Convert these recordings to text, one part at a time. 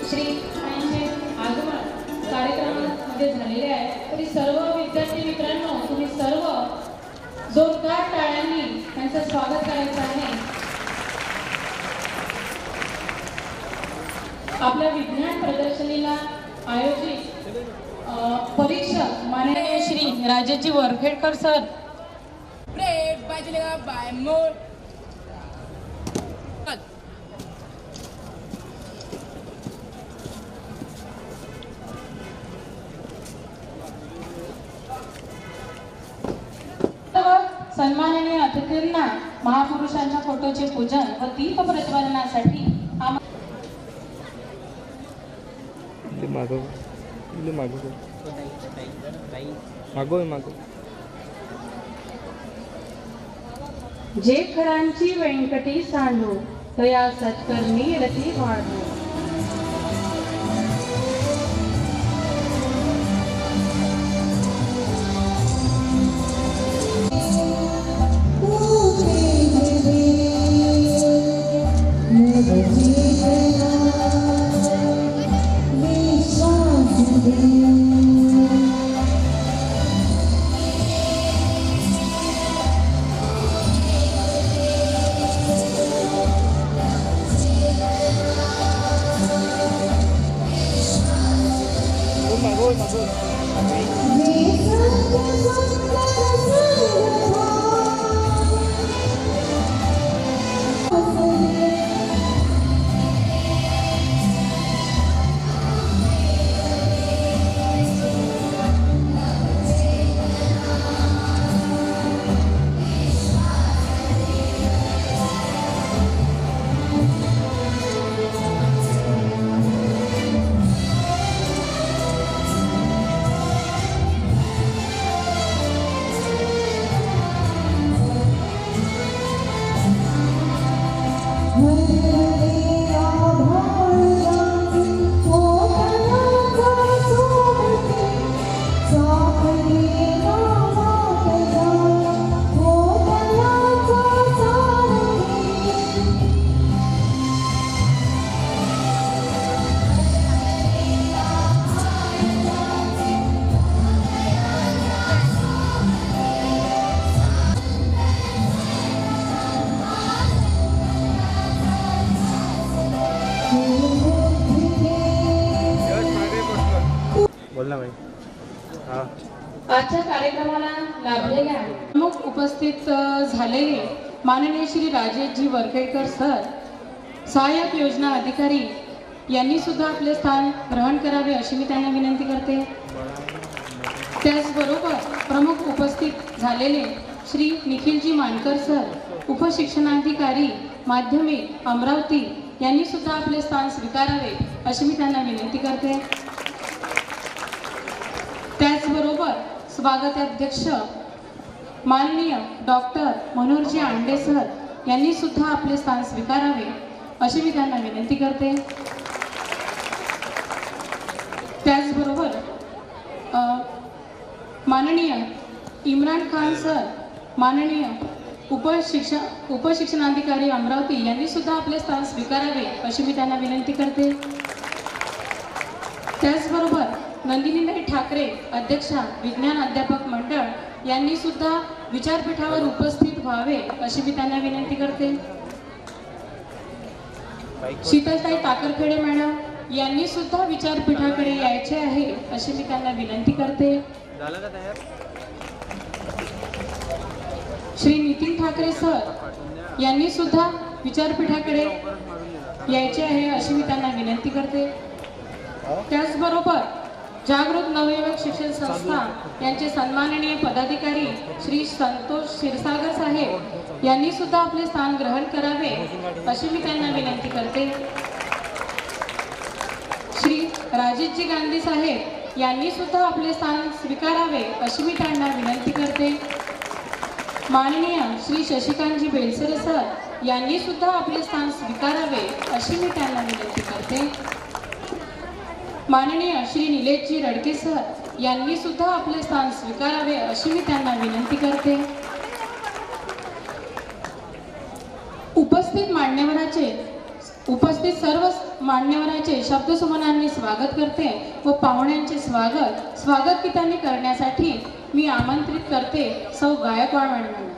श्री यांचे आगमन कार्यक्रमामध्ये झालेले आहे। तरी सर्व विद्यार्थी मित्रांनो, तुम्ही सर्व जोरदार टाळ्यांनी त्यांचं स्वागत करायचं आहे। आपल्या विज्ञान प्रदर्शनीला आयोजित परीक्षक माननीय श्री राजेशजी वरखेडकर सर सन्माननीय अतिथींना महापुरुषांच्या फोटोचे पूजन व दीप प्रज्वलनासाठी जे खरांची व्यंकटी सांडू तया सत्कर्मी रती वाढू। आजच्या कार्यक्रमाला लाभलेल्या प्रमुख उपस्थित झालेले माननीय श्री राजेशजी वरखेडकर सर, सहाय्यक योजना अधिकारी यांनी सुद्धा आपले स्थान ग्रहण करावे अशी मी त्यांना विनंती करते। त्याचबरोबर प्रमुख उपस्थित झालेले श्री निखिलजी मानकर सर, उपशिक्षणाधिकारी माध्यमिक अमरावती यांनी सुद्धा आपले स्थान स्वीकारावे अशी मी त्यांना विनंती करते। त्याचबरोबर स्वागताध्यक्ष माननीय डॉक्टर मनोहरजी आंडे सर यांनी सुद्धा आपले स्थान स्वीकारावे अशी मी त्यांना विनंती करते। त्याचबरोबर माननीय इम्रान खान सर, माननीय उपशिक्षणाधिकारी अमरावती यांनी सुद्धा आपले स्थान स्वीकारावे अशी मी त्यांना विनंती करते। त्याचबरोबर नंदिनीताई ठाकरे अध्यक्षा विज्ञान अध्यापक मंडळ यांनी सुद्धा विचारपीठावर उपस्थित व्हावे अशी मी त्यांना विनंती करते। शीतलताई ताकरखेडे मॅडम यांनी सुद्धा विचारपीठाकडे यायचे आहे अशी मी त्यांना विनंती करते। श्री नितीन ठाकरे सर यांनी सुद्धा विचारपीठाकडे यायचे आहे अशी मी त्यांना विनंती करते। त्याचबरोबर जागृत नवयुवक शिक्षण संस्था यांचे सन्माननीय पदाधिकारी श्री संतोष क्षीरसागर साहेब यांनी सुद्धा आपले स्थान ग्रहण करावे अशी मी त्यांना विनंती करते। श्री राजेशजी गांधी साहेब यांनी सुद्धा आपले स्थान स्वीकारावे अशी मी त्यांना विनंती करते। माननीय श्री शशिकांतजी बेलसरे सर यांनी सुद्धा आपले स्थान स्वीकारावे अशी मी त्यांना विनंती करते। माननीय श्री निलेशजी रडके सर यांनी सुद्धा आपले स्थान स्वीकारावे अशी मी त्यांना विनंती करते। उपस्थित मान्यवराचे उपस्थित सर्व मान्यवरांचे शब्दसुमनांनी स्वागत करते व पाहुण्यांचे स्वागत गीतांनी करण्यासाठी मी आमंत्रित करते सौ गायकवाड मॅडमांना.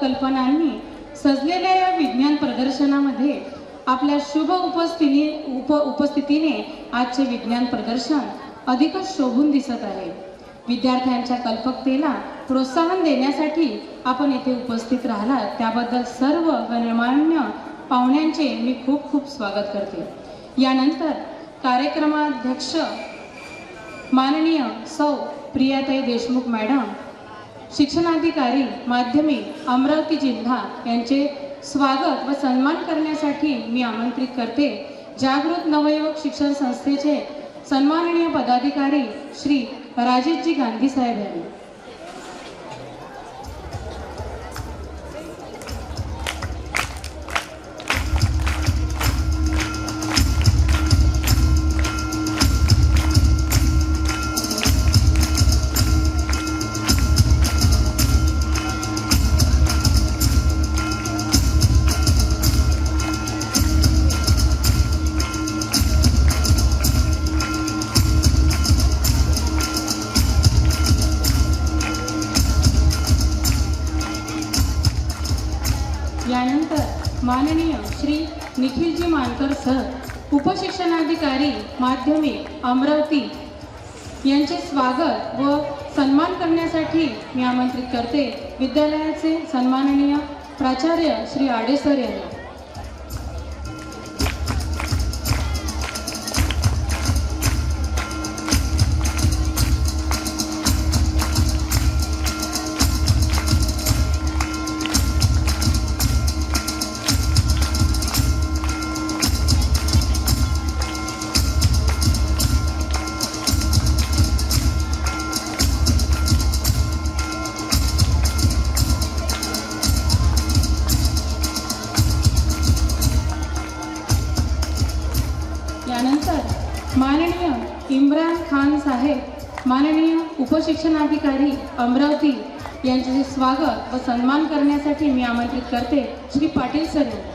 कल्पनांनी सजलेल्या या विज्ञान प्रदर्शनामध्ये आपल्या शुभ उपस्थितीने आजचे विज्ञान प्रदर्शन अधिकच शोभून दिसत आहे। विद्यार्थ्यांच्या कल्पकतेला प्रोत्साहन देण्यासाठी आपण येथे उपस्थित राहिलात त्याबद्दल सर्व गणमान्य पाहुण्यांचे मी खूप खूप स्वागत करते। यानंतर कार्यक्रमाध्यक्ष माननीय सौ प्रियाताई देशमुख मॅडम, शिक्षणाधिकारी माध्यमिक अमरावती जिल्हा यांचे स्वागत व सन्मान करण्यासाठी मी आमंत्रित करते जागृत नवयुवक शिक्षण संस्थेचे सन्माननीय पदाधिकारी श्री राजेशजी गांधी साहेब यांनी। माननीय श्री निखिलजी मानकर सर, उपशिक्षणाधिकारी माध्यमिक अमरावती यांचे स्वागत व सन्मान करण्यासाठी मी आमंत्रित करते विद्यालयाचे सन्माननीय प्राचार्य श्री आडे सर यांना। यानंतर माननीय इम्रान खान साहेब, माननीय उपशिक्षणाधिकारी अमरावती यांचे स्वागत व सन्मान करण्यासाठी मी आमंत्रित करते श्री पाटील सर यांना।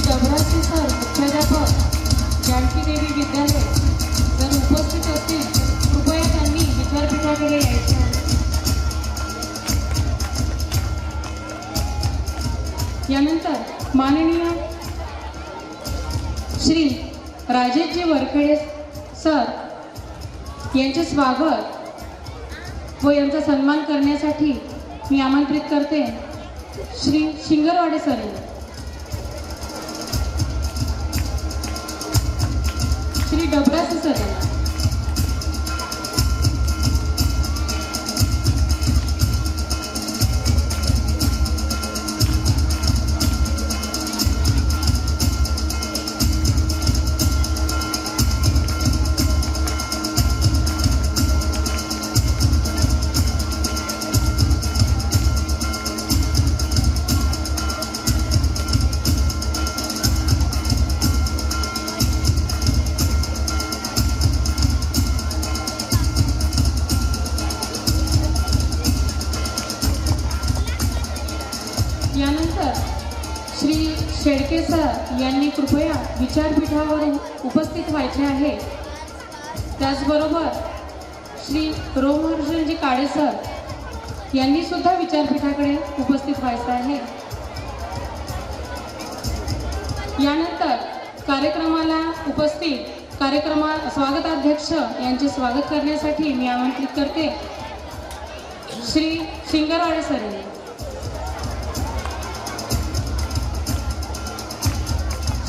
डबराचे सर मुख्याध्यापक जानकी देवी विद्यालय जर उपस्थित असतील कृपया त्यांनी विचारपीठाकडे यायचे आहे। यानंतर माननीय श्री राजेशजी वरखडे सर यांचे स्वागत व यांचा सन्मान करण्यासाठी मी आमंत्रित करते श्री शिंगरवाडे सर यांना। श्री डबरासे सर यांना। यानंतर श्री शेळके सर यांनी कृपया विचारपीठावर उपस्थित व्हायचे आहे। त्याचबरोबर श्री रोमहर्षणजी काळे सर यांनी सुद्धा विचारपीठाकडे उपस्थित व्हायचे आहे। यानंतर कार्यक्रमाला उपस्थित स्वागताध्यक्ष यांचे स्वागत करण्यासाठी मी आमंत्रित करते श्री शिंगरवाडे सर यांनी।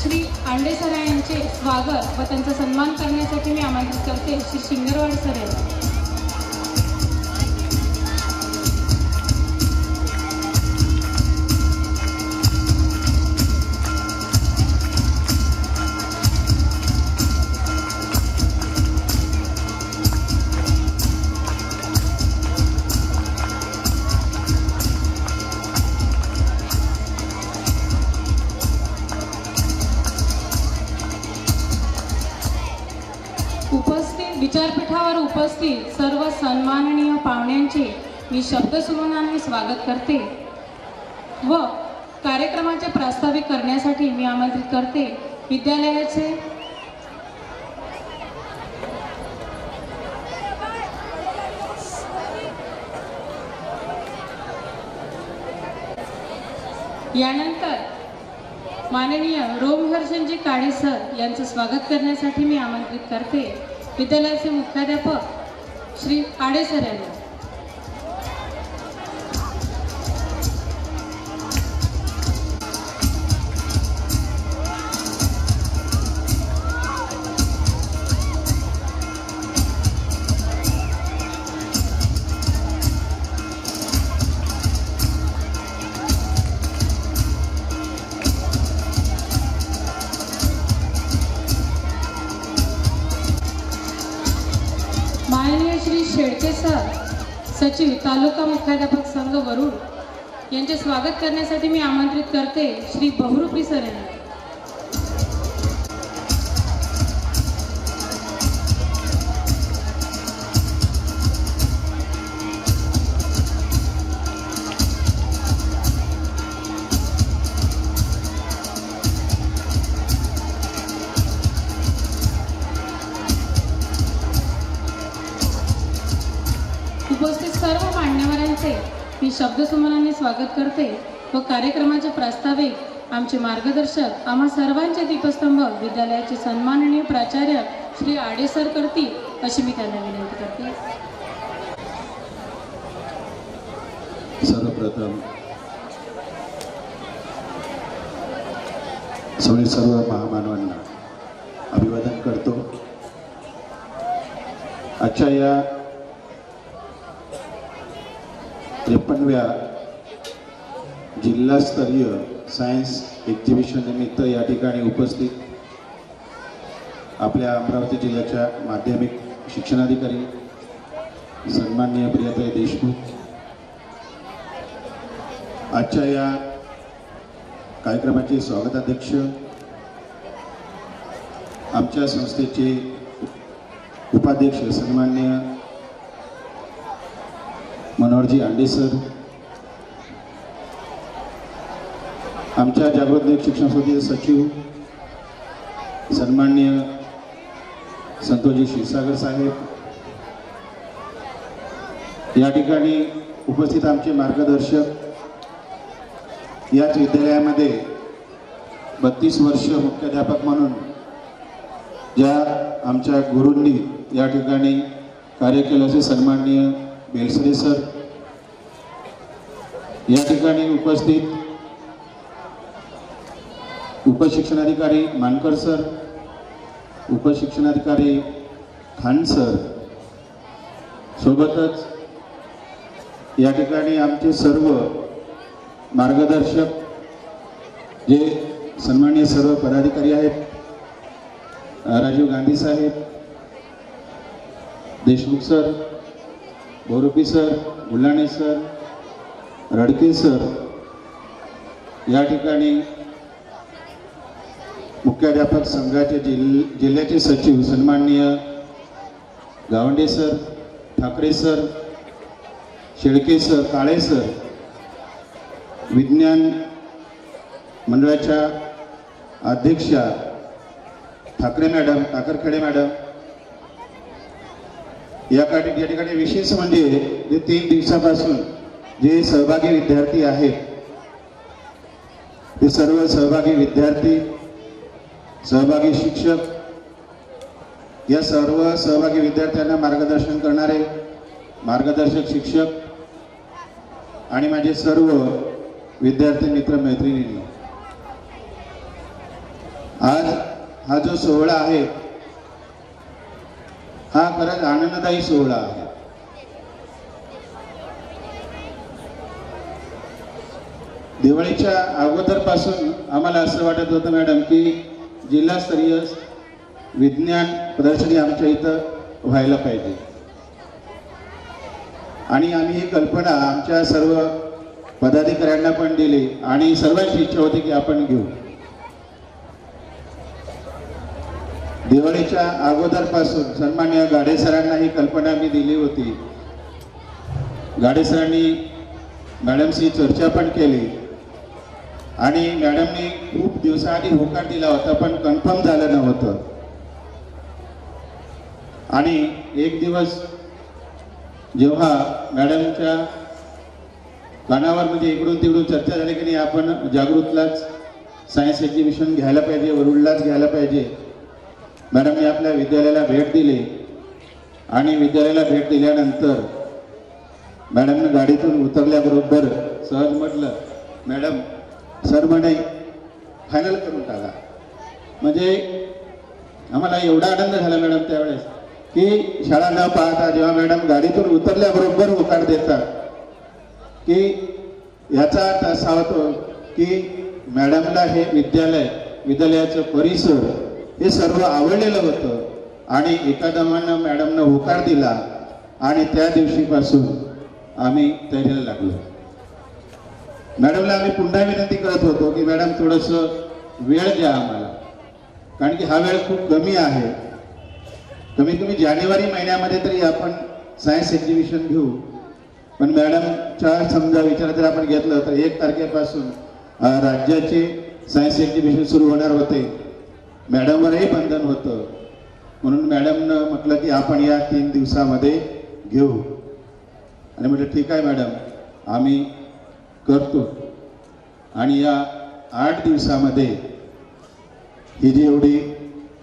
श्री आंडे सर यांचे स्वागत व त्यांचा सन्मान करण्यासाठी मी आमंत्रित करते श्री शिंगरवाडे सर यांना। विचारपीठावर उपस्थित सर्व सन्माननीय पाहुण्यांचे मी शब्दसुमनाने स्वागत करते व कार्यक्रमाचे प्रास्ताविक करण्यासाठी मी आमंत्रित करते विद्यालयाचे यानंतर माननीय रोमहर्षणजी काळे सर यांचे स्वागत करण्यासाठी मी आमंत्रित करते विद्यालयाचे मुख्याध्यापक श्री आडे सर यांना। माननीय श्री शेळके सर सचिव तालुका मुख्याध्यापक संघ वरुड यांचे स्वागत करण्यासाठी मी आमंत्रित करते श्री बहुरूपी सर यांना। शब्दसुमनाने स्वागत करते व कार्यक्रमाचे प्रास्ताविक आमचे मार्गदर्शक आम्हा सर्वांचे दीपस्तंभ विद्यालयाचे सन्माननीय प्राचार्य श्री आडे सर करतील अशी मी त्यांना विनंती करते. सर्वप्रथम सर्व महामानवांना अभिवादन करतो. आजच्या या 53व्या जिल्हास्तरीय सायन्स एक्झिबिशन निमित्त या ठिकाणी उपस्थित आपल्या अमरावती जिल्ह्याच्या माध्यमिक शिक्षणाधिकारी सन्माननीय प्रियाताई देशमुख, आजच्या या कार्यक्रमाचे स्वागताध्यक्ष आमच्या संस्थेचे उपाध्यक्ष सन्माननीय मनोहरजी आंडे सर, आमच्या जागृत नागरिक शिक्षण संस्थेचे सचिव सन्माननीय संतोषजी क्षीरसागर साहेब, या ठिकाणी उपस्थित आमचे मार्गदर्शक, याच विद्यालयामध्ये 32 वर्ष मुख्याध्यापक म्हणून ज्या आमच्या गुरूंनी या ठिकाणी कार्य केले असे सन्माननीय बेलसरे सर, या ठिकाणी उपस्थित उपशिक्षणाधिकारी मानकर सर, उपशिक्षणाधिकारी खान सर, सोबतच या ठिकाणी आमचे सर्व मार्गदर्शक जे सन्माननीय सर्व पदाधिकारी आहेत, राजीव गांधी साहेब, Deshmukh sir, Borupi sir, Gulhane sir, Radke sir, या ठिकाणी मुख्याध्यापक संघाचे जिल्ह्याचे सचिव सन्माननीय Gawande sir, Thackeray sir, Shelke sir, Kale sir, विज्ञान मंडळाच्या अध्यक्षा ठाकरे मॅडम, टाकरखेडे मॅडम, या ठिकाणी विशेष म्हणजे जे 3 दिवसापासून जे सहभागी विद्यार्थी आहेत ते सर्व सहभागी विद्यार्थी, सहभागी शिक्षक, या सर्व सहभागी विद्यार्थ्यांना मार्गदर्शन करणारे मार्गदर्शक शिक्षक आणि माझे सर्व विद्यार्थी मित्र मैत्रिणींनी, आज हा जो सोहळा आहे हा खरंच आनंददायी सोहळा आहे. दिवाळीच्या अगोदरपासून आम्हाला असं वाटत होतं मॅडम की जिल्हास्तरीय विज्ञान प्रदर्शनी आमच्या इथं व्हायला पाहिजे आणि आम्ही ही कल्पना आमच्या सर्व पदाधिकाऱ्यांना पण दिली आणि सर्वांची इच्छा होती की आपण घेऊ. दिवाळीच्या अगोदरपासून सन्माननीय गाडे सरांना ही कल्पना मी दिली होती. गाडे सरांनी मॅडमशी चर्चा पण केली आणि मॅडमनी खूप दिवसाआधी होकार दिला होता पण कन्फर्म झालं नव्हतं. आणि एक दिवस जेव्हा मॅडमच्या कानावर म्हणजे इकडून तिकडून चर्चा झाली की नाही आपण जागृतलाच सायन्स एक्झिबिशन घ्यायला पाहिजे, वरुडलाच घ्यायला पाहिजे, मॅडमने आपल्या विद्यालयाला भेट दिली आणि विद्यालयाला भेट दिल्यानंतर मॅडमनं गाडीतून उतरल्याबरोबर सहज म्हटलं, मॅडम सर म्हणे फायनल करून टाका. म्हणजे आम्हाला एवढा आनंद झाला मॅडम त्यावेळेस की शाळा न पाहता जेव्हा मॅडम गाडीतून उतरल्याबरोबर होकार देतात की याचा अर्थ असा होतो की मॅडमला हे विद्यालयाचं परिसर हे सर्व आवडलेलं होतं आणि एका दमानं मॅडमनं होकार दिला आणि त्या दिवशीपासून आम्ही तयारीला लागलो. मॅडमला आम्ही पुन्हा विनंती करत होतो की मॅडम थोडंसं वेळ द्या आम्हाला, कारण की हा वेळ खूप कमी आहे. कमीत कमी जानेवारी महिन्यामध्ये तरी आपण सायन्स एक्झिबिशन घेऊ. पण मॅडमच्या समजा विचार जर आपण घेतलं तर 1 तारखेपासून राज्याचे सायन्स एक्झिबिशन सुरू होणार होते. मॅडमवरही बंधन होतं म्हणून मॅडमनं म्हटलं की आपण या 3 दिवसामध्ये घेऊ. आणि म्हटलं ठीक आहे मॅडम, आम्ही करतो. आणि या 8 दिवसामध्ये ही जी एवढी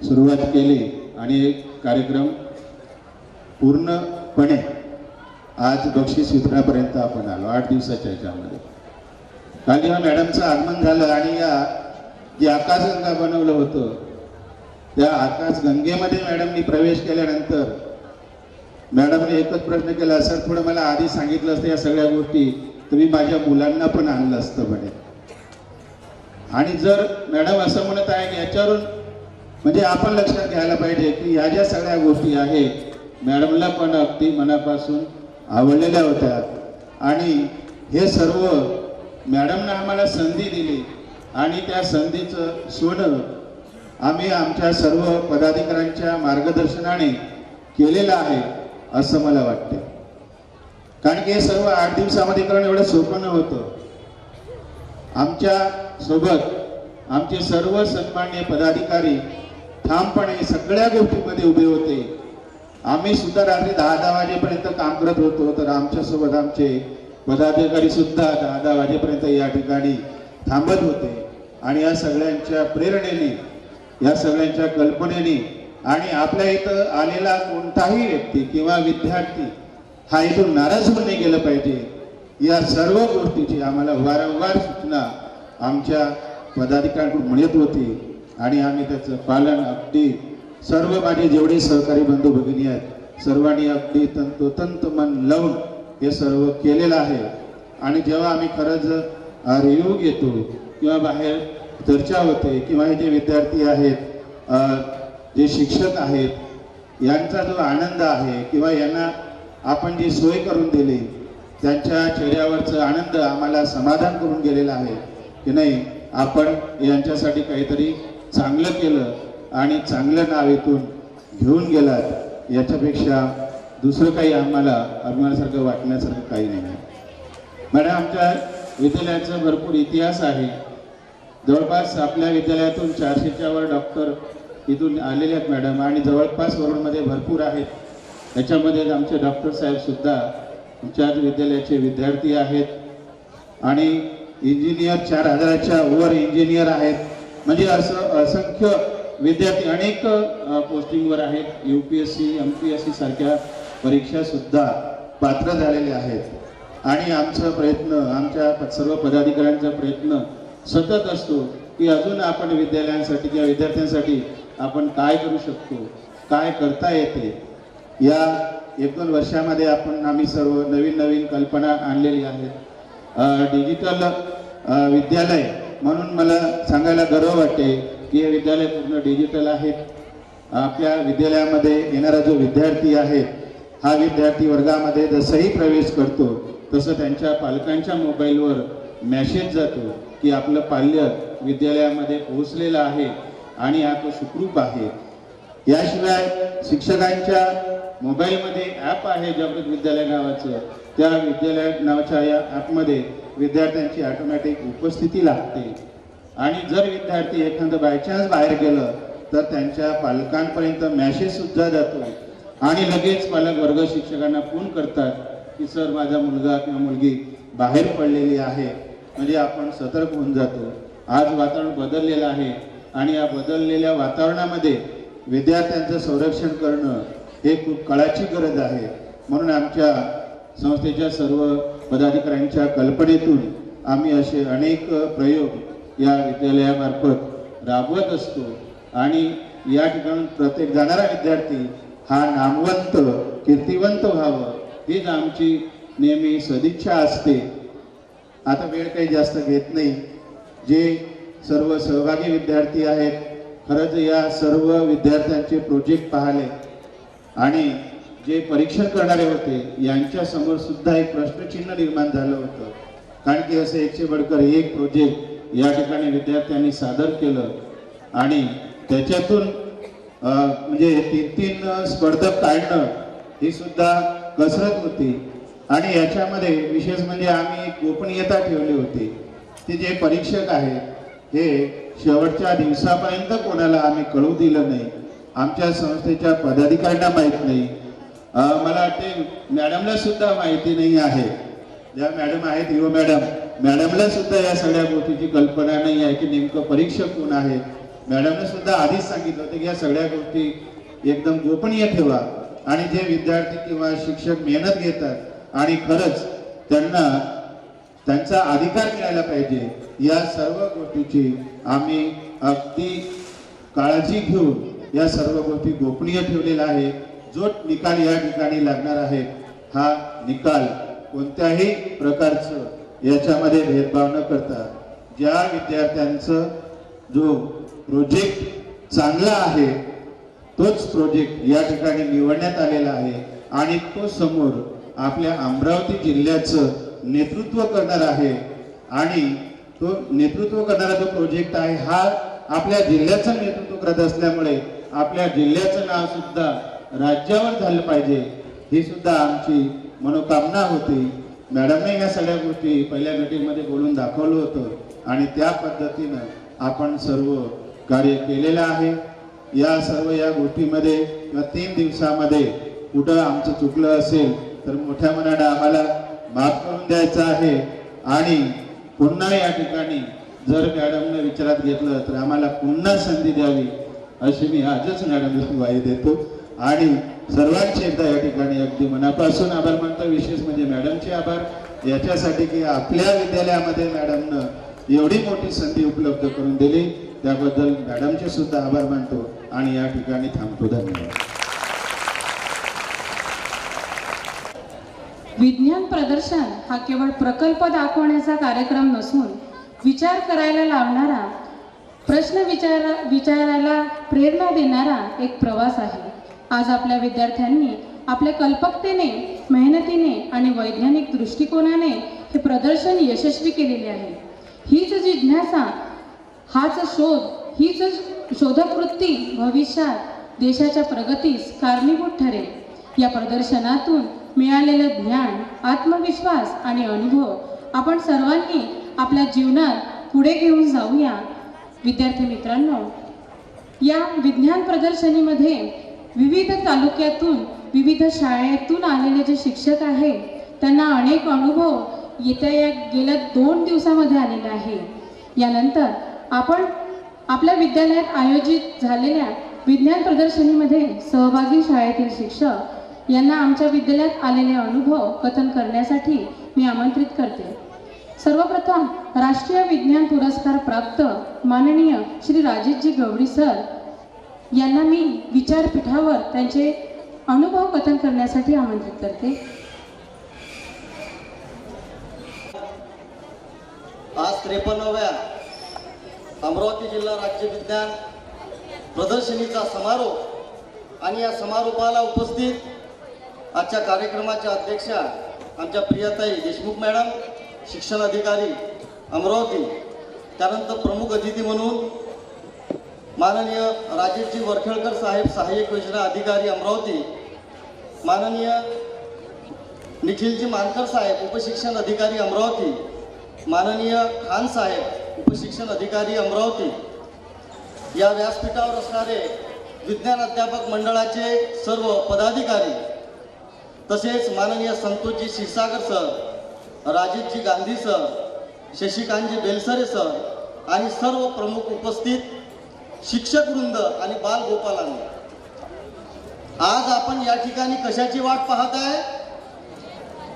सुरुवात केली आणि एक कार्यक्रम पूर्णपणे आज बक्षीस वितरणापर्यंत आपण आलो 8 दिवसाच्या ह्याच्यामध्ये. काल जेव्हा मॅडमचं आगमन झालं आणि या जे आकाशगंगा बनवलं होतं त्या आकाशगंगेमध्ये मॅडमनी प्रवेश केल्यानंतर मॅडमने एकच प्रश्न केला, सर थोडं मला आधी सांगितलं असतं या सगळ्या गोष्टी तुम्ही माझ्या मुलांना पण आणलं असतं म्हणे. आणि जर मॅडम असं म्हणत आहे की याच्यावरून म्हणजे आपण लक्षात घ्यायला पाहिजे की या ज्या सगळ्या गोष्टी आहेत मॅडमला पण अगदी मनापासून आवडलेल्या होत्या. आणि हे सर्व मॅडमनं आम्हाला संधी दिली आणि त्या संधीचं सोनं आम्ही आमच्या सर्व पदाधिकाऱ्यांच्या मार्गदर्शनाने केलेलं आहे असं मला वाटते. कारण की हे सर्व 8 दिवसामध्ये करणं एवढं सोपं नव्हतं. आमच्या सोबत आमचे सर्व सन्माननीय पदाधिकारी ठामपणे सगळ्या गोष्टींमध्ये उभे होते. आम्ही सुद्धा रात्री 10-10 वाजेपर्यंत काम करत होतो, तर आमच्यासोबत आमचे पदाधिकारी सुद्धा 10-10 वाजेपर्यंत या ठिकाणी थांबत होते. आणि या सगळ्यांच्या प्रेरणेने, या सगळ्यांच्या कल्पनेने आणि आपल्या इथं आलेला कोणताही व्यक्ती किंवा विद्यार्थी हा इथून नाराज होऊन नाही गेलं पाहिजे या सर्व गोष्टीची आम्हाला वारंवार सूचना आमच्या पदाधिकाऱ्यांकडून मिळत होती. आणि आम्ही त्याचं पालन अगदी सर्व माझे जेवढे सहकारी बंधू भगिनी आहेत सर्वांनी अगदी तंतोतंत मन लावून हे सर्व केलेलं आहे. आणि जेव्हा आम्ही खरंच रिव्ह्यू घेतो किंवा बाहेर चर्चा होते किंवा हे जे विद्यार्थी आहेत जे शिक्षक आहेत यांचा जो आनंद आहे किंवा यांना आपण जी सोय करून दिली त्यांच्या चेहऱ्यावरचं आनंद आम्हाला समाधान करून गेलेलं आहे की नाही आपण यांच्यासाठी काहीतरी चांगलं केलं आणि चांगलं नाव इथून घेऊन गेलात याच्यापेक्षा दुसरं काही आम्हाला अभिमानासारखं वाटण्यासारखं काही नाही आहे. मॅडम आमच्या विद्यालयाचा भरपूर इतिहास आहे. जवळपास आपल्या विद्यालयातून 400च्या वर डॉक्टर इथून आलेले आहेत मॅडम. आणि जवळपास वरूनमध्ये भरपूर आहेत. त्याच्यामध्ये आमचे डॉक्टर साहेब सुद्धा आमच्या विद्यालयाचे विद्यार्थी आहेत. आणि इंजिनियर 4000च्या वर इंजिनियर आहेत. म्हणजे असं असंख्य विद्यार्थी अनेक पोस्टिंगवर आहेत. UPSC MPSC सारख्या परीक्षा सुद्धा पात्र झालेले आहेत. आणि आमचा प्रयत्न आमच्या सर्व पदाधिकाऱ्यांचा प्रयत्न सतत असतो की अजून आपण विद्यालयांसाठी किंवा विद्यार्थ्यांसाठी आपण काय करू शकतो, काय करता येते. या 1-2 वर्षामध्ये आम्ही सर्व नवीन कल्पना आणलेली आहेत. डिजिटल विद्यालय म्हणून मला सांगायला गर्व वाटते की हे विद्यालय पूर्ण डिजिटल आहेत. आपल्या विद्यालयामध्ये येणारा जो विद्यार्थी आहे हा विद्यार्थी वर्गामध्ये जसंही प्रवेश करतो तसं त्यांच्या पालकांच्या मोबाईलवर मेसेज जातो की आपलं पाल्य विद्यालयामध्ये पोहोचलेलं आहे आणि हा तो सुखरूप आहे. याशिवाय शिक्षकांच्या मोबाईलमध्ये ॲप आहे जागृत विद्यालय नावाचं. त्या विद्यालय नावाच्या या ॲपमध्ये विद्यार्थ्यांची ऑटोमॅटिक उपस्थिती लागते. आणि जर विद्यार्थी एखादं बायचान्स बाहेर गेलं तर त्यांच्या पालकांपर्यंत मेसेज सुद्धा जातो आणि लगेच पालक वर्ग शिक्षकांना फोन करतात की सर माझा मुलगा किंवा मुलगी बाहेर पडलेली आहे. म्हणजे आपण सतर्क होऊन जातो. आज वातावरण बदललेलं आहे आणि या बदललेल्या वातावरणामध्ये विद्यार्थ्यांचं संरक्षण करणं हे खूप काळाची गरज आहे. म्हणून आमच्या संस्थेच्या सर्व पदाधिकाऱ्यांच्या कल्पनेतून आम्ही असे अनेक प्रयोग या विद्यालयामार्फत राबवत असतो. आणि या ठिकाणी प्रत्येक जाणारा विद्यार्थी हा नामवंत कीर्तिवंत व्हावं हीच आमची नेहमी सदिच्छा असते. आता वेळ काही जास्त घेत नाही. जे सर्व सहभागी विद्यार्थी आहेत खरंच या सर्व विद्यार्थ्यांचे प्रोजेक्ट पाहिले आणि जे परीक्षण करणारे होते यांच्या समोर सुद्धा एक प्रश्नचिन्ह निर्माण झालं होतं. कारण की असे 100 बडकर 1 प्रोजेक्ट या ठिकाणी विद्यार्थ्यांनी सादर केलं आणि त्याच्यातून म्हणजे 3 स्पर्धक काढणं ही सुद्धा कसरत होती. आणि याच्यामध्ये विशेष म्हणजे आम्ही गोपनीयता ठेवली होती. ते जे परीक्षक आहेत हे शेवटच्या दिवसापर्यंत कोणाला आम्ही कळू दिलं नाही. आमच्या संस्थेच्या पदाधिकाऱ्यांना माहीत नाही. मला वाटते मॅडमला सुद्धा माहिती नाही आहे. ज्या मॅडम आहेत युवा मॅडमला सुद्धा या सगळ्या गोष्टीची कल्पना नाही आहे की नेमकं परीक्षक कोण आहे. मॅडमने सुद्धा आधीच सांगितलं होतं की या सगळ्या गोष्टी एकदम गोपनीय ठेवा आणि जे विद्यार्थी किंवा शिक्षक मेहनत घेतात आणि खरंच त्यांना त्यांचा अधिकार मिळायला पाहिजे या सर्व गोष्टीची आम्ही अगदी काळजी घेऊन या सर्व गोष्टी गोपनीय ठेवलेला आहे. जो निकाल या ठिकाणी लागणार आहे हा निकाल कोणत्याही प्रकारचं याच्यामध्ये भेदभाव न करता ज्या विद्यार्थ्यांचं जो प्रोजेक्ट चांगला आहे तोच प्रोजेक्ट या ठिकाणी निवडण्यात आलेला आहे आणि तो समोर आपल्या अमरावती जिल्ह्याचं नेतृत्व करणार आहे आणि तो नेतृत्व करणारा जो प्रोजेक्ट आहे हा आपल्या जिल्ह्याचं नेतृत्व करत असल्यामुळे आपल्या जिल्ह्याचं नाव सुद्धा राज्यावर झालं पाहिजे ही सुद्धा आमची मनोकामना होती. मॅडमने या सगळ्या गोष्टी पहिल्या मीटिंगमध्ये बोलून दाखवलं होतं आणि त्या पद्धतीनं आपण सर्व कार्य केलेलं आहे. या सर्व या गोष्टीमध्ये किंवा 3 दिवसामध्ये कुठं आमचं चुकलं असेल तर मोठ्या मनानं आम्हाला माफ करून द्यायचं आहे आणि पुन्हा या ठिकाणी जर मॅडमने विचारात घेतलं तर आम्हाला पुन्हा संधी द्यावी अशी मी आजच मॅडमला ग्वाही देतो आणि सर्वांचे एकदा या ठिकाणी अगदी मनापासून आभार मानतो. विशेष म्हणजे मॅडमचे आभार याच्यासाठी की आपल्या विद्यालयामध्ये मॅडमनं एवढी मोठी संधी उपलब्ध करून दिली त्याबद्दल मॅडमचे सुद्धा आभार मानतो आणि या ठिकाणी थांबतो. धन्यवाद. विज्ञान प्रदर्शन हा केवळ प्रकल्प दाखवण्याचा कार्यक्रम नसून विचार करायला लावणारा, प्रश्न विचारायला प्रेरणा देणारा एक प्रवास आहे. आज आपल्या विद्यार्थ्यांनी आपल्या कल्पकतेने, मेहनतीने आणि वैज्ञानिक दृष्टिकोनाने हे प्रदर्शन यशस्वी केलेले आहे. हीच जिज्ञासा, हाच शोध, हीच शोधक वृत्ती भविष्यात देशाच्या प्रगतीस कारणीभूत ठरेल. या प्रदर्शनातून मिळालेलं ज्ञान, आत्मविश्वास आणि अनुभव आपण सर्वांनी आपल्या जीवनात पुढे घेऊन जाऊया. विद्यार्थी मित्रांनो, या विज्ञान प्रदर्शनीमध्ये विविध तालुक्यातून, विविध शाळेतून आलेले जे शिक्षक आहेत त्यांना अनेक अनुभव गेल्या 2 दिवसामध्ये आलेला आहे. यानंतर आपण आपल्या विद्यालयात आयोजित झालेल्या विज्ञान प्रदर्शनीमध्ये सहभागी शाळेतील शिक्षक यांना आमच्या विद्यालयात आलेले अनुभव कथन करण्यासाठी मी आमंत्रित करते. सर्वप्रथम राष्ट्रीय विज्ञान पुरस्कार प्राप्त माननीय श्री राजेशजी गवडी सर यांना मी विचारपीठावर त्यांचे अनुभव कथन करण्यासाठी आमंत्रित करते. आज 53व्या अमरावती जिल्हा राज्य विज्ञान प्रदर्शनीचा समारोप आणि या समारोपाला उपस्थित आजच्या कार्यक्रमाच्या अध्यक्षा आमच्या प्रियाताई देशमुख मॅडम, शिक्षण अधिकारी अमरावती, त्यानंतर प्रमुख अतिथी म्हणून माननीय राजेशजी वरखेळकर साहेब, सहाय्यक योजना अधिकारी अमरावती, माननीय निखिलजी मानकर साहेब, उपशिक्षण अधिकारी अमरावती, माननीय खान साहेब, उपशिक्षण अधिकारी अमरावती, या व्यासपीठावर असणारे विज्ञान अध्यापक मंडळाचे सर्व पदाधिकारी, तसेच माननीय Santoshji Kshirsagar sir, Rajeshji Gandhi sir, Shashikantji Belsare sir आणि सर्व प्रमुख उपस्थित शिक्षक वृंद आणि बालगोपालांनी, आज आपण या ठिकाणी कशाची वाट पाहत आहे?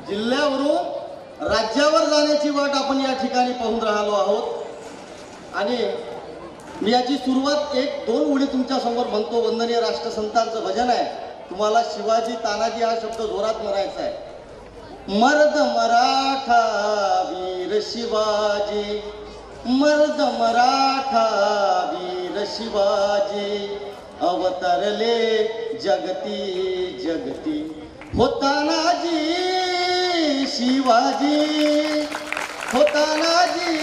जिल्ह्यावरून राज्यावर जाण्याची वाट आपण या ठिकाणी पाहून राहिलो आहोत. आणि मी याची सुरुवात 1-2 ओळी तुमच्या समोर म्हणतो. वंदनीय राष्ट्रसंतांचं भजन आहे, तुम्हाला शिवाजी तानाजी हा शब्द जोरात म्हणायचा आहे. मर्द मराठा वीर शिवाजी, मर्द मराठा वीर शिवाजी, अवतरले जगती जगती, होतानाजी शिवाजी, होतानाजी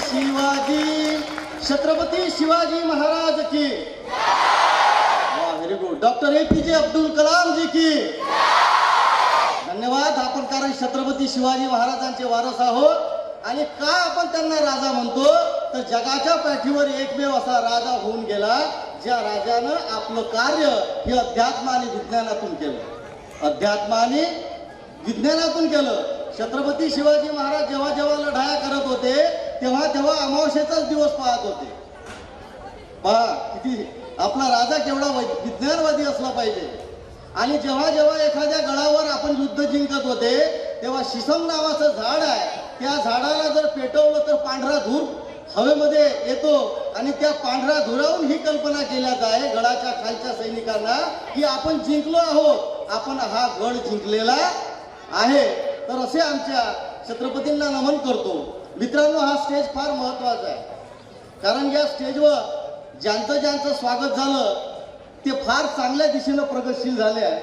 शिवाजी. छत्रपती शिवाजी महाराज की, very good. Doctor APJ Abdul Kalam ji की धन्यवाद. आपण कारण छत्रपती शिवाजी महाराजांचे वारस आहोत आणि का आपण त्यांना राजा म्हणतो तर जगाच्या पाठीवर एकमेव असा राजा होऊन गेला ज्या राजानं आपलं कार्य हे अध्यात्म आणि विज्ञानातून केलं, अध्यात्म आणि विज्ञानातून केलं. छत्रपती शिवाजी महाराज जेव्हा जेव्हा लढाया करत होते तेव्हा तेव्हा अमावस्येचाच दिवस पाहत होते. पहा किती आपला राजा केवढा विज्ञानवादी असला पाहिजे. आणि जेव्हा जेव्हा एखाद्या गडावर आपण युद्ध जिंकत होते तेव्हा शिसम नावाचं झाड आहे, त्या झाडाला जर पेटवलं तर पांढरा धूर हवेमध्ये येतो आणि त्या पांढऱ्या धुरावून ही कल्पना केल्यात आहे गडाच्या खालच्या सैनिकांना की आपण जिंकलो आहोत, आपण हा गड जिंकलेला आहे. तर असे आमच्या छत्रपतींना नमन करतो. मित्रांनो, हा स्टेज फार महत्वाचा आहे, कारण या स्टेजवर ज्यांचं ज्यांचं स्वागत झालं ते फार चांगल्या दिशेनं प्रगतशील झाले आहे.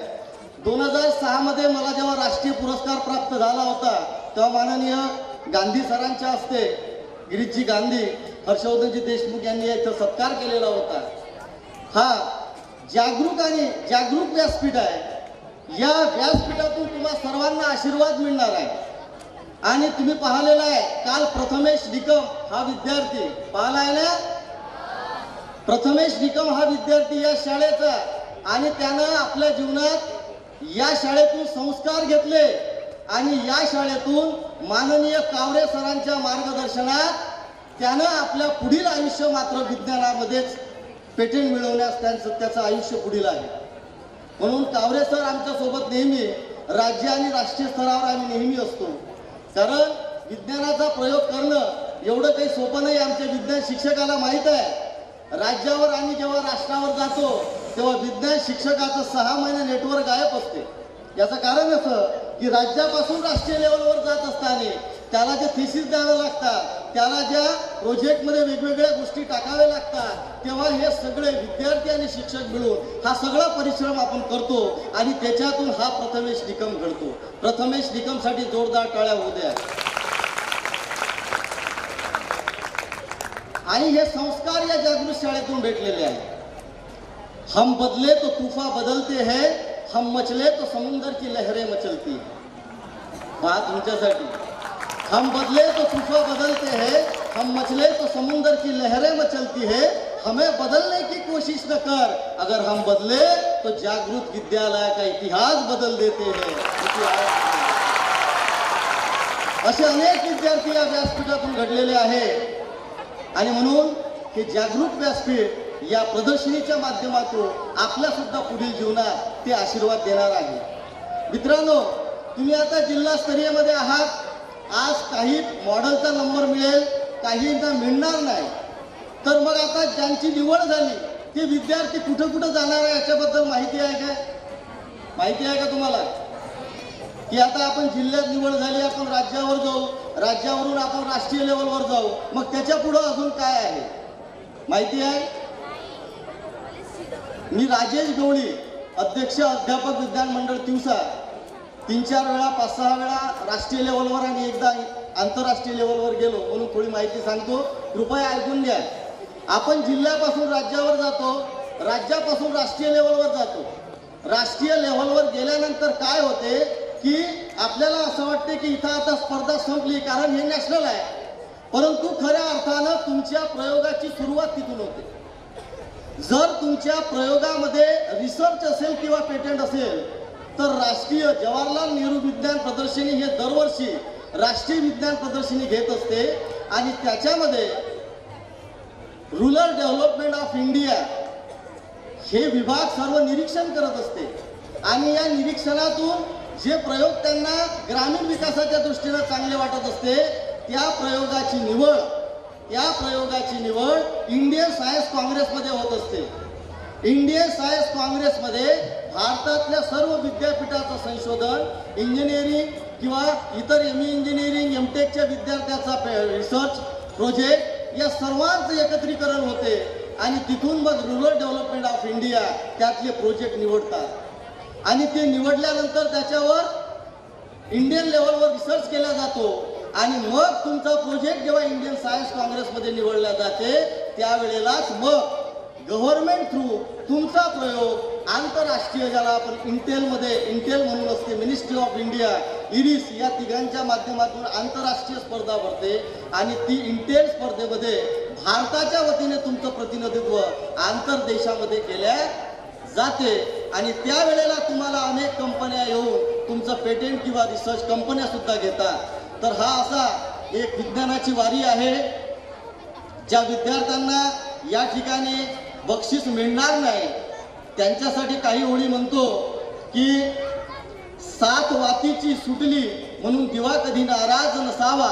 2006 मध्ये मला जेव्हा राष्ट्रीय पुरस्कार प्राप्त झाला होता तेव्हा माननीय गांधी सरांच्या हस्ते गिरीशजी गांधी, हर्षवर्धनजी देशमुख यांनी याचा सत्कार केलेला होता. हा जागरूक व्यासपीठ आहे. या व्यासपीठातून तुम्हा सर्वांना आशीर्वाद मिळणार आहे. आणि तुम्ही पाहिलेला आहे काल प्रथमेश निकम हा विद्यार्थी पाहिला आहे ना, प्रथमेश निकम हा विद्यार्थी या शाळेचा, आणि त्यानं आपल्या जीवनात या शाळेतून संस्कार घेतले आणि या शाळेतून माननीय कावरे सरांच्या मार्गदर्शनात त्यानं आपल्या पुढील आयुष्य मात्र विज्ञानामध्येच पेटंट मिळवण्यास त्याचं आयुष्य पुढील आहे. म्हणून कावरे सर आमच्या सोबत नेहमी राज्य आणि राष्ट्रीय स्तरावर आम्ही नेहमी असतो, कारण विज्ञानाचा प्रयोग करणं एवढं काही सोपं नाही. आमच्या विज्ञान शिक्षकाला माहीत आहे. राज्यावर आणि जेव्हा राष्ट्रावर जातो तेव्हा विज्ञान शिक्षकाचं 6 महिने नेटवर्क गायब असते. याचं कारण असं की राज्यापासून राष्ट्रीय लेवलवर जात असताना त्याला जे थिसिस द्यावे लागतात, त्याला ज्या प्रोजेक्टमध्ये वेगवेगळ्या गोष्टी टाकाव्या लागतात, तेव्हा हे सगळे विद्यार्थी आणि शिक्षक मिळून हा सगळा परिश्रम आपण करतो आणि त्याच्यातून हा प्रथमेश निकम घडतो. प्रथमेश निकमसाठी जोरदार टाळ्या होऊ द्या. आणि हे संस्कार या जागृत शाळेतून भेटलेले आहेत. हम बदले तो तूफा बदलते हैं, हम मचले तो समुंदर की लहरें मचलती है. बात तुमच्यासाठी. हम बदले तो तूफा बदलते हैं, हम मचले तो समुंदर की लहरें मचलती है. हमें बदलने की कोशिश न कर, अगर हम बदले तो जागृत विद्यालय का इतिहास बदल देते हैं. असे अनेक विद्यार्थी या व्यासपीठातून घडलेले आहेत. आणि म्हणून हे जागरूक व्यासपीठ या प्रदर्शनीच्या माध्यमातून आपल्या सुद्धा पुढील जीवनात ते आशीर्वाद देणार आहे. मित्रांनो, तुम्ही आता जिल्हास्तरीय मध्ये आहात. आज काही मॉडेलचा नंबर मिळेल, काहींना मिळणार नाही. तर मग आता ज्यांची निवड झाली ते विद्यार्थी कुठं कुठं जाणार आहे याच्याबद्दल माहिती आहे का? माहिती आहे का तुम्हाला की आता आपण जिल्ह्यात निवड झाली, आपण राज्यावर जाऊ, राज्यावरून आपण राष्ट्रीय लेवलवर जाऊ, मग त्याच्या पुढं अजून काय आहे माहिती आहे? मी राजेश गवळी, अध्यक्ष अध्यापक विज्ञान मंडळ तिवसा, 3-4 वेळा 5-6 वेळा राष्ट्रीय लेवलवर आणि एकदा आंतरराष्ट्रीय लेवलवर गेलो, म्हणून थोडी माहिती सांगतो, कृपया ऐकून घ्या. आपण जिल्ह्यापासून राज्यावर जातो, राज्यापासून राष्ट्रीय लेवलवर जातो. राष्ट्रीय लेवलवर गेल्यानंतर काय होते की आपल्याला असं वाटते की इथं आता स्पर्धा संपली, कारण हे नॅशनल आहे. परंतु खऱ्या अर्थानं तुमच्या प्रयोगाची सुरुवात तिथून होते. जर तुमच्या प्रयोगामध्ये रिसर्च असेल किंवा पेटंट असेल तर राष्ट्रीय जवाहरलाल नेहरू विज्ञान प्रदर्शनी हे दरवर्षी राष्ट्रीय विज्ञान प्रदर्शनी घेत असते आणि त्याच्यामध्ये रुरल डेव्हलपमेंट ऑफ इंडिया हे विभाग सर्व निरीक्षण करत असते आणि या निरीक्षणातून जे प्रयोग त्यांना ग्रामीण विकासाच्या दृष्टीने चांगले वाटत असते त्या प्रयोगाची निवड इंडियन सायन्स काँग्रेसमध्ये होत असते. इंडियन सायन्स काँग्रेसमध्ये भारतातल्या सर्व विद्यापीठाचं संशोधन, इंजिनिअरिंग किंवा इतर ME इंजिनिअरिंग, MTechच्या विद्यार्थ्याचा रिसर्च प्रोजेक्ट या सर्वांचं एकत्रीकरण होते आणि तिथून मग रुरल डेव्हलपमेंट ऑफ इंडिया त्यातले प्रोजेक्ट निवडतात आणि ते निवडल्यानंतर त्याच्यावर इंडियन लेवलवर रिसर्च केला जातो आणि मग तुमचा प्रोजेक्ट जेव्हा इंडियन सायन्स काँग्रेसमध्ये निवडला जाते त्यावेळेलाच मग गव्हर्नमेंट थ्रू तुमचा प्रयोग आंतरराष्ट्रीय, ज्याला आपण इंटेल म्हणून असते, मिनिस्ट्री ऑफ इंडिया, इरिस या तिघांच्या माध्यमातून आंतरराष्ट्रीय स्पर्धा भरते आणि ती इंटेल स्पर्धेमध्ये भारताच्या वतीने तुमचं प्रतिनिधित्व आंतरदेशामध्ये केल्या जाते आणि त्यावेळेला तुम्हाला अनेक कंपन्या येऊन तुमचं पेटेंट किंवा रिसर्च कंपन्या सुद्धा घेतात. तर हा असा एक विज्ञानाची वारी आहे. ज्या विद्यार्थ्यांना या ठिकाणी बक्षीस मिळणार नाही त्यांच्यासाठी काही ओळी म्हणतो की सात वातीची सुटली म्हणून दिवा कधी नाराज नसावा.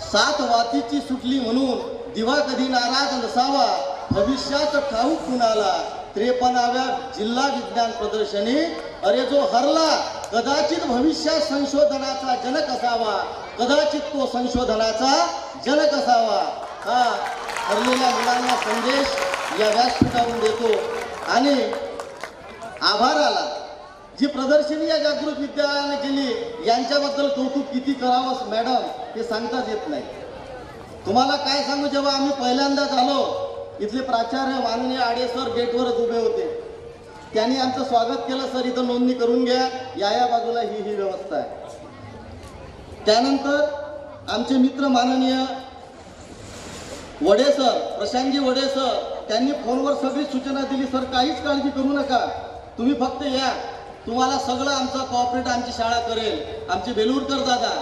सात वातीची सुटली म्हणून दिवा कधी नाराज नसावा. भविष्यात ठाऊक कुणाला 53व्या जिल्हा विज्ञान प्रदर्शनी. अरे जो हरला कदाचित भविष्यात संशोधनाचा जनक असावा. कदाचित तो संशोधनाचा जनक असावा. हा हरलेल्या मुलांना संदेश या व्यासपीठावरून देतो. आणि आभाराला जी प्रदर्शनी या जागृत विद्यालयाने केली यांच्याबद्दल कौतुक किती करावं मॅडम हे सांगताच येत नाही. तुम्हाला काय सांगू, जेव्हा आम्ही पहिल्यांदाच आलो इथले प्राचार्य माननीय आडे सर गेटवरच उभे होते. त्यांनी आमचं स्वागत केलं. सर इथं नोंदणी करून घ्या, या बाजूला ही व्यवस्था आहे. त्यानंतर आमचे मित्र माननीय वडे सर, प्रशांतजी वडे सर, त्यांनी फोनवर सगळी सूचना दिली. सर काहीच काळजी करू नका, तुम्ही फक्त या, तुम्हाला सगळं आमचं कॉपरेट आमची शाळा करेल. आमचे बेलूरकर दादा,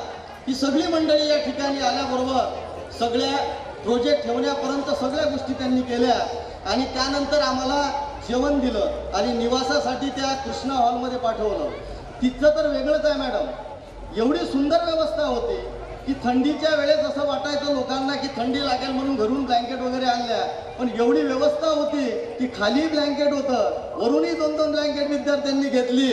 ही सगळी मंडळी या ठिकाणी आल्याबरोबर सगळ्या प्रोजेक्ट ठेवण्यापर्यंत सगळ्या गोष्टी त्यांनी केल्या. आणि त्यानंतर आम्हाला जेवण दिलं आणि निवासासाठी त्या कृष्णा हॉलमध्ये पाठवलं. तिथलं तर वेगळंच आहे मॅडम. एवढी सुंदर व्यवस्था होती की थंडीच्या वेळेस असं वाटायचं लोकांना की थंडी लागेल म्हणून घरून ब्लँकेट वगैरे आणल्या, पण एवढी व्यवस्था होती की खाली ब्लँकेट होतं, वरूनही 2-2 ब्लँकेट विद्यार्थ्यांनी घेतली.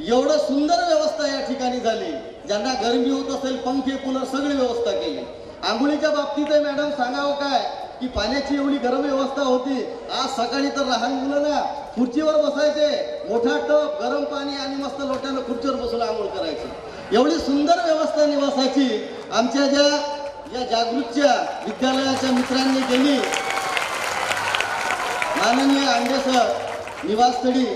एवढं सुंदर व्यवस्था या ठिकाणी झाली. ज्यांना गरमी होत असेल पंखे कूलर सगळी व्यवस्था केली. आंघोळीच्या बाबतीत मॅडम सांगावं काय की पाण्याची एवढी गरम व्यवस्था होती. आज सकाळी तर लहान मुलं ना खुर्चीवर बसायचे, मोठा टप गरम पाणी आणि मस्त लोट्यानं खुर्चीवर बसून आंघोळ करायची. एवढी सुंदर व्यवस्था निवासाची आमच्या या जागृतच्या विद्यालयाच्या मित्रांनी केली. माननीय आंडे सर निवासस्थळी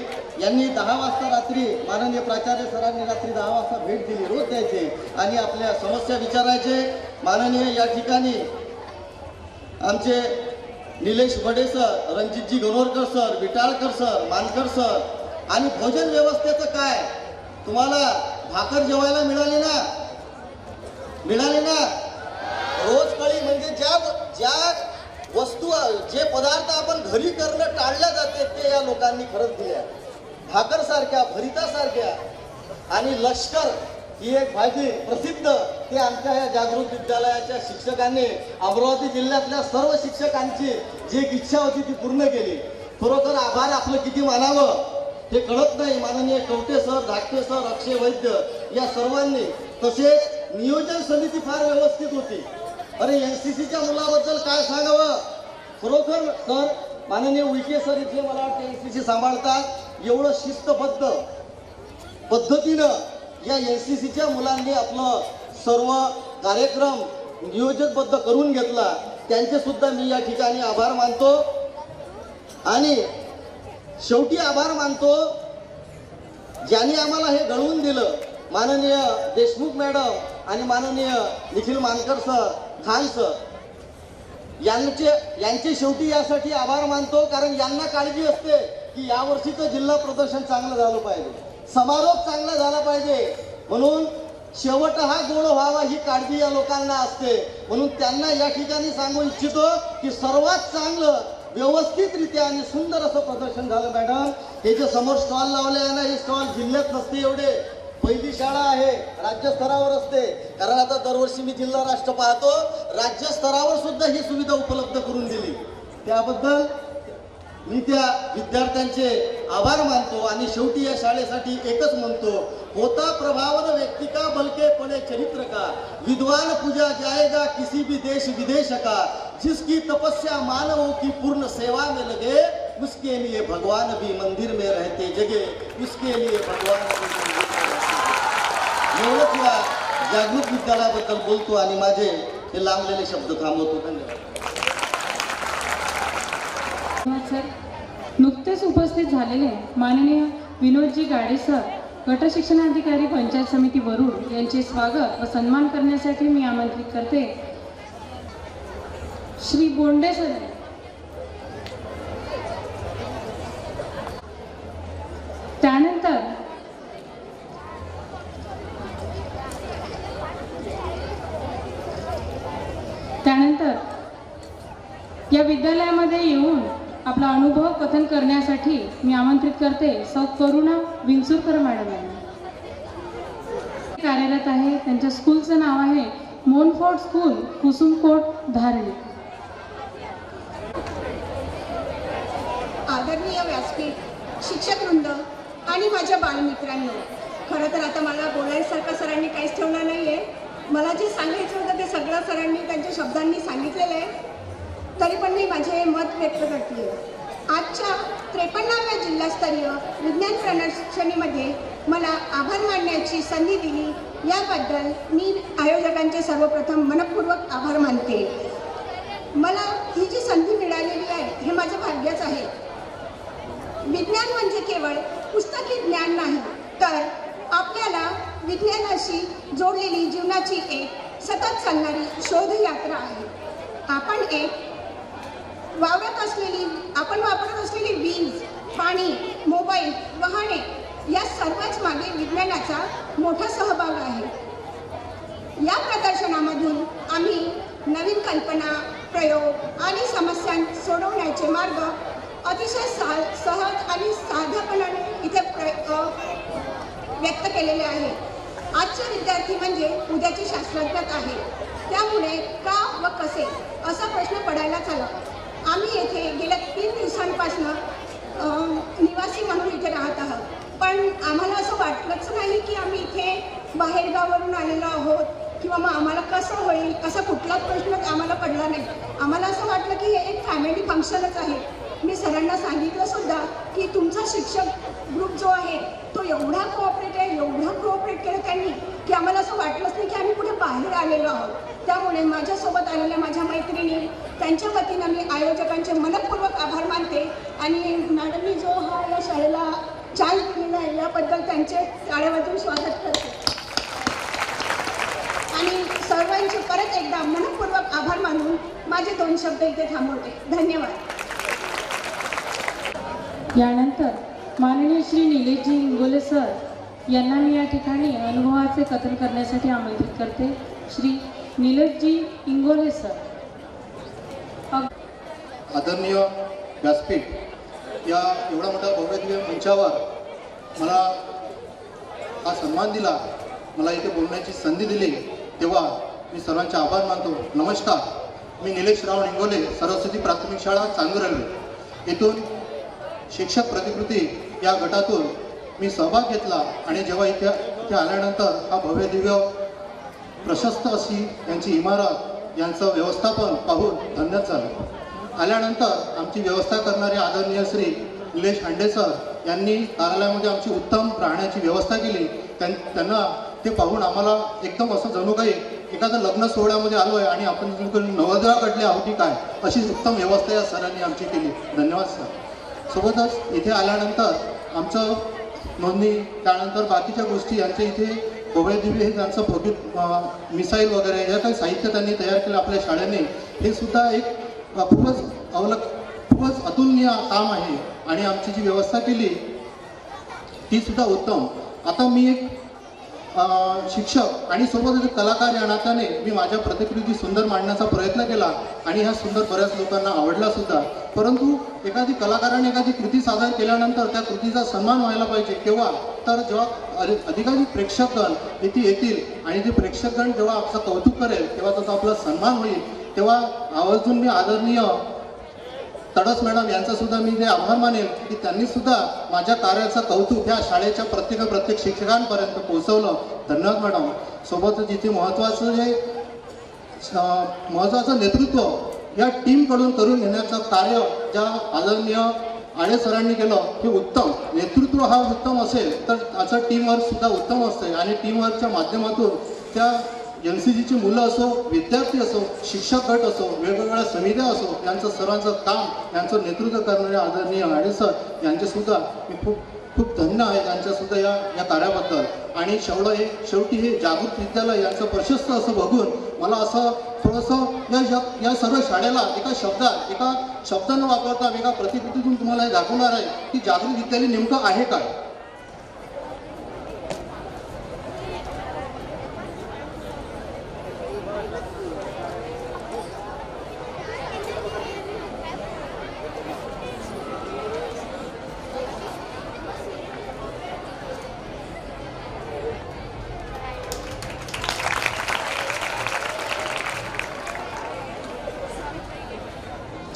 यांनी 10 वाजता रात्री माननीय प्राचार्य सरांनी रात्री 10 वाजता भेट दिली. रोज द्यायचे आणि आपल्या समस्या विचारायचे. माननीय या ठिकाणी आमचे निलेश वडे sir, Ranjitji Ganorkar sir, विटाळकर sir, मानकर सर. आणि भोजन व्यवस्थेचं काय, तुम्हाला भाकर जेवायला मिळाली ना? रोज कळी म्हणजे ज्या वस्तू जे पदार्थ आपण घरी करणं टाळल्या जाते ते या लोकांनी खरंच दिल्या. भाकर सारख्या, भरितासारख्या. आणि लष्कर ही एक भाजी प्रसिद्ध, ते आमच्या या जागृत विद्यालयाच्या शिक्षकांनी अमरावती जिल्ह्यातल्या सर्व शिक्षकांची जी एक इच्छा होती ती पूर्ण केली. खरोखर आभार आपलं किती मानावं हे कळत नाही. माननीय कवटे सर, धाकटे सर, अक्षय वैद्य या सर्वांनी. तसेच नियोजन समिती फार व्यवस्थित होती. अरे NCCच्या मुलाबद्दल काय सांगावं, खरोखर सर माननीय उईके सर इथले मला वाटतं NCC सांभाळतात. एवढं शिस्तबद्ध पद्धतीनं या NCCच्या मुलांनी आपलं सर्व कार्यक्रम नियोजनबद्ध करून घेतला. त्यांचे सुद्धा मी या ठिकाणी आभार मानतो. आणि शेवटी आभार मानतो ज्यांनी आम्हाला हे घडवून दिलं, माननीय देशमुख मॅडम आणि माननीय निखिल मानकर सर, खान सर यांचे शेवटी यासाठी आभार मानतो. कारण यांना काळजी असते की यावर्षीचं जिल्हा प्रदर्शन चांगलं झालं पाहिजे, समारोप चांगला झाला पाहिजे. म्हणून शेवट हा गोड व्हावा ही काळजी या लोकांना असते. म्हणून त्यांना या ठिकाणी सांगू इच्छितो की सर्वात चांगलं व्यवस्थितरित्या आणि सुंदर असं प्रदर्शन झालं. मॅडम हे जे समोर स्टॉल लावले आहे ना, हे स्टॉल जिल्ह्यात नसते एवढे. पहिली शाळा आहे, राज्यस्तरावर असते. कारण आता दरवर्षी मी जिल्हा राष्ट्र पाहतो, राज्यस्तरावर सुद्धा ही सुविधा उपलब्ध करून दिली. त्याबद्दल मी त्या विद्यार्थ्यांचे आभार मानतो. आणि शेवटी या शाळेसाठी एकच म्हणतो, होता प्रभावन व्यक्ति का बल्कि पड़े चरित्र का, विद्वान पूजा जाएगा किसी भी देश विदेश का, जिसकी तपस्या मानवों की पूर्ण सेवा में लगे, उसके लिए भगवान भी मंदिर में रहते जगे, उसके लिए भगवान भी मंदिर में रहते. एवढंच या जागृत विद्यालयाबद्दल बोलतो आणि माझे हे लांबलेले शब्द थांबवतो. धन्यवाद. सर, नुकतेच उपस्थित झालेले माननीय विनोदजी गाडे सर, गट शिक्षणाधिकारी पंचायत समिती वरुड यांचे स्वागत व सन्मान करण्यासाठी मी आमंत्रित करते. श्री बोंडे सर. त्यानंतर त्यानंतर या विद्यालयामध्ये येऊन आपला अनुभव कथन करण्यासाठी मी आमंत्रित करते सौ करुणा विंचुरकर मॅडम यांना. कार्यरत आहे. त्यांच्या स्कूलचं नाव आहे मोनफोर्ड स्कूल, कुसुमकोट, धारणी. आदरणीय व्यासपीठ, शिक्षकवृंद आणि माझ्या बालमित्रांनो, खरं तर आता मला बोलायसारखं सरांनी काहीच ठेवलं नाही आहे. मला जे सांगायचं होतं ते सगळं सरांनी त्यांच्या शब्दांनी सांगितलेलं आहे. तरी पण मी माझे मत व्यक्त करते. आजच्या 53व्या जिल्हास्तरीय विज्ञान प्रदर्शनीमध्ये मला आभार मानण्याची संधी दिली याबद्दल मी आयोजकांचे सर्वप्रथम मनपूर्वक आभार मानते. मला ही जी संधी मिळालेली आहे हे माझं भाग्यच आहे. विज्ञान म्हणजे केवळ पुस्तकी ज्ञान नाही, तर आपल्याला विज्ञानाशी जोडलेली जीवनाची एक सतत चालणारी शोधयात्रा आहे. आपण वापरत असलेली वीज, पाणी, मोबाईल, वाहने या सर्वच मागे विज्ञानाचा मोठा सहभाग आहे. या प्रदर्शनामधून आम्ही नवीन कल्पना, प्रयोग आणि समस्या सोडवण्याचे मार्ग अतिशय सहज आणि साधेपणाने इथे व्यक्त केलेले आहे. आजचे विद्यार्थी म्हणजे उद्याचे शास्त्रज्ञ आहे. त्यामुळे का व कसे असा प्रश्न पडायलाच आला. आम्ही येथे गेल्या 3 दिवसांपासून निवासी म्हणून इथे राहत आहोत, पण आम्हाला असं वाटलंच नाही की आम्ही इथे बाहेरगावावरून आलेलो आहोत किंवा मग आम्हाला कसं होईल असा कुठलाच प्रश्न आम्हाला पडला नाही. आम्हाला असं वाटलं की हे एक फॅमिली फंक्शनच आहे. मी सरांना सांगितलं सुद्धा की तुमचा शिक्षक ग्रुप जो आहे तो एवढा कोऑपरेट केलं त्यांनी की आम्हाला असं वाटलंच नाही की आम्ही कुठे बाहेर आलेलो आहोत. त्यामुळे माझ्यासोबत आलेल्या माझ्या मैत्रिणी, त्यांच्या वतीनं मी आयोजकांचे मनपूर्वक आभार मानते. आणि मॅडमनी जो हा या शाळेला चान्स दिलेला आहे याबद्दल त्यांचे टाळ्यावाजून स्वागत करते. आणि सर्वांचे परत एकदा मनपूर्वक आभार मानून माझे 2 शब्द इथे थांबवते. धन्यवाद. यानंतर माननीय श्री निलेशजी इंगोले सर यांना मी या ठिकाणी अनुभवाचे कथन करण्यासाठी आमंत्रित करते. श्री निलेशजी इंगोले सर. आदरणीय व्यासपीठ, या एवढा मोठ्या भव्य मंचावर मला हा सन्मान दिला, मला इथे बोलण्याची संधी दिली, तेव्हा मी सर्वांचे आभार मानतो. नमस्कार, मी निलेश राव इंगोले, सरस्वती प्राथमिक शाळा चांदुरल्ली येथून शिक्षक प्रतिकृती या गटातून मी सहभाग घेतला. आणि जेव्हा इथे आल्यानंतर हा भव्य दिव्य प्रशस्त अशी यांची इमारत, यांचं व्यवस्थापन पाहून धन्यच झालं. आल्यानंतर आमची व्यवस्था करणारे आदरणीय श्री निलेश हांडे सर यांनी कार्यालयामध्ये आमची उत्तम राहण्याची व्यवस्था केली. त्यांना ते पाहून आम्हाला एकदम असं जणू काही एखाद्या लग्न सोहळ्यामध्ये आलो आहे आणि आपण नवरदेवाकडले आहोत की काय, अशी उत्तम व्यवस्था या सरांनी आमची केली. धन्यवाद सर. सोबतच इथे आल्यानंतर आमचं नोंदणी, त्यानंतर बाकीच्या गोष्टी यांच्या इथे भव्य दिव्य हे त्यांचं भव्य मिसाईल वगैरे जे काही साहित्य त्यांनी तयार केलं आपल्या शाळेने, हे सुद्धा एक खूपच अतुलनीय काम आहे. आणि आमची जी व्यवस्था केली ती सुद्धा उत्तम. आता मी एक शिक्षक आणि सोबतच एक कलाकार या नात्याने मी माझ्या प्रतिकृती सुंदर मांडण्याचा प्रयत्न केला आणि ह्या सुंदर बऱ्याच लोकांना आवडला सुद्धा. परंतु एखादी कलाकाराने एखादी कृती सादर केल्यानंतर त्या कृतीचा सन्मान व्हायला पाहिजे. केव्हा तर जेव्हा अधिकाधिक प्रेक्षकगण इथे येतील आणि ते प्रेक्षकगण जेव्हा आपलं कौतुक करेल तेव्हा त्याचा आपला सन्मान होईल. तेव्हा आवर्जून मी आदरणीय तडस मॅडम यांचा सुद्धा मी ते आभार मानेल की त्यांनी सुद्धा माझ्या कार्याचं कौतुक ह्या शाळेच्या प्रत्येक शिक्षकांपर्यंत पोहोचवलं. धन्यवाद मॅडम. सोबतच इथे महत्त्वाचं नेतृत्व या टीमकडून करून घेण्याचं कार्य ज्या आदरणीय आळे सरांनी केलं हे उत्तम. नेतृत्व हा उत्तम असेल तर त्याचं टीमवर्क सुद्धा उत्तम असते. आणि टीमवर्कच्या माध्यमातून त्या NCGची मुलं असो, विद्यार्थी असो, शिक्षक गट असो, वेगवेगळ्या समित्या असो, यांचं सर्वांचं काम यांचं नेतृत्व करणारे आदरणीय आडे सर यांचेसुद्धा मी खूप धन्य आहे त्यांच्यासुद्धा या कार्याबद्दल. आणि शेवटी हे जागृत विद्यालय यांचं प्रशस्त असं बघून मला असं थोडंसं या सर्व शाळेला एका शब्दानं वापरता एका प्रतिकृतीतून तुम्हाला हे दाखवणार आहे की जागृत विद्यालय नेमकं आहे काय.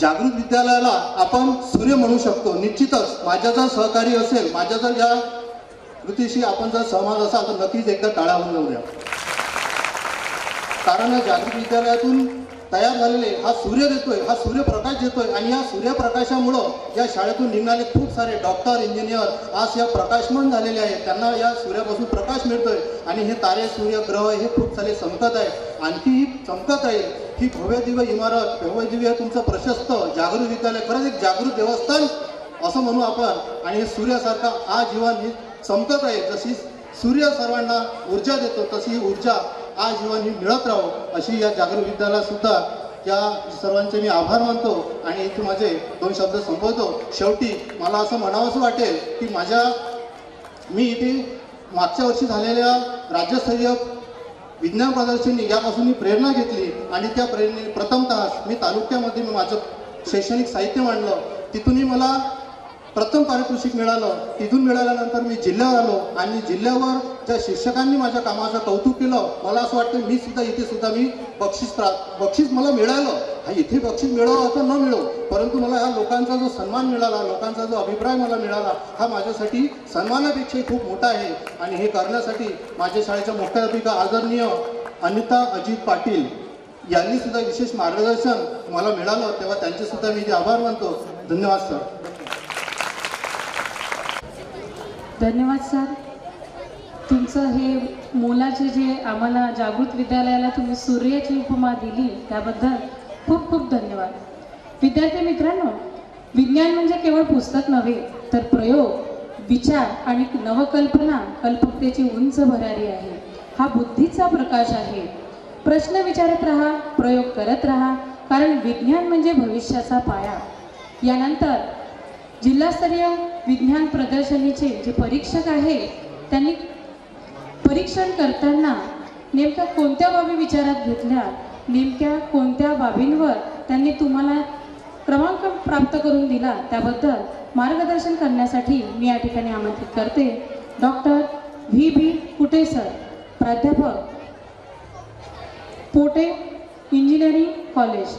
जागृत विद्यालयाला आपण सूर्य म्हणू शकतो. निश्चितच माझ्या जर सहकारी असेल, माझ्या जर या कृतीशी आपण जर सहमत असाल तर नक्कीच एकदा टाळ्या होऊन जाऊया. कारण या जागृत विद्यालयातून तयार झालेले हा सूर्य देतोय, हा सूर्यप्रकाश देतोय आणि या सूर्यप्रकाशामुळं या शाळेतून निघणारे खूप सारे डॉक्टर, इंजिनियर आज या प्रकाशमान झालेले आहेत. त्यांना या सूर्यापासून प्रकाश मिळतोय आणि हे तारे, सूर्य, ग्रह हे खूप सारे चमकत आहे. आणखी ही चमकत राहील. ही भव्य दिव्य इमारत, भव्य दिव्य तुमचं प्रशस्त जागृत विद्यालय, खरंच एक जागृत देवस्थान असं म्हणू आपण. आणि हे सूर्यासारखा आजीवन ही चमकत राहील. जशी सूर्य सर्वांना ऊर्जा देतो तशी ही ऊर्जा आजीवन ही मिळत राहो अशी या जागृत विद्यालयाला सुद्धा या सर्वांचे मी आभार मानतो आणि इथे माझे 2 शब्द संपवतो. शेवटी मला असं म्हणावंसं वाटेल की मी इथे मागच्या वर्षी झालेल्या राज्यस्तरीय विज्ञान प्रदर्शनी यापासून मी प्रेरणा घेतली आणि त्या प्रेरणेने प्रथमतः मी तालुक्यामध्ये माझं शैक्षणिक साहित्य मांडलं. तिथूनही मला प्रथम पारितोषिक मिळालं. तिथून मिळाल्यानंतर मी जिल्ह्यावर आलो आणि जिल्ह्यावर ज्या शिक्षकांनी माझ्या कामाचं कौतुक केलं, मला असं वाटतं मी सुद्धा इथे सुद्धा मी बक्षीस मला मिळालं. हा इथे बक्षीस मिळो अथवा न मिळो, परंतु मला ह्या लोकांचा जो सन्मान मिळाला, लोकांचा जो अभिप्राय मला मिळाला, हा माझ्यासाठी सन्मानापेक्षाही खूप मोठा आहे. आणि हे करण्यासाठी माझ्या शाळेच्या मुख्याध्यापिका आदरणीय अनिता अजित पाटील यांनी सुद्धा विशेष मार्गदर्शन मला मिळालं, तेव्हा त्यांचे सुद्धा मी आभार मानतो. धन्यवाद सर. धन्यवाद सर. तुमचं हे मोलाचे जे आम्हाला जागृत विद्यालयाला तुम्ही सूर्याची उपमा दिली त्याबद्दल खूप खूप धन्यवाद. विद्यार्थी मित्रांनो, विज्ञान म्हणजे केवळ पुस्तक नव्हे तर प्रयोग, विचार आणि नवकल्पना, कल्पकतेची उंच भरारी आहे. हा बुद्धीचा प्रकाश आहे. प्रश्न विचारत राहा, प्रयोग करत राहा, कारण विज्ञान म्हणजे भविष्याचा पाया. यानंतर जिल्हास्तरीय विज्ञान प्रदर्शनीचे जे परीक्षक आहेत त्यांनी परीक्षण करताना नेमक्या कोणत्या बाबी विचारात घेतल्या, नेमक्या कोणत्या बाबींवर त्यांनी तुम्हाला क्रमांक प्राप्त करून दिला, त्याबद्दल मार्गदर्शन करण्यासाठी मी या ठिकाणी आमंत्रित करते डॉक्टर V.B. कुटे सर, प्राध्यापक, पोटे इंजिनिअरिंग कॉलेज.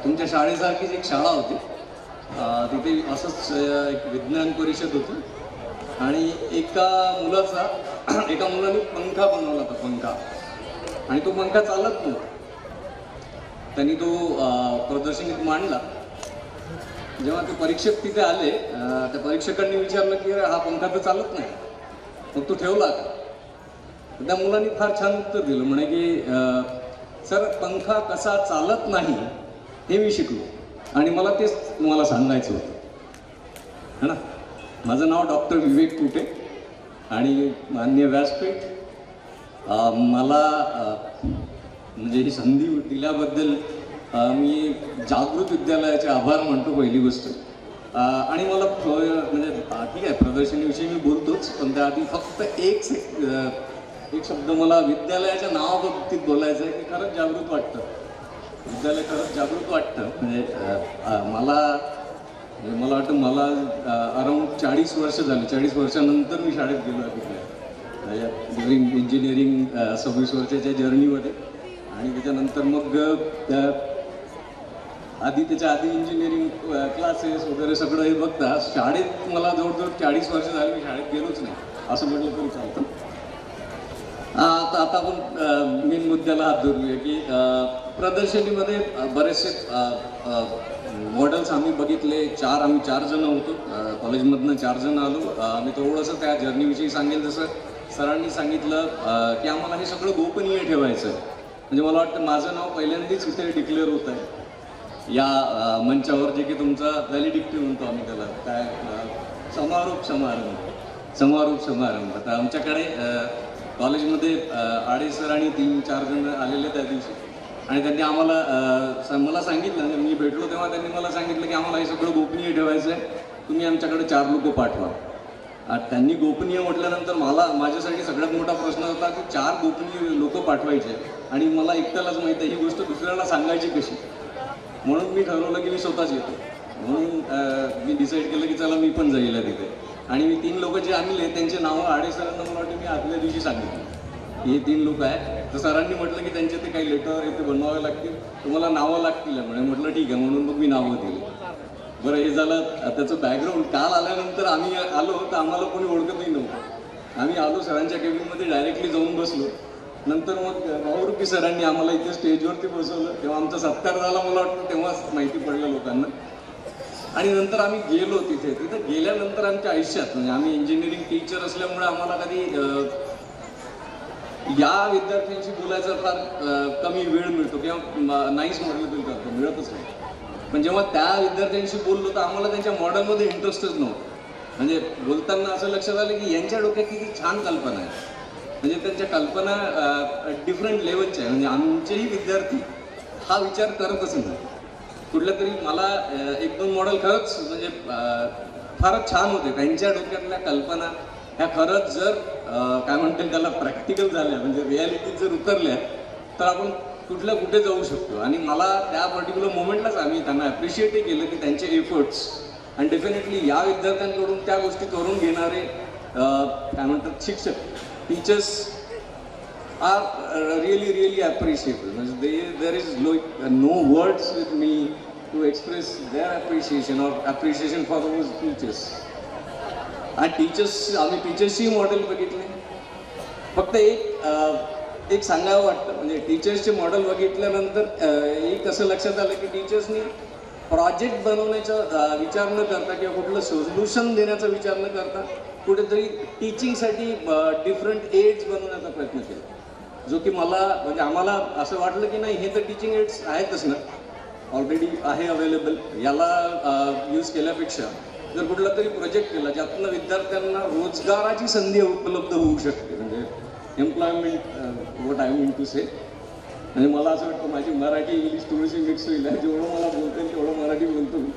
तुमच्या शाळेसारखीच एक शाळा होती. तिथे असंच एक विज्ञान परिषद होती आणि एका मुलाने पंखा बनवला होता, पंखा. आणि तो पंखा चालत नव्हता. त्यांनी तो प्रदर्शनीत मांडला. जेव्हा ते परीक्षक तिथे आले, त्या परीक्षकांनी विचारलं की हा पंखा तर चालत नाही, मग तो ठेवला का? त्या मुलांनी फार छान उत्तर दिलं. म्हणे की सर, पंखा कसा चालत नाही हे मी शिकलो आणि मला तेच तुम्हाला सांगायचं होतं, है ना. माझं नाव डॉक्टर विवेक कुटे आणि माननीय व्यासपीठ, मला म्हणजे ही संधी दिल्याबद्दल मी जागृत विद्यालयाचे आभार मानतो, पहिली गोष्ट. आणि मला म्हणजे ठीक आहे, प्रदर्शनीविषयी मी बोलतोच, पण त्याआधी फक्त एक शब्द मला विद्यालयाच्या नावाबाबतीत बोलायचं आहे की खरंच जागृत वाटतं. विद्यालय खरंच जागृत वाटतं. म्हणजे मला वाटतं मला अराऊंड 40 वर्ष झाली. 40 वर्षानंतर मी शाळेत गेलो आहे तिकडे, ड्युरिंग इंजिनिअरिंग 26 वर्षाच्या जर्नीमध्ये. आणि त्याच्यानंतर मग त्याच्या आधी इंजिनिअरिंग क्लासेस वगैरे सगळं हे बघता शाळेत मला जवळजवळ 40 वर्ष झाली मी शाळेत गेलोच नाही असं म्हटलं तरी चालतं. आता आपण मेन मुद्द्याला हात धरूया की प्रदर्शनीमध्ये बरेचसे मॉडेल्स आम्ही बघितले. आम्ही 4 जण होतो, कॉलेजमधनं 4 जण आलो. मी थोडंसं त्या जर्नीविषयी सांगेल. जसं सरांनी सांगितलं की आम्हाला हे सगळं गोपनीय ठेवायचं आहे. म्हणजे मला वाटतं माझं नाव पहिल्यांदाच इथे डिक्लेअर होत आहे या मंचावर, जे की तुमचा व्हॅलिडिक्टी म्हणतो आम्ही त्याला, काय समारोप समारंभ. तर आमच्याकडे कॉलेजमध्ये आडे सर आणि 3-4 जण आलेले त्या दिवशी आणि त्यांनी मला सांगितलं, मी भेटलो तेव्हा त्यांनी मला सांगितलं की आम्हाला हे सगळं गोपनीय ठेवायचं आहे, तुम्ही आमच्याकडे 4 लोक पाठवा. त्यांनी गोपनीय म्हटल्यानंतर माझ्यासाठी सगळ्यात मोठा प्रश्न होता की 4 गोपनीय लोक पाठवायचे आणि मला एकट्यालाच माहीत आहे ही गोष्ट दुसऱ्याला सांगायची कशी. म्हणून मी ठरवलं की मी स्वतःच येतो. म्हणून मी डिसाईड केलं की चला मी पण जाईल तिथे. आणि मी 3 लोक जे आणले त्यांचे नावं आडे सरांना मला वाटतं मी आदल्या दिवशी सांगितलं हे 3 लोक आहेत. तर सरांनी म्हटलं की त्यांचे ते काही लेटर इथे बनवावे लागतील, तुम्हाला नावं लागतील म्हणे. म्हटलं ठीक आहे, म्हणून मग मी नावं दिली. बरं हे झालं त्याचं बॅकग्राऊंड. काल आल्यानंतर आम्ही आलो तर आम्हाला कोणी ओळखतही नव्हतं. आम्ही आलो सरांच्या केबिनमध्ये डायरेक्टली जाऊन बसलो. नंतर मग भाऊरुपी सरांनी आम्हाला इथे स्टेजवरती बसवलं. तेव्हा आमचा सत्कार झाला मला वाटतं, तेव्हाच माहिती पडलं लोकांना. आणि नंतर आम्ही गेलो तिथे गेल्यानंतर आमच्या आयुष्यात म्हणजे आम्ही इंजिनिअरिंग टीचर असल्यामुळे आम्हाला कधी या विद्यार्थ्यांशी बोलायचा फार कमी वेळ मिळतो किंवा नाहीच म्हटलं तरी करतो, मिळतच नाही. पण जेव्हा त्या विद्यार्थ्यांशी बोललो तर आम्हाला त्यांच्या मॉडेलमध्ये इंटरेस्टच नव्हतं. म्हणजे बोलताना असं लक्षात आलं की यांच्या डोक्यात किती छान कल्पना आहे. म्हणजे त्यांच्या कल्पना डिफरंट लेवलच्या आहे. म्हणजे आमचेही विद्यार्थी हा विचार करतच नाही. कुठल्या तरी मला 1-2 मॉडेल खरंच म्हणजे फारच छान होते. त्यांच्या डोक्यातल्या कल्पना ह्या खरंच जर काय म्हणतात त्याला प्रॅक्टिकल झाल्या म्हणजे रियालिटीत जर उतरल्या तर आपण कुठे जाऊ शकतो. आणि मला त्या पर्टिक्युलर मोमेंटलाच आम्ही त्यांना ॲप्रिशिएटही केलं की त्यांचे एफर्ट्स. आणि डेफिनेटली या विद्यार्थ्यांकडून त्या गोष्टी करून घेणारे काय म्हणतात शिक्षक टीचर्स आर रिअली ॲप्रिशिएबल. म्हणजे there is no words with me to express their appreciation or appreciation for those teachers. आणि टीचर्स आम्ही टीचर्सची मॉडेल बघितले. फक्त एक सांगावं वाटतं म्हणजे टीचर्सचे मॉडेल बघितल्यानंतर एक असं लक्षात आलं की टीचर्सनी प्रोजेक्ट बनवण्याचा विचार न करता किंवा कुठलं सोल्युशन देण्याचा विचार न करता कुठेतरी टीचिंगसाठी डिफरंट एड्स बनवण्याचा प्रयत्न केला. जो की मला म्हणजे आम्हाला असं वाटलं की नाही हे तर टीचिंग एड्स आहेतच ना, ऑलरेडी आहे अवेलेबल. याला यूज केल्यापेक्षा जर कुठला तरी प्रोजेक्ट केला ज्यातनं विद्यार्थ्यांना रोजगाराची संधी उपलब्ध होऊ शकते म्हणजे employment what I mean to say. म्हणजे मला असं वाटतं माझी मराठी इंग्लिश थोडीशी मिक्स होईल. जेवढं मला बोलता येईल तेवढं मराठी बोलतो मी.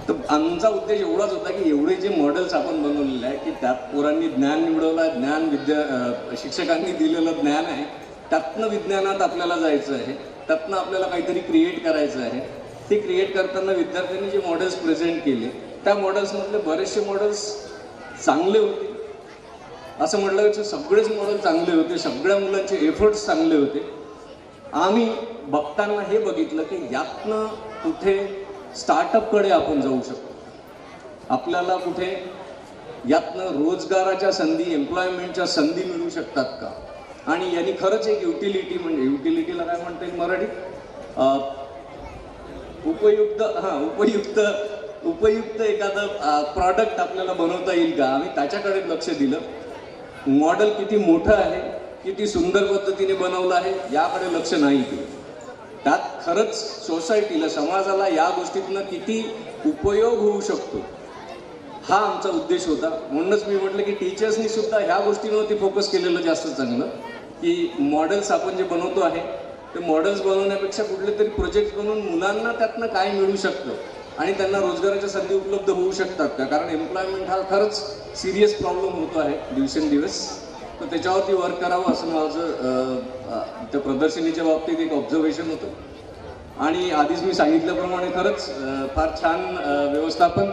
तर आमचा उद्देश एवढाच होता की एवढे जे मॉडेल्स आपण बनवलेले आहे की त्यात पोरांनी ज्ञान निवडवलं, ज्ञान शिक्षकांनी दिलेलं ज्ञान आहे, त्यातनं विज्ञानात आपल्याला जायचं आहे, त्यातनं आपल्याला काहीतरी क्रिएट करायचं आहे. ते क्रिएट करताना विद्यार्थ्यांनी जे मॉडेल्स प्रेझेंट केले त्या मॉडेल्समधले बरेचसे मॉडेल्स चांगले होते. असं म्हटलं की सगळेच मॉडेल चांगले होते, सगळ्या मुलांचे एफर्ट्स चांगले होते. आम्ही बघताना हे बघितलं की यातनं कुठे स्टार्टअपकडे आपण जाऊ शकतो. आपल्याला कुठे यातनं रोजगाराच्या संधी, एम्प्लॉयमेंटच्या संधी मिळू शकतात का. आणि यांनी खरंच एक युटिलिटी म्हणजे युटिलिटीला काय म्हणता येईल मराठीत उपयुक्त एखादं प्रॉडक्ट आपल्याला बनवता येईल का. आम्ही त्याच्याकडे लक्ष दिलं. मॉडेल किती मोठं आहे, किती सुंदर पद्धतीने बनवलं आहे याकडे लक्ष नाही दिलं. त्यात खरंच सोसायटीला, समाजाला या गोष्टीतनं किती उपयोग होऊ शकतो हा आमचा उद्देश होता. म्हणूनच मी म्हटलं की टीचर्सनी सुद्धा ह्या गोष्टींवरती फोकस केलेलं जास्त चांगलं की मॉडेल्स आपण जे बनवतो आहे ते मॉडेल्स बनवण्यापेक्षा कुठले तरी प्रोजेक्ट बनवून मुलांना त्यातनं काय मिळू शकतं आणि त्यांना रोजगाराच्या संधी उपलब्ध होऊ शकतात का. कारण एम्प्लॉयमेंट हा खरंच सिरियस प्रॉब्लेम होतो आहे दिवसेंदिवस. तर त्याच्यावरती वर्क करावं असं माझं त्या प्रदर्शनीच्या बाबतीत एक ऑब्झर्वेशन होतं. आणि आधीच मी सांगितल्याप्रमाणे खरंच फार छान व्यवस्थापन,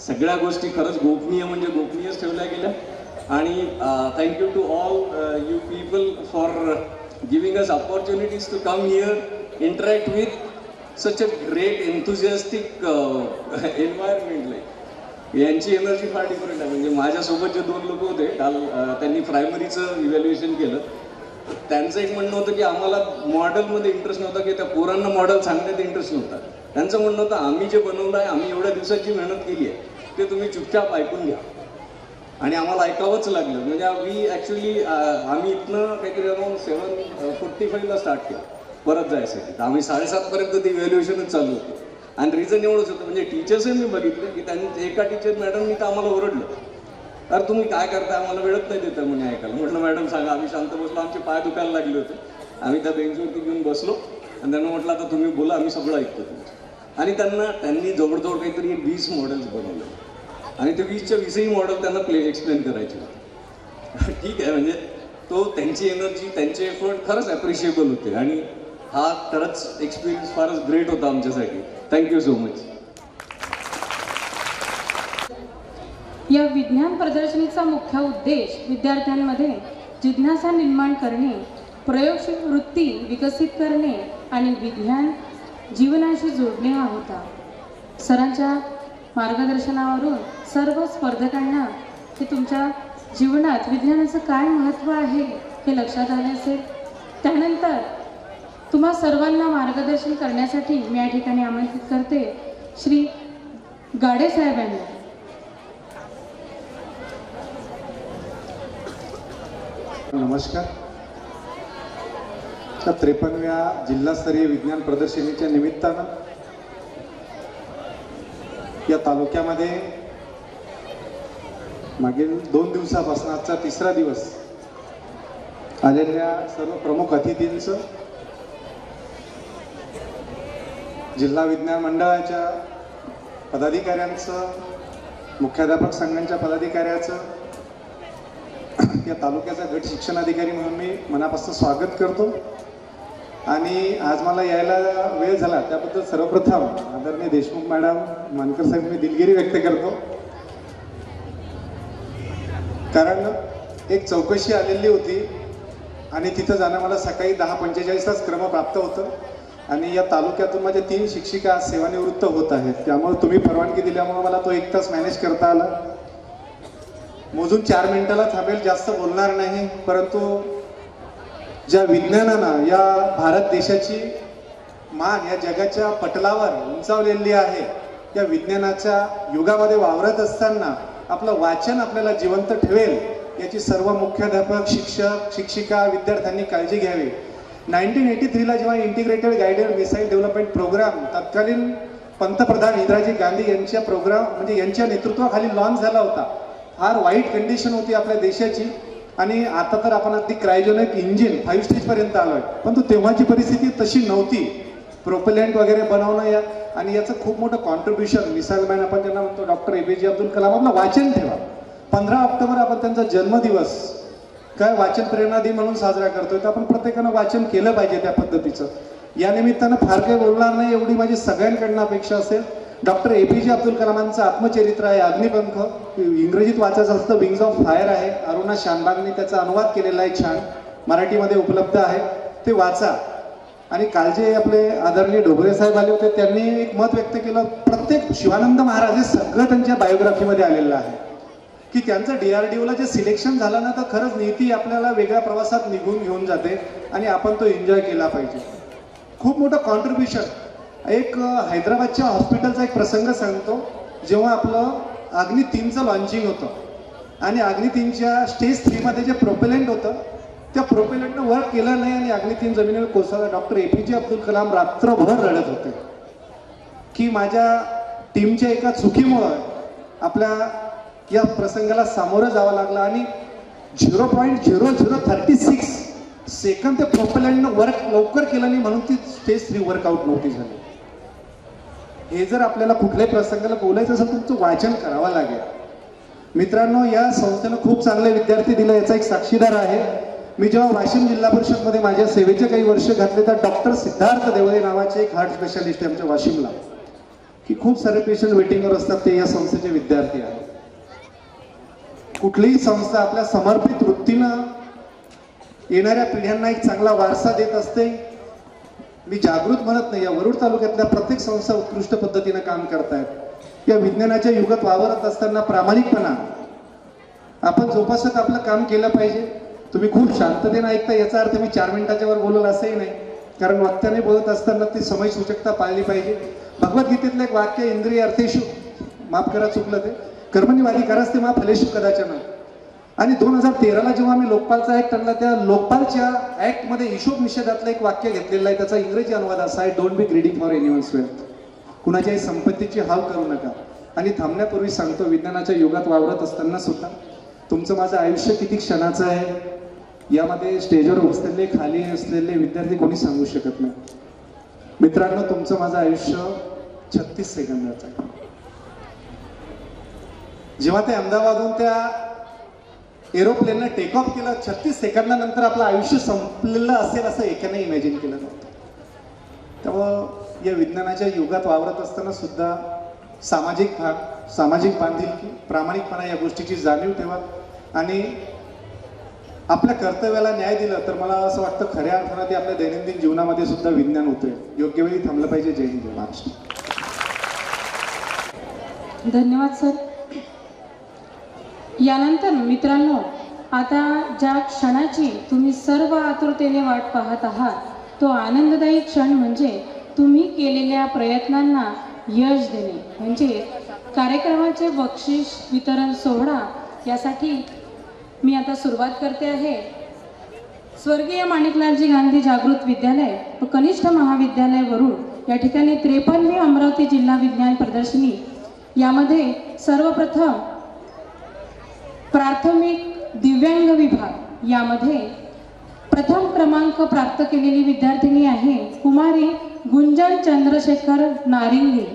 सगळ्या गोष्टी खरंच गोपनीय म्हणजे गोपनीयच ठेवल्या गेल्या. आणि thank you to all you people for giving us opportunities to come here, interact with such a great enthusiastic environment. यांची एनर्जी फार डिफरंट आहे. म्हणजे माझ्यासोबत जे 2 लोक होते काल त्यांनी प्रायमरीचं इव्हॅल्युएशन केलं. त्यांचं एक म्हणणं होतं की आम्हाला मॉडेलमध्ये इंटरेस्ट नव्हता की त्या पोरांना मॉडेल सांगण्यात इंटरेस्ट नव्हता. त्यांचं म्हणणं होतं आम्ही जे बनवलं आहे, आम्ही एवढ्या दिवसात जी मेहनत केली आहे ते तुम्ही चुपचाप ऐकून घ्या. आणि आम्हाला ऐकावंच लागलं. म्हणजे वी ॲक्च्युली आम्ही इथनं काहीतरी अराउंड 7:45ला स्टार्ट केलं परत जायसाठी. तर आम्ही 7:30पर्यंत ते इव्हॅल्युएशनच चालू होतं. आणि रिझन एवढंच होतं म्हणजे टीचर्सही मी बघितलं की त्यांनी एका टीचर मॅडमनी तर आम्हाला ओरडलं, अरे तुम्ही काय करताय, आम्हाला वेळच नाही देतं म्हणे ऐकायला. म्हटलं मॅडम सांगा. आम्ही शांत बसलो, आमचे पाय दुखायला लागले होते. आम्ही त्या बेंचवरती घेऊन बसलो आणि त्यांना म्हटलं आता तुम्ही बोला, आम्ही सगळं ऐकतो तुमचं. आणि त्यांनी जवळजवळ काहीतरी 20 मॉडेल्स बनवले आणि ते 20च्या 20ही मॉडेल त्यांना एक्सप्लेन करायचे होते. ठीक आहे, म्हणजे तो त्यांची एनर्जी, त्यांचे एफर्ट खरंच ॲप्रिशिएबल होते. आणि हा खरंच एक्सपिरियन्स फारच ग्रेट होता आमच्यासाठी. Thank you so much. या विज्ञान प्रदर्शनीचा मुख्य उद्देश विद्यार्थ्यांमध्ये जिज्ञासा निर्माण करणे, प्रयोगशील वृत्ती विकसित करणे आणि विज्ञान जीवनाशी जोडणे हा होता. सरांच्या मार्गदर्शनावरून सर्व स्पर्धकांना ते तुमच्या जीवनात विज्ञानाचं काय महत्त्व आहे हे लक्षात आले असेल. त्यानंतर तुम्हा सर्वांना मार्गदर्शन करण्यासाठी मी या ठिकाणी आमंत्रित करते श्री गाडे साहेब यांना. नमस्कार. त्या 53व्या जिल्हास्तरीय विज्ञान प्रदर्शनीच्या निमित्तानं या तालुक्यामध्ये मागील 2 दिवसापासून आजचा 3रा दिवस आलेल्या सर्व प्रमुख अतिथींचं, जिल्हा विज्ञान मंडळाच्या पदाधिकाऱ्यांचं, मुख्याध्यापक संघांच्या पदाधिकाऱ्याचं, या तालुक्याचा गट शिक्षणाधिकारी म्हणून मी मनापासून स्वागत करतो. आणि आज मला यायला वेळ झाला त्याबद्दल सर्वप्रथम आदरणीय देशमुख मॅडम, मानकर साहेब, मी दिलगिरी व्यक्त करतो. कारण एक चौकशी आलेली होती आणि तिथं जाणं मला सकाळी 10:45 क्रमप्राप्त होतं. आणि या तालुक्यातून माझ्या 3 शिक्षिका आज सेवानिवृत्त होत आहेत. त्यामुळे तुम्ही परवानगी दिल्यामुळे मला तो 1 तास मॅनेज करता आला. मोजून 4 मिनिटाला थांबेल, जास्त बोलणार नाही. परंतु ज्या विज्ञानानं या भारत देशाची मान या जगाच्या पटलावर उंचावलेली आहे, या विज्ञानाच्या युगामध्ये वावरत असताना आपलं वाचन आपल्याला जिवंत ठेवेल याची सर्व मुख्याध्यापक, शिक्षक, शिक्षिका, विद्यार्थ्यांनी काळजी घ्यावी. 1983ला जेव्हा integrated guided missile development programme तत्कालीन पंतप्रधान इंदिराजी गांधी यांच्या म्हणजे यांच्या नेतृत्वाखाली लॉन्च झाला होता. फार वाईट कंडिशन होती आपल्या देशाची. आणि आता तर आपण अगदी क्रायोजेनिक इंजिन 5 स्टेजपर्यंत आलो आहे. परंतु तेव्हाची परिस्थिती तशी नव्हती. प्रोपेलंट वगैरे बनवणं आणि याचं खूप मोठं कॉन्ट्रीब्युशन मिसाईल मॅन आपण त्यांना म्हणतो, डॉक्टर APJ अब्दुल कलाम. आपलं वाचन ठेवा. 15 ऑक्टोबर आपण त्यांचा जन्मदिवस काय वाचन प्रेरणा दिन म्हणून साजरा करतोय. तर आपण प्रत्येकानं वाचन केलं पाहिजे त्या पद्धतीचं. या निमित्तानं फार काही बोलणार नाही, एवढी माझी सगळ्यांकडनं अपेक्षा असेल. डॉक्टर APJ अब्दुल कलामांचं आत्मचरित्र आहे अग्निपंख, इंग्रजीत वाचायचं असतं विंग्स ऑफ फायर आहे. अरुणा शानबागने त्याचा अनुवाद केलेला आहे, छान मराठीमध्ये उपलब्ध आहे, ते वाचा. आणि काल जे आपले आदरणीय ढोबळे साहेब आले होते त्यांनी एक मत व्यक्त केलं, प्रत्येक शिवानंद महाराज हे सगळं त्यांच्या बायोग्राफीमध्ये आलेलं आहे की त्यांचं DRDOला जे सिलेक्शन झालं ना, तर खरंच नीती आपल्याला वेगळ्या प्रवासात निघून घेऊन जाते आणि आपण तो एन्जॉय केला पाहिजे. खूप मोठं कॉन्ट्रीब्युशन. एक हैदराबादच्या हॉस्पिटलचा एक प्रसंग सांगतो. जेव्हा आपलं अग्नि 3चं लॉन्चिंग होतं आणि अग्नि 3च्या स्टेज 3मध्ये जे प्रोपेलंट होतं त्या प्रोपेलंटनं वर्क केलं नाही आणि अग्नि 3 जमिनीवर कोसळला. डॉक्टर APJ अब्दुल कलाम रात्रभर रडत होते की माझ्या टीमच्या एका चुकीमुळं आपल्या या प्रसंगाला सामोरं जावं लागलं आणि 0.0036 सेकंद ते प्रोपेलंटनं वर्क लवकर केलं नाही म्हणून ती स्टेज 3 वर्कआउट नव्हती झाली. हे जर आपल्याला कुठल्याही प्रसंगाला बोलायचं असेल तर तुमचं वाचन करावं लागेल. मित्रांनो, या संस्थेनं खूप चांगले विद्यार्थी दिले याचा एक साक्षीदार आहे. मी जेव्हा वाशिम जिल्हा परिषदमध्ये माझ्या सेवेचे काही वर्ष घातले तर डॉक्टर सिद्धार्थ देवळे नावाचे एक हार्ट स्पेशालिस्ट आहे आमच्या वाशिमला, की खूप सारे पेशंट वेटिंगवर असतात, ते या संस्थेचे विद्यार्थी आहेत. कुठलीही संस्था आपल्या समर्पित वृत्तीनं येणाऱ्या पिढ्यांना एक चांगला वारसा देत असते. मी जागृत म्हणत नाही, या वरुड तालुक्यातल्या प्रत्येक संस्था उत्कृष्ट पद्धतीनं काम करतायत. या विज्ञानाच्या युगात वावरत असताना प्रामाणिकपणा आपण जोपासत आपलं काम केलं पाहिजे. तुम्ही खूप शांततेनं ऐकता याचा अर्थ मी 4 मिनिटाच्या वर बोलल असंही नाही, कारण वक्त्याने बोलत असताना ती समय सूचकता पाळली पाहिजे. भगवद्गीतेतलं एक वाक्य, इंद्रिय अर्थेषु, माफ करा चुकलं ते, कर्मण्येवाधिकारस्ते मा फलेषु कदाचन. आणि 2013ला जेव्हा आम्ही लोकपालचा ऍक्ट आणला, त्या लोकपालच्या ऍक्टमध्ये हिशोब निषेधातलं एक वाक्य घेतलेलं आहे. त्याचा इंग्रजी अनुवाद असा आहे, don't be greedy for anyone's wealth. कुणाच्याही संपत्तीची हाव करू नका. आणि थांबण्यापूर्वी सांगतो, विज्ञानाच्या युगात वावरत असताना सुद्धा तुमचं माझं आयुष्य किती क्षणाचं आहे यामध्ये स्टेजवर बसलेले, खाली असलेले विद्यार्थी कोणी सांगू शकत नाही. मित्रांनो, तुमचं माझं आयुष्य 36 सेकंदाचं आहे. जेव्हा ते अहमदाबादहून त्या एरोप्लेननं टेक ऑफ केलं, 36 सेकंदानंतर आपलं आयुष्य संपलेलं असेल असं एकाने इमॅजिन केलं नव्हतं. त्यामुळं या विज्ञानाच्या युगात वावरत असताना सुद्धा सामाजिक बांधिलकी, प्रामाणिकपणा या गोष्टीची जाणीव ठेवा आणि आपल्या कर्तव्याला न्याय दिलं तर मला असं वाटतं खऱ्या अर्थानं ते आपल्या दैनंदिन जीवनामध्ये सुद्धा विज्ञान उतरेल. योग्य वेळी थांबलं पाहिजे. जय हिंद, जय महाराष्ट्र. धन्यवाद सर. यानंतर मित्रांनो, आता ज्या क्षणाची तुम्ही सर्व आतुरतेने वाट पाहत आहात तो आनंददायी क्षण म्हणजे तुम्ही केलेल्या प्रयत्नांना यश देणे, म्हणजे कार्यक्रमाचे बक्षीस वितरण सोहळा. यासाठी मी आता सुरुवात करते आहे. स्वर्गीय माणिकलालजी गांधी जागृत विद्यालय व कनिष्ठ महाविद्यालय वरुड या ठिकाणी 53वी अमरावती जिल्हा विज्ञान प्रदर्शनी यामध्ये सर्वप्रथम प्राथमिक दिव्यांग विभाग यामध्ये प्रथम क्रमांक प्राप्त केलेली विद्यार्थिनी आहे कुमारी Gunjan Chandrashekhar Naringe,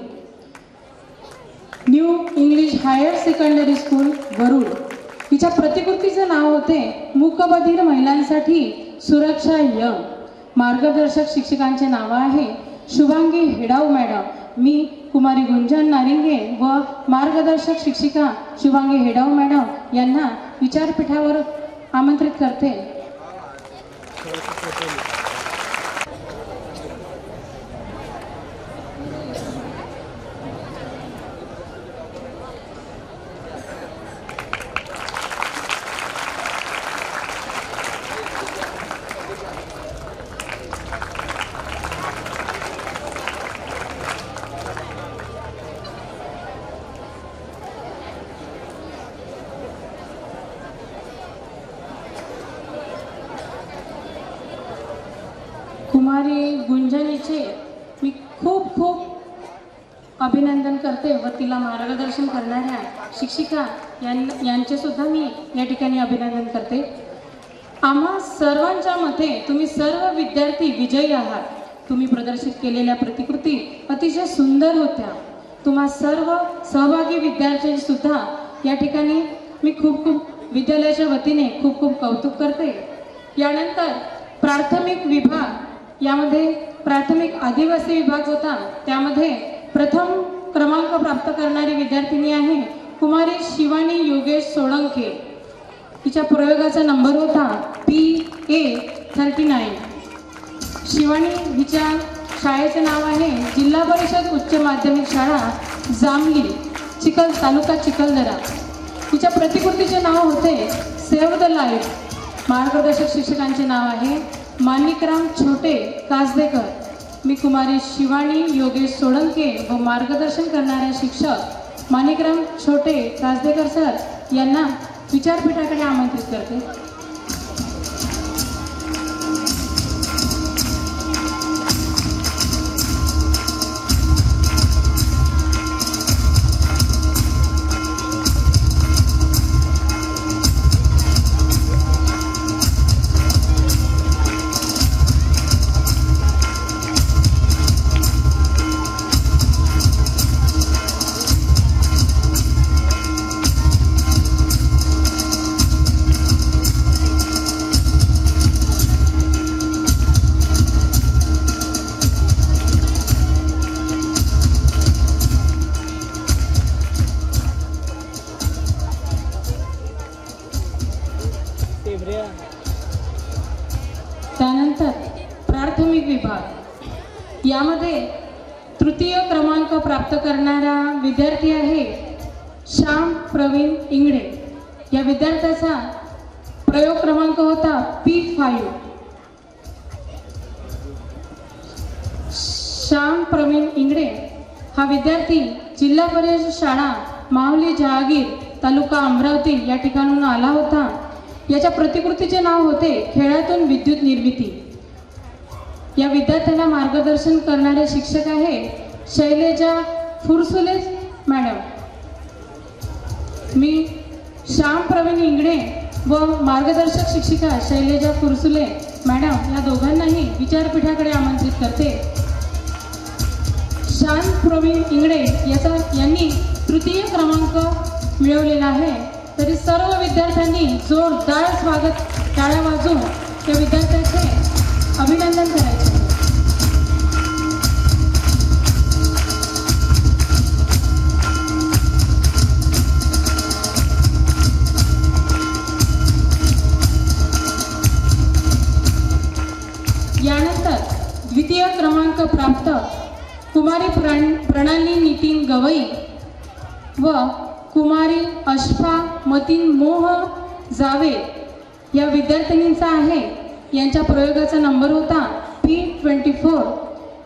new English higher secondary school Warud. तिच्या प्रतिकृतीचे नाव होते मूकबधीर महिलांसाठी सुरक्षा यंग. मार्गदर्शक शिक्षकांचे नाव आहे शुभांगी हेडाव मॅडम. मी कुमारी गुंजन नारिंगे व मार्गदर्शक शिक्षिका शुभांगी हेडाव मॅडम यांना विचारपीठावर आमंत्रित करते. कुमारी गुंजनीचे मी खूप खूप अभिनंदन करते व तिला मार्गदर्शन करणाऱ्या शिक्षिका यांचे सुद्धा मी या ठिकाणी अभिनंदन करते. आम्हा सर्वांच्या मते तुम्ही सर्व विद्यार्थी विजयी आहात. तुम्ही प्रदर्शित केलेल्या प्रतिकृती अतिशय सुंदर होत्या. तुम्हा सर्व सहभागी विद्यार्थ्यांचे सुद्धा या ठिकाणी मी खूप विद्यालयाच्या वतीने खूप कौतुक करते. यानंतर प्राथमिक विभाग यामध्ये प्राथमिक आदिवासी विभाग होता. त्यामध्ये प्रथम क्रमांक प्राप्त करणारी विद्यार्थिनी आहे कुमारी शिवानी योगेश सोळंके. तिच्या प्रयोगाचा नंबर होता PA39. शिवानी हिच्या शाळेचे नाव आहे जिल्हा परिषद उच्च माध्यमिक शाळा जामली, तालुका चिखलदरा. तिच्या प्रतिकृतीचे नाव होते सेव्ह द लाईफ. मार्गदर्शक शिक्षकांचे नाव आहे माणिकराम छोटे कासदेकर. मी कुमारी शिवानी योगेश सोळंके व मार्गदर्शन करणाऱ्या शिक्षक माणिकराम छोटे कासदेकर सर यांना विचारपीठाकडे आमंत्रित करते. त्यानंतर प्राथमिक विभाग यामध्ये तृतीय क्रमांक प्राप्त करणारा विद्यार्थी आहे श्याम प्रवीण इंगडे. या विद्यार्थ्याचा प्रयोग क्रमांक होता P5. श्याम प्रवीण इंगडे हा विद्यार्थी जिल्हा परिषद शाळा माहुली जहागीर तालुका अमरावती या ठिकाणून आला होता. याच्या प्रतिकृतीचे नाव होते खेळातून विद्युत निर्मिती. या विद्यार्थ्याला मार्गदर्शन करणारे शिक्षक आहे शैलेजा फुरसुले मॅडम. मी श्याम प्रवीण इंगडे व मार्गदर्शक शिक्षिका शैलेजा फुरसुले मॅडम या दोघांनाही विचारपीठाकडे आमंत्रित करते. श्याम प्रवीण इंगडे यांनी तृतीय क्रमांक मिळवलेला आहे. तरी सर्व विद्यार्थ्यांनी जोरदार स्वागत टाळ्या वाजवून त्या विद्यार्थ्यांचे अभिनंदन करायचे. कुमारी प्रणाली नितीन गवई व कुमारी अश्फा मतीन मोह जावे या विद्यार्थिनींचा आहे. यांच्या प्रयोगाचा नंबर होता P24.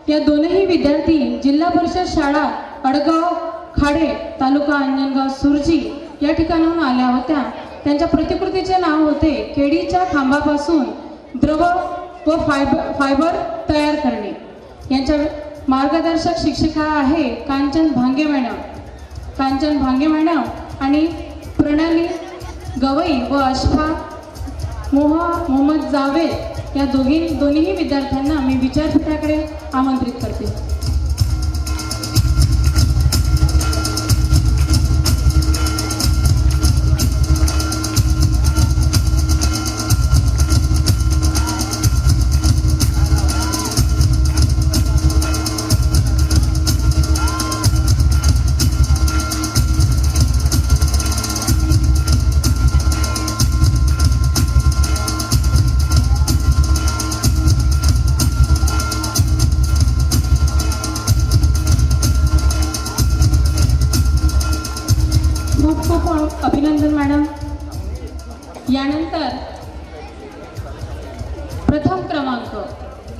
या दोनही विद्यार्थी जिल्हा परिषद शाळा अडगाव खाडे तालुका अंजनगाव सुरजी या ठिकाणाहून आल्या होत्या. त्यांच्या प्रतिकृतीचे नाव होते केळीच्या खांबापासून द्रव व फायबर तयार करणे. यांच्या मार्गदर्शक शिक्षिका आहे कांचन भांगे मॅडम आणि प्रणाली गवई व अश्फा मोहम्मद जावेद या दोन्ही विद्यार्थ्यांना मी विचारपीठाकडे आमंत्रित करते. अभिनंदन मॅडम.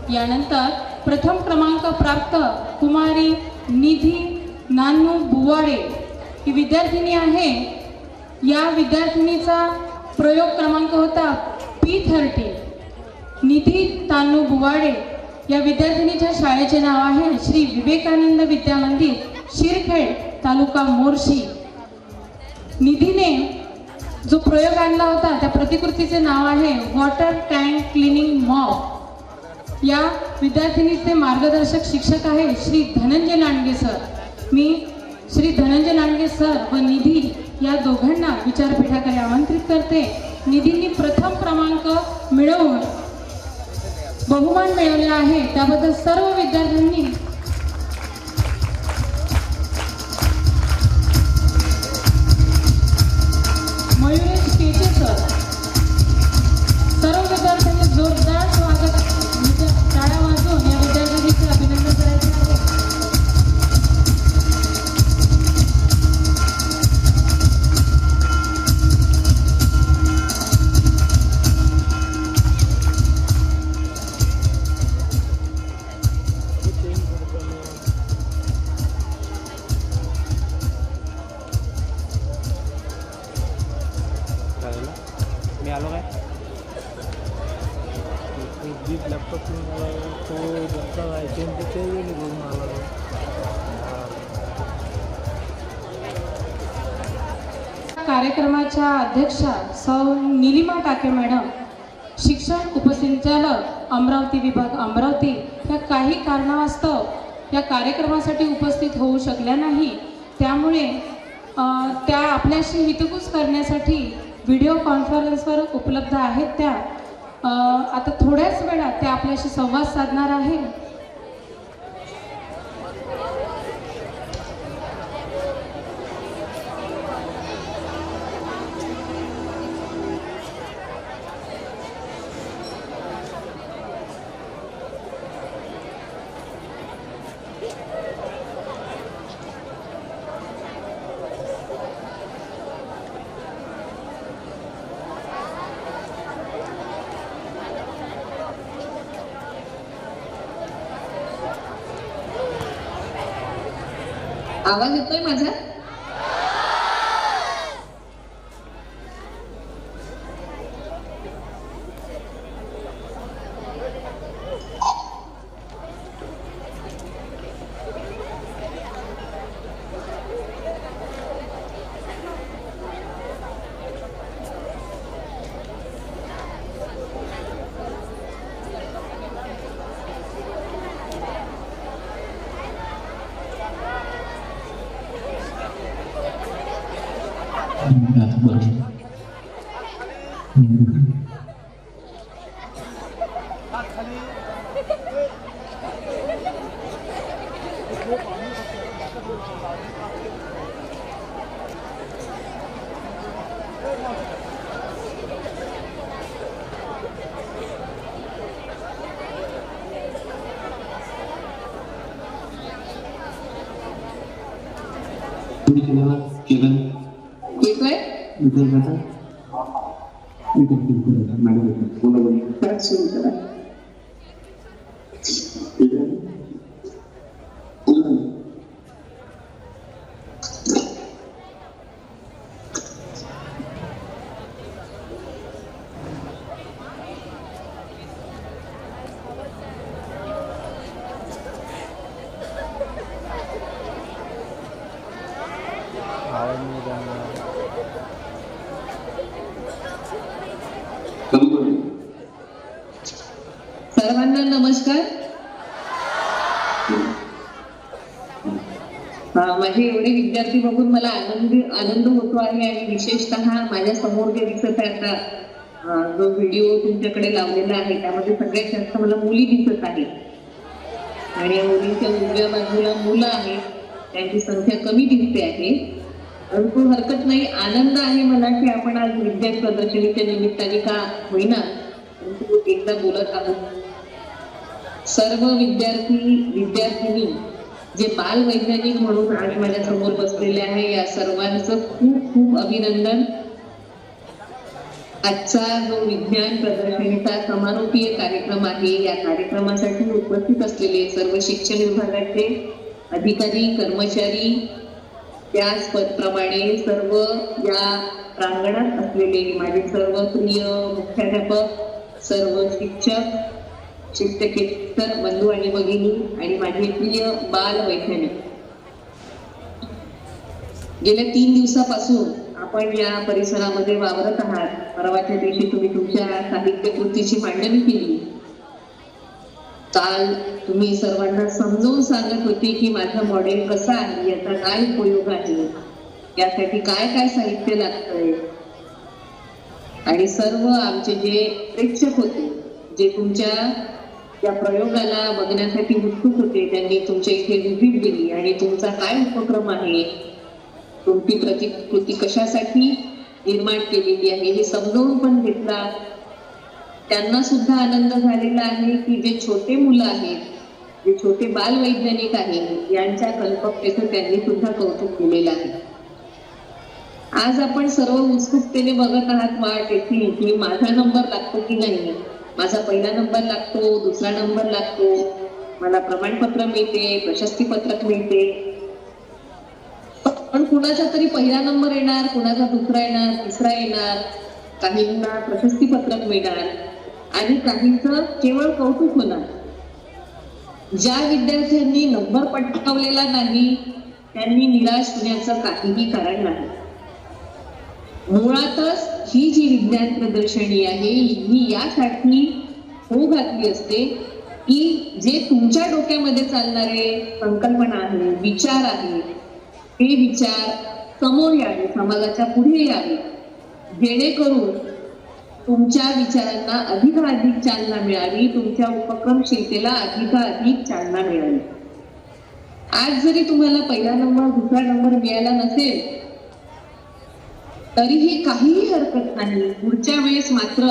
यानंतर प्रथम क्रमांक प्राप्त कुमारी निधी नानू बुवाडे ही विद्यार्थिनी आहे. या विद्यार्थिनीचा प्रयोग क्रमांक होता P13. निधी नानू बुवाडे या विद्यार्थिनीच्या शाळेचे नाव आहे श्री विवेकानंद विद्या मंदिर शिरखेड तालुका मोर्शी. निधीने जो प्रयोग आणला होता त्या प्रतिकृतीचे नाव आहे वॉटर टँक क्लिनिंग मॉप. या विद्यार्थिनीचे मार्गदर्शक शिक्षक आहे श्री धनंजय लांडगे सर. मी श्री धनंजय लांडगे सर व निधी या दोघांना विचारपीठाकडे आमंत्रित करते. निधींनी प्रथम क्रमांक मिळवून बहुमान मिळवले आहे त्याबद्दल सर्व विद्यार्थ्यांनी मयुरेश केचे सर सर्व विद्यार्थ्यांनी जोरदार स्वागत टाळ्या वाजवून या विद्यार्थ्यांचे अभिनंदन करायचे आहे. मी आलो काय लॅपटॉप तो जसा जायचे ते निघून आला. कार्यक्रमाच्या अध्यक्षा सौ निलिमा टाके मॅडम, शिक्षण उपसंचालक अमरावती विभाग अमरावती या काही कारणास्तव या कार्यक्रमासाठी उपस्थित होऊ शकल्या नाही. त्यामुळे त्या आपल्याशी हितगुज करण्यासाठी व्हिडिओ कॉन्फरन्सवर उपलब्ध आहेत. त्या आता थोड्याच वेळात त्या आपल्याशी संवाद साधणार आहे. आवाज येतोय माझा? सुरू केल्यावर केलं येतोय परत सुरू करा. आवाज नाही जाणार. सर्वांना नमस्कार. माझे एवढे विद्यार्थी बघून मला आनंद होतो आहे आणि विशेषतः माझ्या समोर जे दिसत आहे आता जो व्हिडिओ तुमच्याकडे लावलेला आहे त्यामध्ये सगळ्यात जास्त मला मुली दिसत आहेत आणि या मुलींच्या उजव्या बाजूला मुलं आहेत, त्यांची संख्या कमी दिसते आहे. परंतु हरकत नाही, आनंद आहे मला की आपण आज विद्या प्रदर्शनीच्या निमित्ताने का होईना परंतु एकदा बोलत आहोत. सर्व विद्यार्थी जे बाल वैज्ञानिक म्हणून आज माझ्या समोर बसलेले आहे या सर्वांचं खूप खूप अभिनंदन. आजचा जो विज्ञान प्रदर्शनीचा समारोपीय कार्यक्रम आहे या कार्यक्रमासाठी उपस्थित असलेले सर्व शिक्षण विभागाचे अधिकारी कर्मचारी त्याचप्रमाणे सर्व या प्रांगणात असलेले माझे सर्व प्रिय मुख्याध्यापक, सर्व शिक्षकेतर बंधू आणि भगिनी आणि माझे प्रिय बाल वैज्ञानिक, गेल्या 3 दिवसापासून आपण या परिसरामध्ये वावरत आहात. परवाच्या दिवशी तुम्ही तुमच्या साहित्य कृतीची मांडणी केली. काल तुम्ही सर्वांना समजावून सांगत होते की माझं मॉडेल कसं आहे, याचा काय उपयोग आहे, यासाठी काय काय साहित्य लागतंय. आणि सर्व आमचे जे प्रेक्षक होते, जे तुमच्या या प्रयोगाला बघण्यासाठी उत्सुक होते, त्यांनी तुमच्या इथे व्हिजिट दिली आणि तुमचा काय उपक्रम आहे, तुमची प्रतिकृती कशासाठी निर्माण केलेली आहे हे समजावून पण घेतला. त्यांना सुद्धा आनंद झालेला आहे की जे छोटे मुलं आहेत, जे छोटे बाल वैज्ञानिक आहेत, यांच्या कल्पकतेचं त्यांनी सुद्धा कौतुक केलेलं आहे. आज आपण सर्व उत्सुकतेने बघत आहात वाट येथील की माझा नंबर लागतो की नाही, माझा पहिला नंबर लागतो, दुसरा नंबर लागतो, मला प्रमाणपत्र मिळते, प्रशस्ती पत्रक मिळते. पण कुणाचा तरी पहिला नंबर येणार, कुणाचा दुसरा येणार, तिसरा येणार, काहींना प्रशस्ती पत्रक मिळणार आणि काहींचं केवळ कौतुक होणार. ज्या विद्यार्थ्यांनी नंबर पटकावलेला नाही त्यांनी निराश होण्याचं काहीही कारण नाही. मुळातच ही जी विज्ञान प्रदर्शनी आहे ही यासाठी होऊ घातली असते की जे तुमच्या डोक्यामध्ये चालणारे संकल्पना आहे, विचार आहे, ते विचार समोर यावे, समाजाच्या पुढे यावे, जेणेकरून तुमच्या विचारांना अधिकाधिक चालना मिळावी, तुमच्या उपक्रमशीलतेला अधिकाधिक चालना मिळावी. आज जरी तुम्हाला पहिला नंबर, दुसरा नंबर मिळाला नसेल तरीही काहीही हरकत नाही. पुढच्या वेळेस मात्र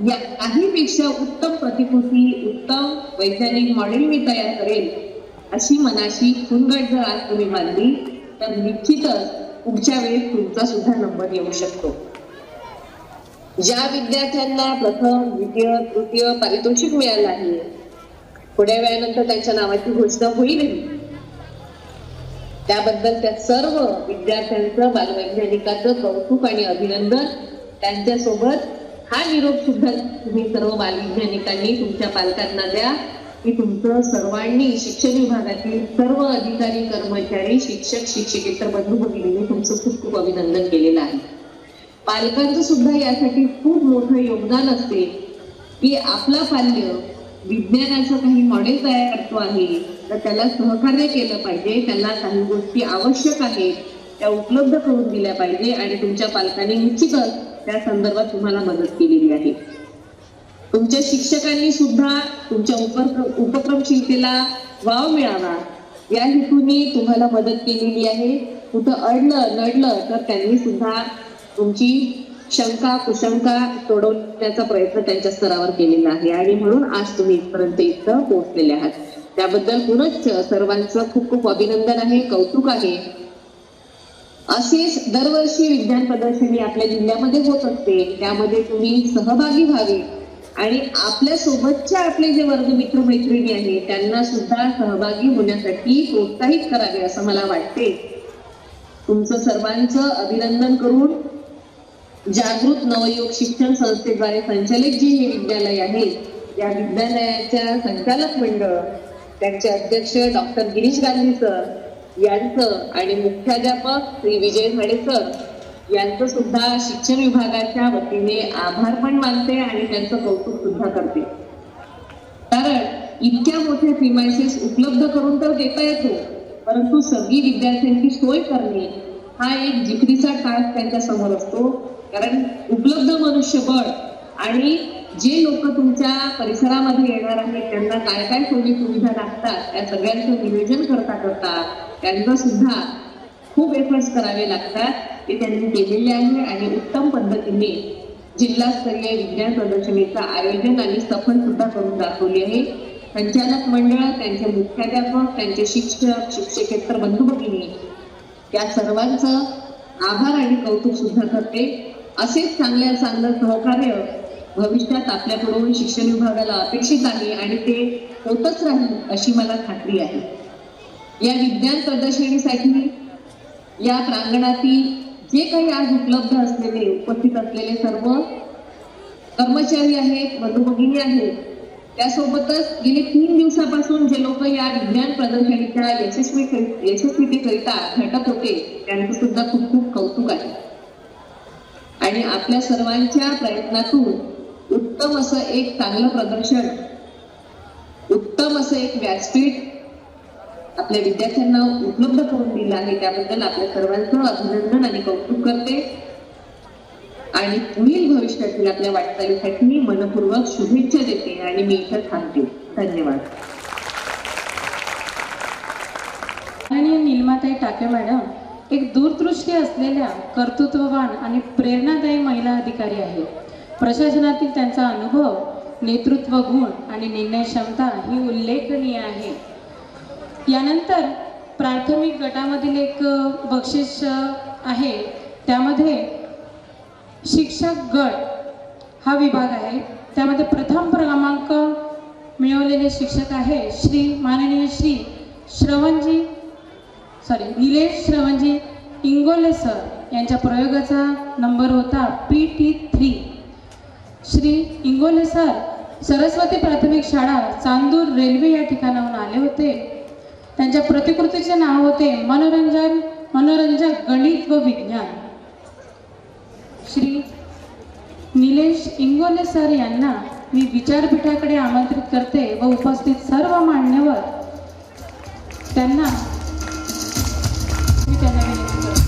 या काहीपेक्षा उत्तम प्रतिकृती, उत्तम वैज्ञानिक मॉडेल मी तयार करेल अशी मनाशी फुलगड जर आज तुम्ही बांधली तर निश्चितच पुढच्या वेळेस तुमचा सुद्धा नंबर येऊ शकतो. ज्या विद्यार्थ्यांना प्रथम, द्वितीय, तृतीय पारितोषिक मिळालं आहे, थोड्या वेळानंतर त्यांच्या नावाची घोषणा होईल. त्याबद्दल त्या सर्व विद्यार्थ्यांचं, बालवैज्ञानिकाचं कौतुक आणि अभिनंदन. त्यांच्यासोबत हा निरोप सुद्धा तुम्ही सर्व बालवैज्ञानिकांनी तुमच्या पालकांना द्या की तुमचं सर्वांनी, शिक्षण विभागातील सर्व अधिकारी, कर्मचारी, शिक्षक, शिक्षकेतर बंधू भगिनींनी तुमचं खूप खूप अभिनंदन केलेलं आहे. पालकांचं सुद्धा यासाठी खूप मोठं योगदान असते की आपला पाल्य विज्ञानाचं काही मॉडेल तयार करतो आहे तर त्याला सहकार्य केलं पाहिजे, त्याला काही गोष्टी आवश्यक आहेत त्या उपलब्ध करून दिल्या पाहिजे आणि तुमच्या पालकांनी निश्चितच त्या संदर्भात तुम्हाला मदत केलेली आहे. तुमच्या शिक्षकांनी सुद्धा तुमच्या उपक्रमशीलतेला वाव मिळावा या हेतूने तुम्हाला मदत केलेली आहे. कुठं अडलं नडलं तर त्यांनी सुद्धा तुमची शंका कुशंका सोडवण्याचा प्रयत्न त्यांच्या स्तरावर केलेला आहे आणि म्हणून आज तुम्ही इथपर्यंत इथं पोहोचलेले आहात. त्याबद्दल पुनश्च सर्वांचं खूप खूप अभिनंदन आहे, कौतुक आहे. असेच दरवर्षी विज्ञान प्रदर्शनी आपल्या जिल्ह्यामध्ये होत असते, त्यामध्ये तुम्ही सहभागी व्हावे आणि आपल्या सोबतच्या आपले जे वर्ग मित्र मैत्रिणी आहेत त्यांना सुद्धा सहभागी होण्यासाठी प्रोत्साहित करावे असं मला वाटते. तुमचं सर्वांचं अभिनंदन करून जागृत नवयुवक शिक्षण संस्थेद्वारे संचालित जे हे विद्यालय आहे, या विद्यालयाच्या संचालक मंडळ, त्यांचे अध्यक्ष डॉक्टर गिरीश गांधी सर यांचं आणि मुख्याध्यापक श्री विजय झाडे सर यांचं सुद्धा शिक्षण विभागाच्या वतीने आभार पण मानते आणि त्यांचं कौतुक सुद्धा करते. कारण इतक्या मोठ्या प्रिमायसेस उपलब्ध करून तर देता येतो, परंतु सगळी विद्यार्थ्यांची सोय करणे हा एक जिकरीचा टास्क त्यांच्या समोर असतो. कारण उपलब्ध मनुष्यबळ आणि जे लोक तुमच्या परिसरामध्ये येणार आहेत त्यांना काय काय सोयी सुविधा लागतात त्या सगळ्यांचं नियोजन करता त्यांना सुद्धा खूप एफर्ट्स करावे लागतात. ते त्यांनी केलेले आहे आणि उत्तम पद्धतीने जिल्हास्तरीय विज्ञान प्रदर्शनीचं आयोजन आणि सफल सुद्धा करून दाखवले आहे. संचालक मंडळ, त्यांचे मुख्याध्यापक, त्यांचे शिक्षक, शिक्षकेतर बंधू भगिनी त्या सर्वांचं आभार आणि कौतुक सुद्धा करते. असेच चांगलं सहकार्य भविष्यात आपल्याकडून शिक्षण विभागाला अपेक्षित आहे आणि ते होतच राहील अशी मला खात्री आहे. या विज्ञान प्रदर्शनीसाठी या प्रांगणातील जे काही आज उपलब्ध असलेले उपस्थित असलेले सर्व कर्मचारी आहेत, बंधू भगिनी आहेत, त्यासोबतच गेली 3 दिवसापासून जे लोक या विज्ञान प्रदर्शनीच्या यशस्वीतेकरिता झटत होते त्यांचं सुद्धा खूप खूप कौतुक आहे. आणि आपल्या सर्वांच्या प्रयत्नातून उत्तम असं एक चांगलं प्रदर्शन, उत्तम असं एक व्यासपीठ आपल्या विद्यार्थ्यांना उपलब्ध करून दिलं आहे. त्याबद्दल आपल्या सर्वांचं अभिनंदन आणि कौतुक करते आणि पुढील भविष्यातील आपल्या वाटचालीसाठी मी मनपूर्वक शुभेच्छा देते आणि मी इथं थांबते. धन्यवाद. आणि नीलमाताई टाके मॅडम एक दूरदृष्टी असलेल्या कर्तृत्ववान आणि प्रेरणादायी महिला अधिकारी आहेत. प्रशासनातील त्यांचा अनुभव, नेतृत्व गुण आणि निर्णय क्षमता ही उल्लेखनीय आहे. यानंतर प्राथमिक गटामधील एक बक्षीस आहे, त्यामध्ये शिक्षक गट हा विभाग आहे. त्यामध्ये प्रथम क्रमांक मिळवलेले शिक्षक आहे माननीय श्री निलेश श्रवणजी इंगोले सर यांच्या प्रयोगाचा नंबर होता PT3. श्री इंगोले सर सरस्वती प्राथमिक शाळा चांदूर रेल्वे या ठिकाणाहून आले होते. त्यांच्या प्रतिकृतीचे नाव होते मनोरंजक गणित व विज्ञान. श्री निलेश इंगोले सर यांना मी विचारपीठाकडे आमंत्रित करते व उपस्थित सर्व मान्यवर त्यांना मी त्यांना विनंती करते.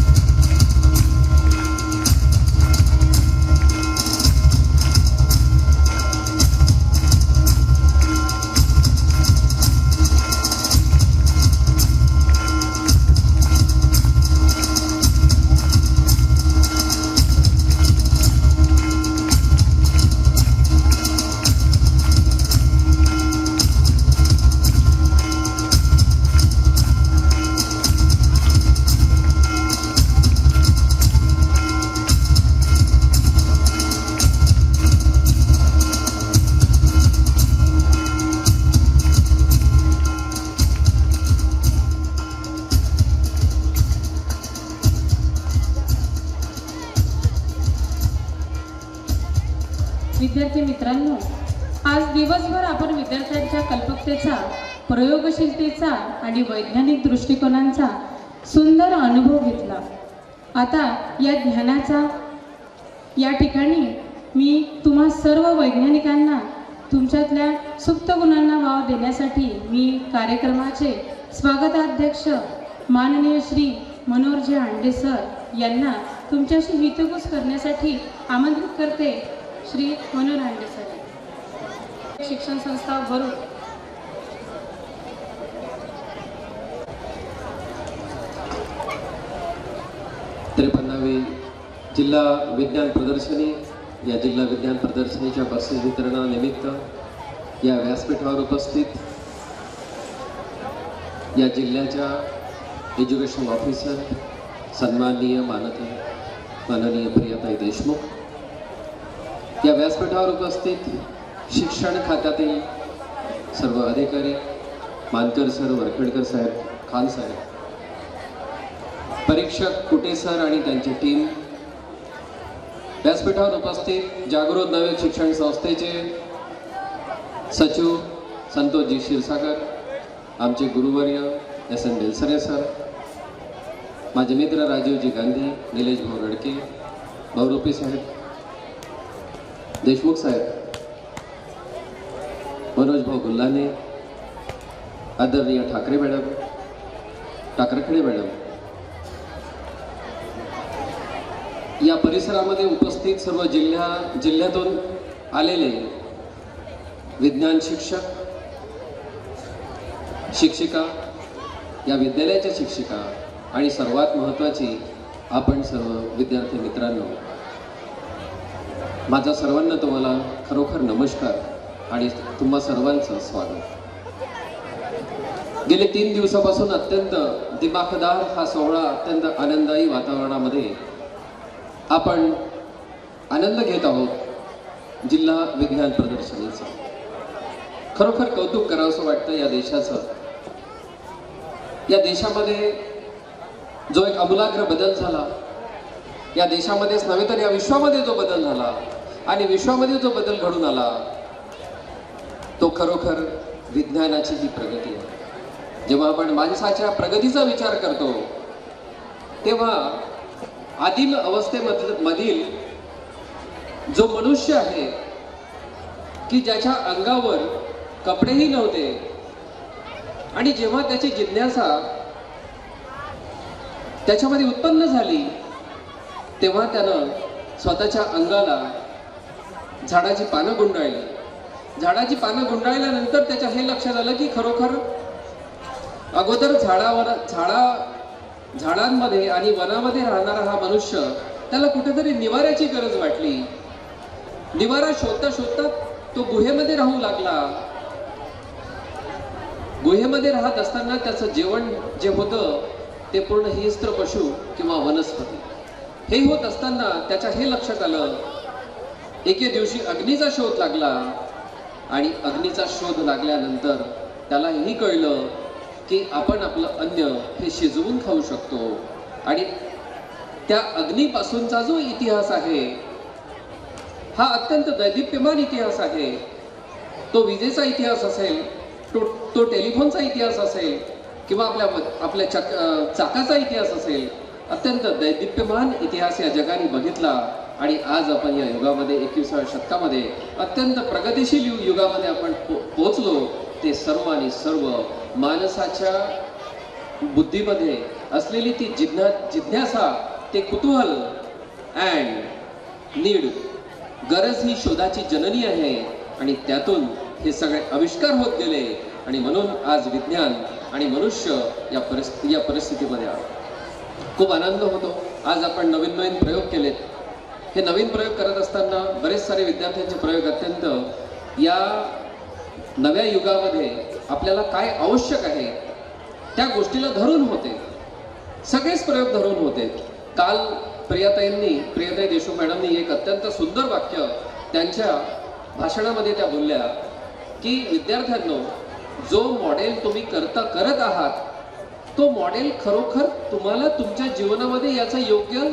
विद्यार्थी मित्रांनो, आज दिवसभर आपण विद्यार्थ्यांच्या कल्पकतेचा, प्रयोगशीलतेचा आणि वैज्ञानिक दृष्टिकोनांचा सुंदर अनुभव घेतला. आता या ज्ञानाचा या ठिकाणी मी तुम्हा सर्व वैज्ञानिकांना तुमच्यातल्या सुप्त गुणांना वाव देण्यासाठी मी कार्यक्रमाचे स्वागताध्यक्ष माननीय श्री मनोहरजी हांडे सर यांना तुमच्याशी हितगुज करण्यासाठी आमंत्रित करते. श्री मनोहर हांडे सर, शिक्षण संस्था भरूच. त्रेपन्नावी जिल्हा विज्ञान प्रदर्शनी, या जिल्हा विज्ञान प्रदर्शनीच्या बक्षीस वितरणानिमित्त या व्यासपीठावर उपस्थित या जिल्ह्याच्या एज्युकेशन ऑफिसर सन्माननीय माननीय प्रियाताई देशमुख, या व्यासपीठावर उपस्थित शिक्षण खात्यातील सर्व अधिकारी, मानकर सर, वरखेडकर साहेब, खान साहेब, परीक्षक कुटे सर आणि त्यांची टीम, व्यासपीठावर उपस्थित जागृत नवे शिक्षण संस्थेचे सचिव संतोषजी क्षीरसागर, आमचे गुरुवर्य एस.एन. बेलसरे सर, माझे मित्र राजीवजी गांधी, निलेश भाऊ रडके, भाऊरुपी साहेब, देशमुख साहेब, मनोज भाऊ गुल्हाने, आदरणीय ठाकरे मॅडम, टाकरखेडे मॅडम, या परिसरामध्ये उपस्थित सर्व जिल्ह्यातून आलेले विज्ञान शिक्षक, शिक्षिका, या विद्यालयाच्या शिक्षिका आणि सर्वात महत्त्वाची आपण सर्व विद्यार्थी मित्रांनो, माझा सर्वांना तुम्हाला खरोखर नमस्कार आणि तुम्हा सर्वांचं स्वागत. गेले 3 दिवसापासून अत्यंत दिमाखदार हा सोहळा अत्यंत आनंददायी वातावरणामध्ये आपण आनंद घेत आहोत जिल्हा विज्ञान प्रदर्शनीचा. खरोखर कौतुक करावंसं वाटतं या देशाचं. या देशामध्ये जो एक आमूलाग्र बदल झाला, या देशामध्येच नव्हे तर या विश्वामध्ये जो बदल झाला आणि विश्वामध्ये जो बदल घडून आला तो खरोखर विज्ञानाची ही प्रगती आहे. जेव्हा आपण माणसाच्या प्रगतीचा विचार करतो तेव्हा आदिम अवस्थेमधील जो मनुष्य आहे की ज्याच्या अंगावर कपडेही नव्हते आणि जेव्हा त्याची जिज्ञासा त्याच्यामध्ये उत्पन्न झाली तेव्हा त्यानं स्वतःच्या अंगाला झाडाची पानं गुंडाळली. झाडाची पानं गुंडाळल्यानंतर त्याच्या हे लक्षात आलं की खरोखर अगोदर झाडांमध्ये आणि वनामध्ये राहणारा हा मनुष्य, त्याला कुठेतरी निवाऱ्याची गरज वाटली. निवारा शोधता शोधता तो गुहेमध्ये राहू लागला. गुहेमध्ये राहत असताना त्याचं जेवण जे होतं ते पूर्ण हिंस्त्र पशु किंवा वनस्पती. हे होत असताना त्याच्या हे लक्षात आलं, एके दिवशी अग्नीचा शोध लागला आणि अग्नीचा शोध लागल्यानंतर त्याला हेही कळलं की आपण आपलं अन्न हे शिजवून खाऊ शकतो. आणि त्या अग्नीपासूनचा जो इतिहास आहे हा अत्यंत दैदिप्यमान इतिहास आहे. तो विजेचा इतिहास असेल, तो टेलिफोनचा इतिहास असेल किंवा आपल्या चाकाचा इतिहास असेल, अत्यंत दैदिप्यमान इतिहास या जगाने बघितला. आणि आज आपण या युगामध्ये 21व्या शतकामध्ये अत्यंत प्रगतिशील युगामध्ये आपण पोहोचलो. ते सर्व आणि सर्व माणसाच्या बुद्धीमध्ये असलेली ती जिज्ञासा, ते कुतूहल अँड नीड, गरज ही शोधाची जननी आहे. आणि त्यातून हे सगळे आविष्कार होत गेले आणि म्हणून आज विज्ञान आणि मनुष्य या परिस्थितीमध्ये आलो. खूप आनंद होतो. आज आपण नवीन प्रयोग केलेत. हे नवीन प्रयोग करत असताना बरेच सारे विद्यार्थ्यांचे प्रयोग अत्यंत या नव्या युगामध्ये आपल्याला काय आवश्यक आहे त्या गोष्टीला धरून होते. सगळेच प्रयोग धरून होते. काल प्रियाताई देशमुख मॅडमनी एक अत्यंत सुंदर वाक्य त्यांच्या भाषणामध्ये त्या बोलल्या की विद्यार्थ्यांनो, जो मॉडेल तुम्ही करत आहात तो मॉडेल खरोखर तुम्हाला तुमच्या जीवनामध्ये याचा योग्य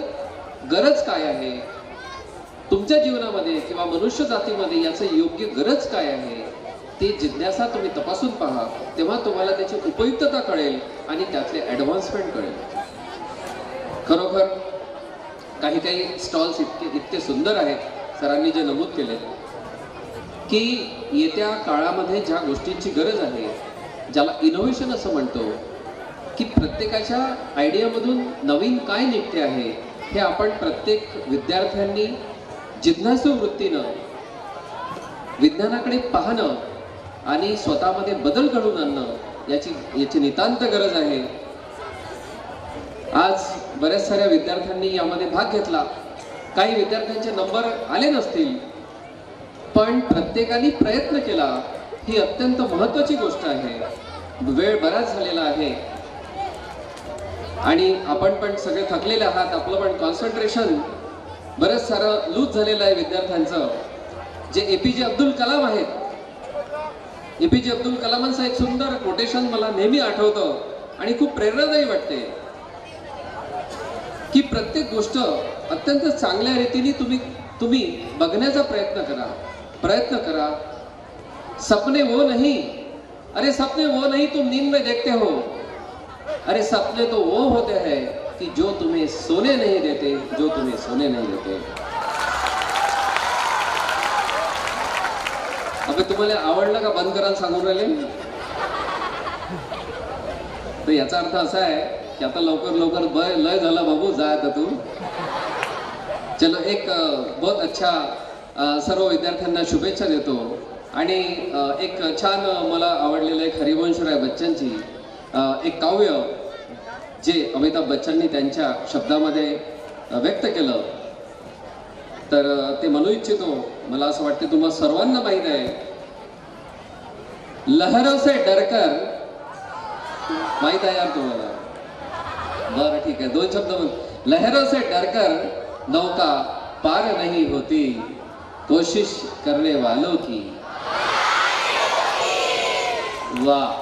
गरज काय आहे, तुमच्या जीवनामध्ये किंवा मनुष्य जातीमध्ये याचं योग्य गरज काय आहे ती जिज्ञासा तुम्ही तपासून पहा. तेव्हा तुम्हाला त्याची उपयुक्तता कळेल आणि त्यातले ॲडव्हान्समेंट कळेल. खरोखर काही स्टॉल्स इतके सुंदर आहेत सरांनी जे नमूद केले की येत्या काळामध्ये ज्या गोष्टींची गरज आहे, ज्याला इनोव्हेशन असं म्हणतो, की प्रत्येकाच्या आयडियामधून नवीन काय निघते आहे हे आपण प्रत्येक विद्यार्थ्यांनी जिज्ञासू वृत्तीनं विज्ञानाकडे पाहणं आणि स्वतःमध्ये बदल घडवून आणणं याची नितांत गरज आहे. आज बऱ्याच साऱ्या विद्यार्थ्यांनी यामध्ये भाग घेतला. काही विद्यार्थ्यांचे नंबर आले नसतील, पण प्रत्येकाने प्रयत्न केला. ही अत्यंत महत्त्वाची गोष्ट आहे. वेळ बराच झालेला आहे. आणि आपण पण सगळे थकलेले आहात, आपलं पण कॉन्सन्ट्रेशन बरंच सारं लूज झालेलं आहे विद्यार्थ्यांचं. जे एपीजे अब्दुल कलाम आहेत, एपीजे अब्दुल कलामांचं एक सुंदर कोटेशन मला नेहमी आठवतं आणि खूप प्रेरणादायी वाटते की प्रत्येक गोष्ट अत्यंत चांगल्या रीतीने तुम्ही बघण्याचा प्रयत्न करा. सपने वो नहीं, अरे सपने वो नहीं तुम नींद में देखते हो, अरे सपने तो वो होते हैं कि जो तुम्हें सोने नहीं देते, जो तुम्हें सोने नहीं देते. अबे तुम्हाला आवडलं का बंद करायला सांगून राहिले? तर याचा अर्थ असा आहे की आता लवकर लय झाला बाबू, जा आता तू. चलो, एक बहुत अच्छा सर्व विद्यार्थ्यांना शुभेच्छा देतो. आणि एक छान मला आवडलेलं एक हरिवंशराय बच्चनची एक काव्य जे अमिताभ बच्चननी त्यांच्या शब्दामध्ये व्यक्त केलं, तर ते म्हणू इच्छितो. मला असं वाटतं तुम्हाला सर्वांना माहीत आहे, लहरों से डरकर, माहित आहे यार तुम्हाला? बरं ठीक आहे, 2 शब्द म्हण. लहरों से डरकर नौका पार नहीं होती, कोशिश करने वालों की. वाह,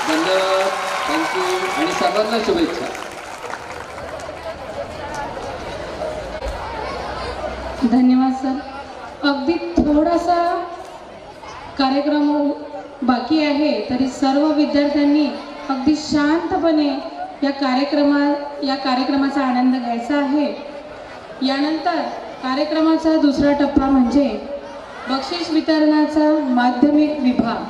धन्यवाद, थँक्यू आणि सर्वांना शुभेच्छा. धन्यवाद सर. अगदी थोडासा कार्यक्रम बाकी आहे, तरी सर्व विद्यार्थ्यांनी अगदी शांतपणे या कार्यक्रमाचा आनंद घ्यायचा आहे. यानंतर कार्यक्रमाचा दुसरा टप्पा म्हणजे बक्षीस वितरणाचा माध्यमिक विभाग.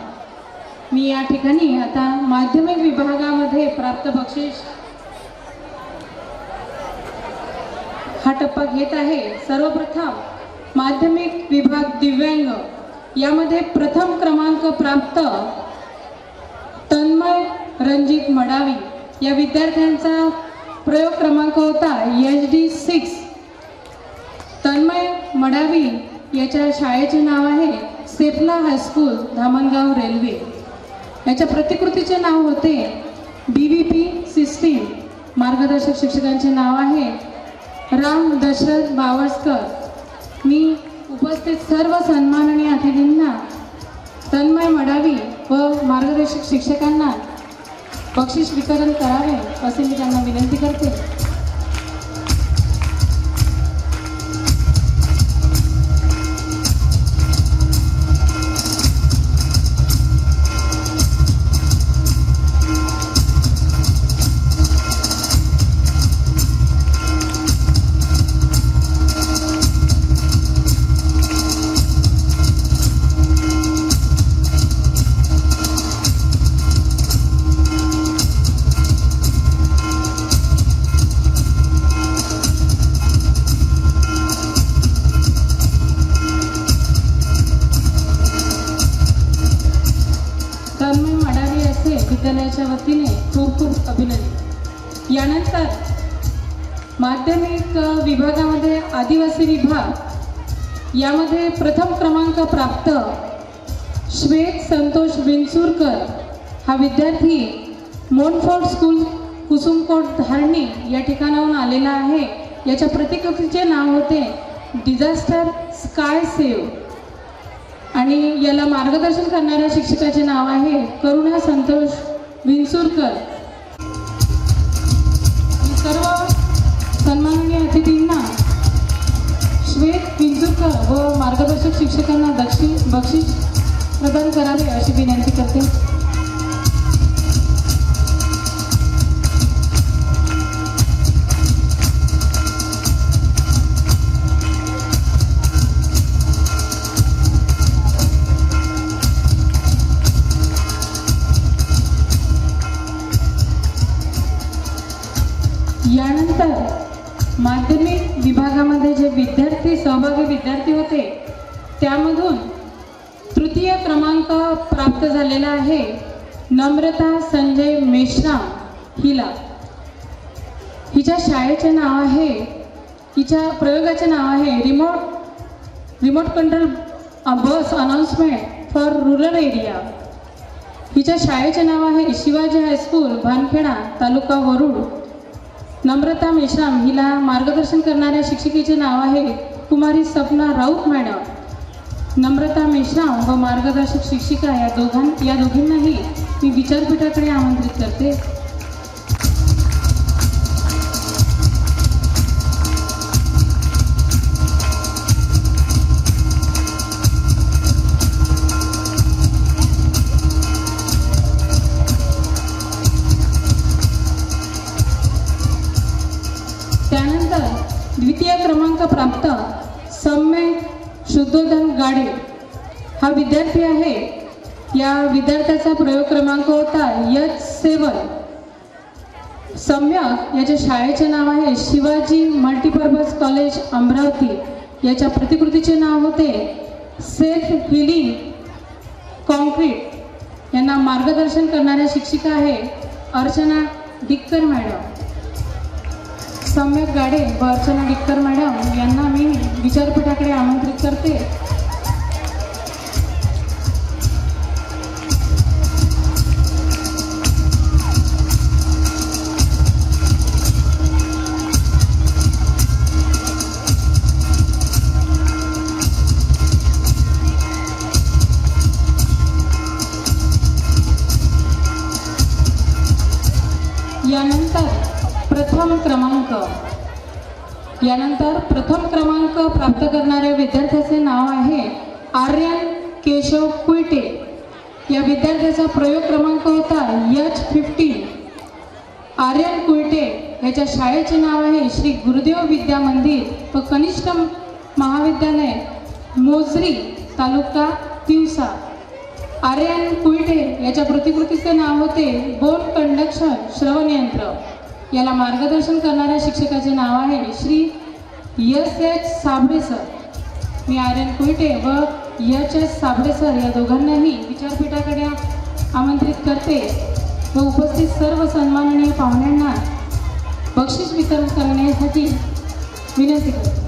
मी या ठिकाणी आता माध्यमिक विभागामध्ये प्राप्त बक्षीस हा टप्पा घेत आहे. सर्वप्रथम माध्यमिक विभाग दिव्यांग यामध्ये प्रथम क्रमांक प्राप्त तन्मय रणजित मडावी या विद्यार्थ्यांचा प्रयोग क्रमांक होता HD6. तन्मय मडावी याच्या शाळेचे नाव आहे सेफला हायस्कूल, धामणगाव रेल्वे. याच्या प्रतिकृतीचे नाव होते BVP सिस्टीम. मार्गदर्शक शिक्षकांचे नाव आहे राम दशरथ बावस्कर. मी उपस्थित सर्व सन्माननीय अतिथींना, तन्मय मडावी व मार्गदर्शक शिक्षकांना बक्षीस वितरण करावे असे मी त्यांना विनंती करते. विद्यालयाच्या वतीने खूप खूप अभिनंदन. यानंतर माध्यमिक विभागामध्ये आदिवासी विभाग यामध्ये प्रथम क्रमांक प्राप्त श्वेत संतोष विंचुरकर हा विद्यार्थी मोनफोर्ड स्कूल कुसुमकोट धारणी या ठिकाणाहून आलेला आहे. याच्या प्रतिकृतीचे नाव होते डिझास्टर स्काय सेव्ह आणि याला मार्गदर्शन करणाऱ्या शिक्षकाचे नाव आहे करुणा संतोष विंचुरकर. सर्व सन्माननीय अतिथींना श्वेत विंचुरकर व मार्गदर्शक शिक्षकांना बक्षीस प्रदान करावे अशी विनंती करते. यानंतर माध्यमिक विभागामध्ये जे सहभागी विद्यार्थी होते त्यामधून तृतीय क्रमांक प्राप्त झालेला आहे नम्रता संजय मेश्राम हिला. हिच्या शाळेचे नाव आहे, हिच्या प्रयोगाचे नाव आहे remote control bus announcement for rural area. हिच्या शाळेचे नाव आहे शिवाजी हायस्कूल भानखेडा तालुका वरुड. नम्रता मेश्राम हिला मार्गदर्शन करणाऱ्या शिक्षिकेचे नाव आहे कुमारी सपना राऊत मॅडम. नम्रता मेश्राम व मार्गदर्शक शिक्षिका या दोघींनाही मी विचारपीठाकडे आमंत्रित करते. त्यानंतर द्वितीय क्रमांक प्राप्त सम्य शुद्धोधन गाडे हा विद्यार्थी आहे. या विद्यार्थ्याचा प्रयोग क्रमांक होता H7. सम्यक याच्या शाळेचे नाव आहे शिवाजी मल्टीपर्पज कॉलेज अमरावती. याच्या प्रतिकृतीचे नाव होते सेल्फ हिलिंग कॉन्क्रीट. यांना मार्गदर्शन करणाऱ्या शिक्षिका आहे अर्चना डिक्कर मॅडम. सम्यक गाडे व अर्चना डिक्कर मॅडम यांना मी विचारपीठाकडे आमंत्रित करते. यानंतर प्रथम क्रमांक प्राप्त करणाऱ्या विद्यार्थ्याचे नाव आहे आर्यन केशव कुईटे. या विद्यार्थ्याचा प्रयोग क्रमांक होता H15. आर्यन कुईटे याच्या शाळेचे नाव आहे श्री गुरुदेव विद्या मंदिर व कनिष्ठ महाविद्यालय मोजरी तालुका तिवसा. आर्यन कुईटे याच्या प्रतिकृतीचे नाव होते बोन कंडक्शन श्रवण यंत्र. याला मार्गदर्शन करणाऱ्या शिक्षकाचे नाव आहे श्री S.H. साबळे सर. मी आर्यन कुईटे व H.S. साबळे सर या दोघांनाही विचारपीठाकडे आमंत्रित करते व उपस्थित सर्व सन्माननीय पाहुण्यांना बक्षीस वितरण करण्यासाठी विनंती करते.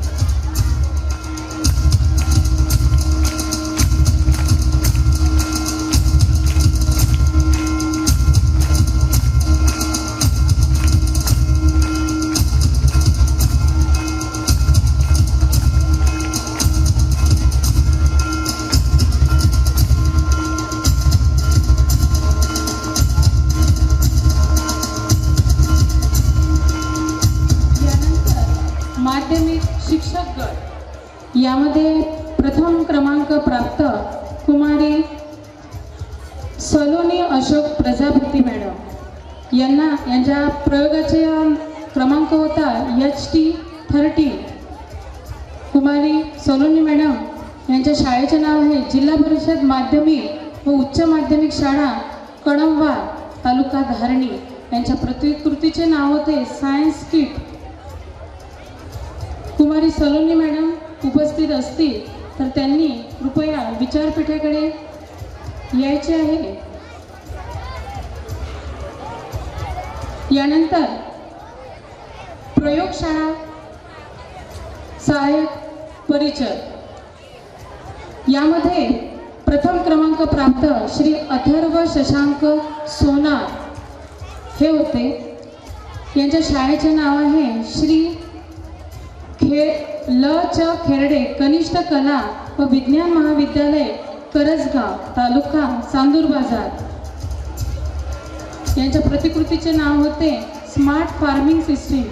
माध्यमिक शिक्षक गट यामध्ये प्रथम क्रमांक प्राप्त कुमारी सलोनी अशोक प्रजापती मॅडम यांच्या प्रयोगाचे क्रमांक होता HT13. कुमारी सलोनी मॅडम यांच्या शाळेचे नाव आहे जिल्हा परिषद माध्यमिक व उच्च माध्यमिक शाळा कळमवार तालुका धारणी. यांच्या प्रतिकृतीचे नाव होते सायन्स किट. कुमारी सलोनी मॅडम उपस्थित असतील तर त्यांनी कृपया विचारपीठाकडे यायचे आहे. यानंतर प्रयोगशाळा सहाय्यक परिचय यामध्ये प्रथम क्रमांक प्राप्त श्री अथर्व शशांक सोनार हे होते. यांच्या शाळेचे नाव आहे श्री खेरडे कनिष्ठ कला व विज्ञान महाविद्यालय करजगाव तालुका चांदूर बाजार. यांच्या प्रतिकृतीचे नाव होते smart farming system.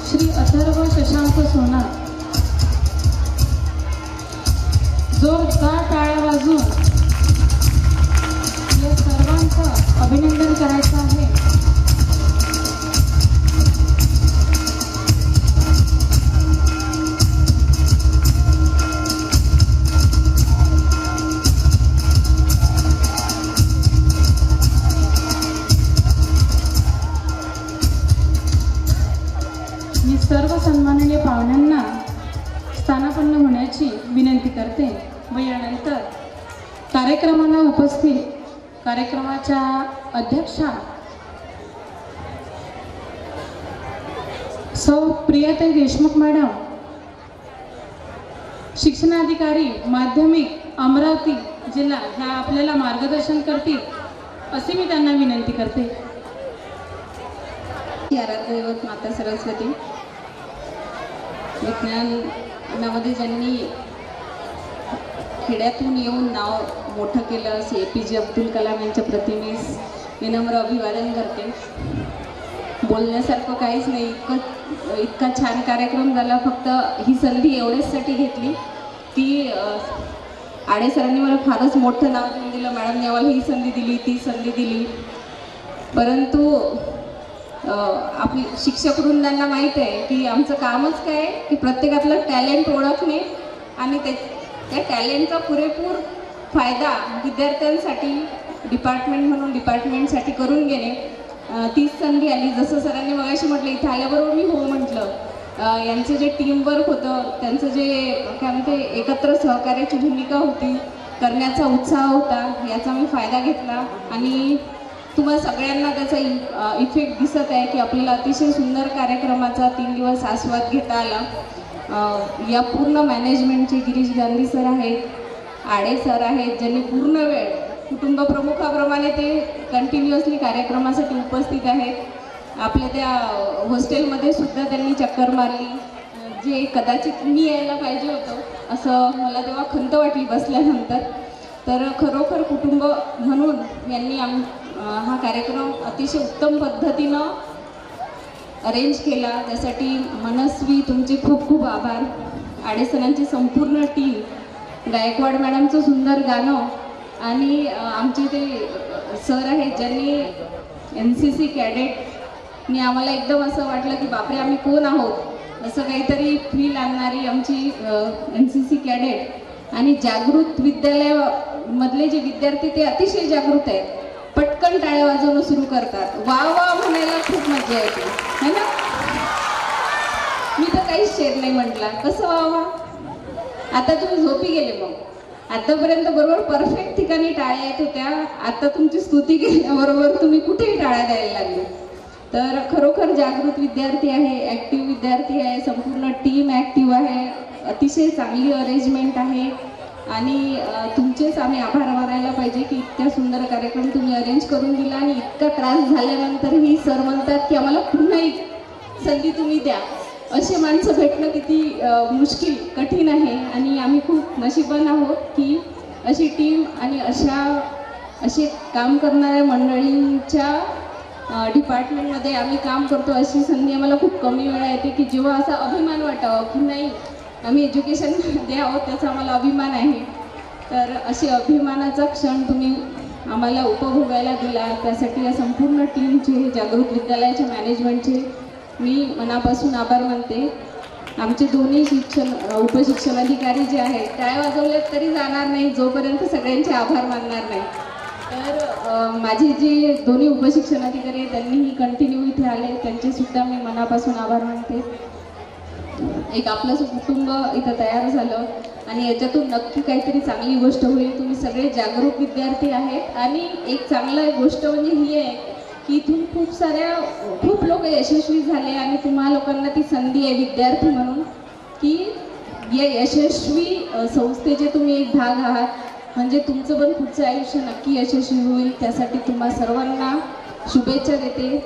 Shri Atharva Shashank Sonar. जोरदार टाळ्या वाजून या सर्वांचं अभिनंदन करायचं आहे. मी सर्व सन्माननीय पाहुण्यांना स्थानापन्न होण्याची विनंती करते व यानंतर कार्यक्रमाला उपस्थित कार्यक्रमाच्या अध्यक्षा सौ प्रियाताई देशमुख मॅडम, शिक्षणाधिकारी माध्यमिक अमरावती जिल्हा ह्या आपल्याला मार्गदर्शन करतील असे मी त्यांना विनंती करते. आराध्य दैवत माता सरस्वती, विज्ञानामध्ये ज्यांनी खेड्यातून येऊन नाव मोठं केलं असे APJ अब्दुल कलाम यांच्या प्रतिमेस विनम्र अभिवादन करते. बोलण्यासारखं काहीच नाही, इतका छान कार्यक्रम झाला. फक्त ही संधी एवढ्याचसाठी घेतली की आडे सरांनी मला फारच मोठं नाव देऊन दिलं, मॅडमने आम्हाला ही संधी दिली, ती संधी दिली. परंतु आपली शिक्षक वृंदांना माहीत आहे की आमचं कामच काय की प्रत्येकातलं टॅलेंट ओळखणे आणि त्या टॅलेंटचा पुरेपूर फायदा विद्यार्थ्यांसाठी डिपार्टमेंट म्हणून डिपार्टमेंटसाठी करून घेणे. तीच संधी आली. जसं सरांनी मगाशी म्हटलं, इथं आल्याबरोबर मी हो म्हटलं. यांचं जे टीमवर्क होतं, त्यांचं जे काय म्हणते एकत्र सहकार्याची भूमिका होती, करण्याचा उत्साह होता, याचा मी फायदा घेतला आणि तुम्हाला सगळ्यांना त्याचा इफेक्ट दिसत आहे की आपल्याला अतिशय सुंदर कार्यक्रमाचा 3 दिवस आस्वाद घेता आला. या पूर्ण मॅनेजमेंटचे गिरीश गांधी सर आहेत, आडे सर आहेत, ज्यांनी पूर्ण वेळ कुटुंब प्रमुखाप्रमाणे ते कंटिन्युअसली कार्यक्रमासाठी उपस्थित आहेत. आपल्या त्या हॉस्टेलमध्ये सुद्धा त्यांनी चक्कर मारली, जे कदाचित मी यायला पाहिजे होतं असं मला तेव्हा खंत वाटली बसल्यानंतर. तर खरोखर कुटुंब म्हणून यांनी हा कार्यक्रम अतिशय उत्तम पद्धतीनं अरेंज केला. त्यासाठी मनस्वी तुमचे खूप खूप आभार. आडेसरांची संपूर्ण टीम, गायकवाड मॅडमचं सुंदर गाणं आणि आमचे ते सर आहेत ज्यांनी NCC कॅडेटनी आम्हाला एकदम असं वाटलं की बापरे आम्ही कोण आहोत असं काहीतरी फील आणणारी आमची NCC कॅडेट. आणि जागृत विद्यालयामधले जे विद्यार्थी ते अतिशय जागृत आहेत, पटकन टाळ्या वाजवणं सुरू करतात, वा वा म्हणायला खूप मजा येते है ना. मी तर काहीच शेर नाही म्हटला, कसं वा वा. आता तुम्ही झोपी गेले, मग आतापर्यंत बरोबर परफेक्ट ठिकाणी टाळ्या येत होत्या, आता तुमची स्तुती केल्याबरोबर तुम्ही कुठेही टाळ्या द्यायला लागले. तर खरोखर जागृत विद्यार्थी आहे, ॲक्टिव्ह विद्यार्थी आहे, संपूर्ण टीम ॲक्टिव्ह आहे, अतिशय चांगली अरेंजमेंट आहे आणि तुमचेच आम्ही आभार मानायला पाहिजे की इतका सुंदर कार्यक्रम तुम्ही अरेंज करून दिला. आणि इतका त्रास झाल्यानंतरही सर म्हणतात की आम्हाला पुन्हा एक संधी तुम्ही द्या. असे माणसं भेटणं किती मुश्किल कठीण आहे आणि आम्ही खूप नशीबवान आहोत की अशी टीम आणि असे काम करणाऱ्या मंडळींच्या डिपार्टमेंटमध्ये आम्ही काम करतो. अशी संधी आम्हाला खूप कमी वेळा येते की जेव्हा असा अभिमान वाटावा की नाही आम्ही एज्युकेशनमध्ये आहोत, त्याचा आम्हाला अभिमान आहे. तर असे अभिमानाचा क्षण तुम्ही आम्हाला उपभोगायला दिला, त्यासाठी या संपूर्ण टीमचे, जागृत विद्यालयाच्या मॅनेजमेंटचे मी मनापासून आभार मानते. आमचे दोन्ही उपशिक्षणाधिकारी जे आहेत, टाळ्या वाजवल्यात तरी जाणार नाही जोपर्यंत सगळ्यांचे आभार मानणार नाही. तर माझे जे दोन्ही उपशिक्षणाधिकारी आहेत त्यांनीही कंटिन्यू इथे आले, त्यांचेसुद्धा मी मनापासून आभार मानते. एक आपलंच कुटुंब इथं तयार झालं आणि याच्यातून नक्की काहीतरी चांगली गोष्ट होईल. तुम्ही सगळे जागरूक विद्यार्थी आहेत आणि एक चांगली गोष्ट म्हणजे ही आहे की इथून खूप लोक यशस्वी झाले आणि तुम्हा लोकांना ती संधी आहे विद्यार्थी म्हणून की या यशस्वी संस्थेचे तुम्ही एक भाग आहात. म्हणजे तुमचं पण पुढचं आयुष्य नक्की यशस्वी होईल. त्यासाठी तुम्हा सर्वांना शुभेच्छा देते.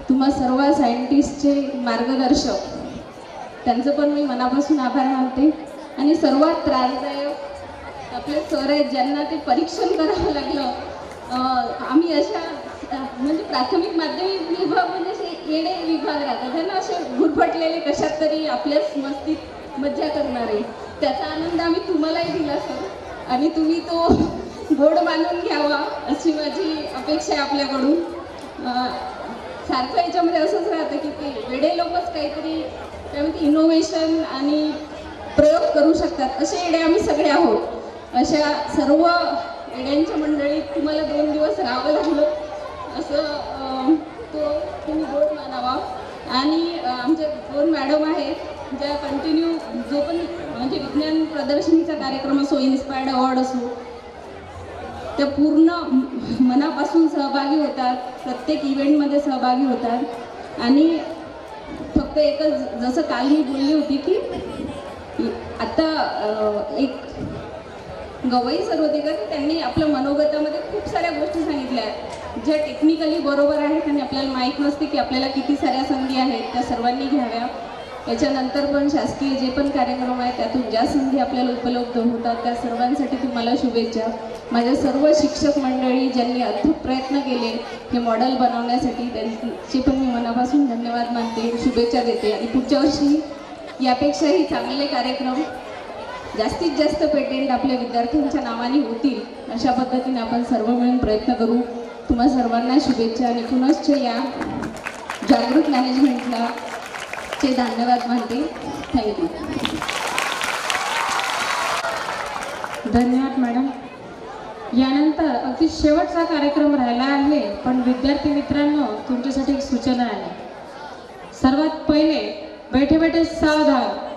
तुम्हा सर्व सायंटिस्टचे मार्गदर्शक त्यांचं पण मी मनापासून आभार मानते. आणि सर्वात त्रासदायक आपले सर आहेत ज्यांना ते परीक्षण करावं लागलं. आम्ही अशा म्हणजे प्राथमिक माध्यमिक विभाग म्हणजे असे येणे विभाग राहतात, त्यांना असे गुरफटलेले कशात तरी आपल्याच मस्तीत मज्जा करणारे, त्याचा आनंद आम्ही तुम्हालाही दिला सर आणि तुम्ही तो गोड मानून घ्यावा अशी माझी अपेक्षा आहे आपल्याकडून. सारखं याच्यामध्ये असंच राहतं की ते वेडे लोकच काहीतरी त्यामध्ये इनोव्हेशन आणि प्रयोग करू शकतात, असे येडे आम्ही सगळे आहोत. अशा सर्व येड्यांच्या मंडळीत तुम्हाला 2 दिवस राहावं लागलं असं तो तुम्ही गोड मानावा. आणि आमच्या 2 मॅडम आहेत ज्या कंटिन्यू जो पण म्हणजे विज्ञान प्रदर्शनीचा कार्यक्रम असो, इन्स्पायर्ड अवॉर्ड असो, त्या पूर्ण मनापासून सहभागी होतात, प्रत्येक इव्हेंटमध्ये सहभागी होतात. आणि फक्त एकच, जसं काल मी बोलली होती की आता एक गवई सर होते का, त्यांनी आपल्या मनोगतामध्ये खूप साऱ्या गोष्टी सांगितल्या ज्या टेक्निकली बरोबर आहेत आणि आपल्याला माहीत नसते की आपल्याला किती साऱ्या संधी आहेत त्या सर्वांनी घ्याव्या. त्याच्यानंतर पण शासकीय जे पण कार्यक्रम आहेत त्यातून ज्या संधी आपल्याला उपलब्ध होतात त्या सर्वांसाठी तुम्हाला शुभेच्छा. माझ्या सर्व शिक्षक मंडळी ज्यांनी अथक प्रयत्न केले हे मॉडेल बनवण्यासाठी त्यांचे पण मी मनापासून धन्यवाद मानते, शुभेच्छा देते. आणि पुढच्या वर्षी यापेक्षाही चांगले कार्यक्रम, जास्तीत जास्त पेटेंट आपल्या विद्यार्थ्यांच्या नावाने होतील अशा पद्धतीने आपण सर्व मिळून प्रयत्न करू. तुम्हा सर्वांना शुभेच्छा आणि पुनश्च या जागृत मॅनेजमेंटला चे धन्यवाद मानते. थँक्यू. धन्यवाद मॅडम. यानंतर अगदी शेवटचा कार्यक्रम राहिला आहे, पण विद्यार्थी मित्रांनो तुमच्यासाठी एक सूचना आहे. सर्वात पहिले बैठे बैठे सावधान.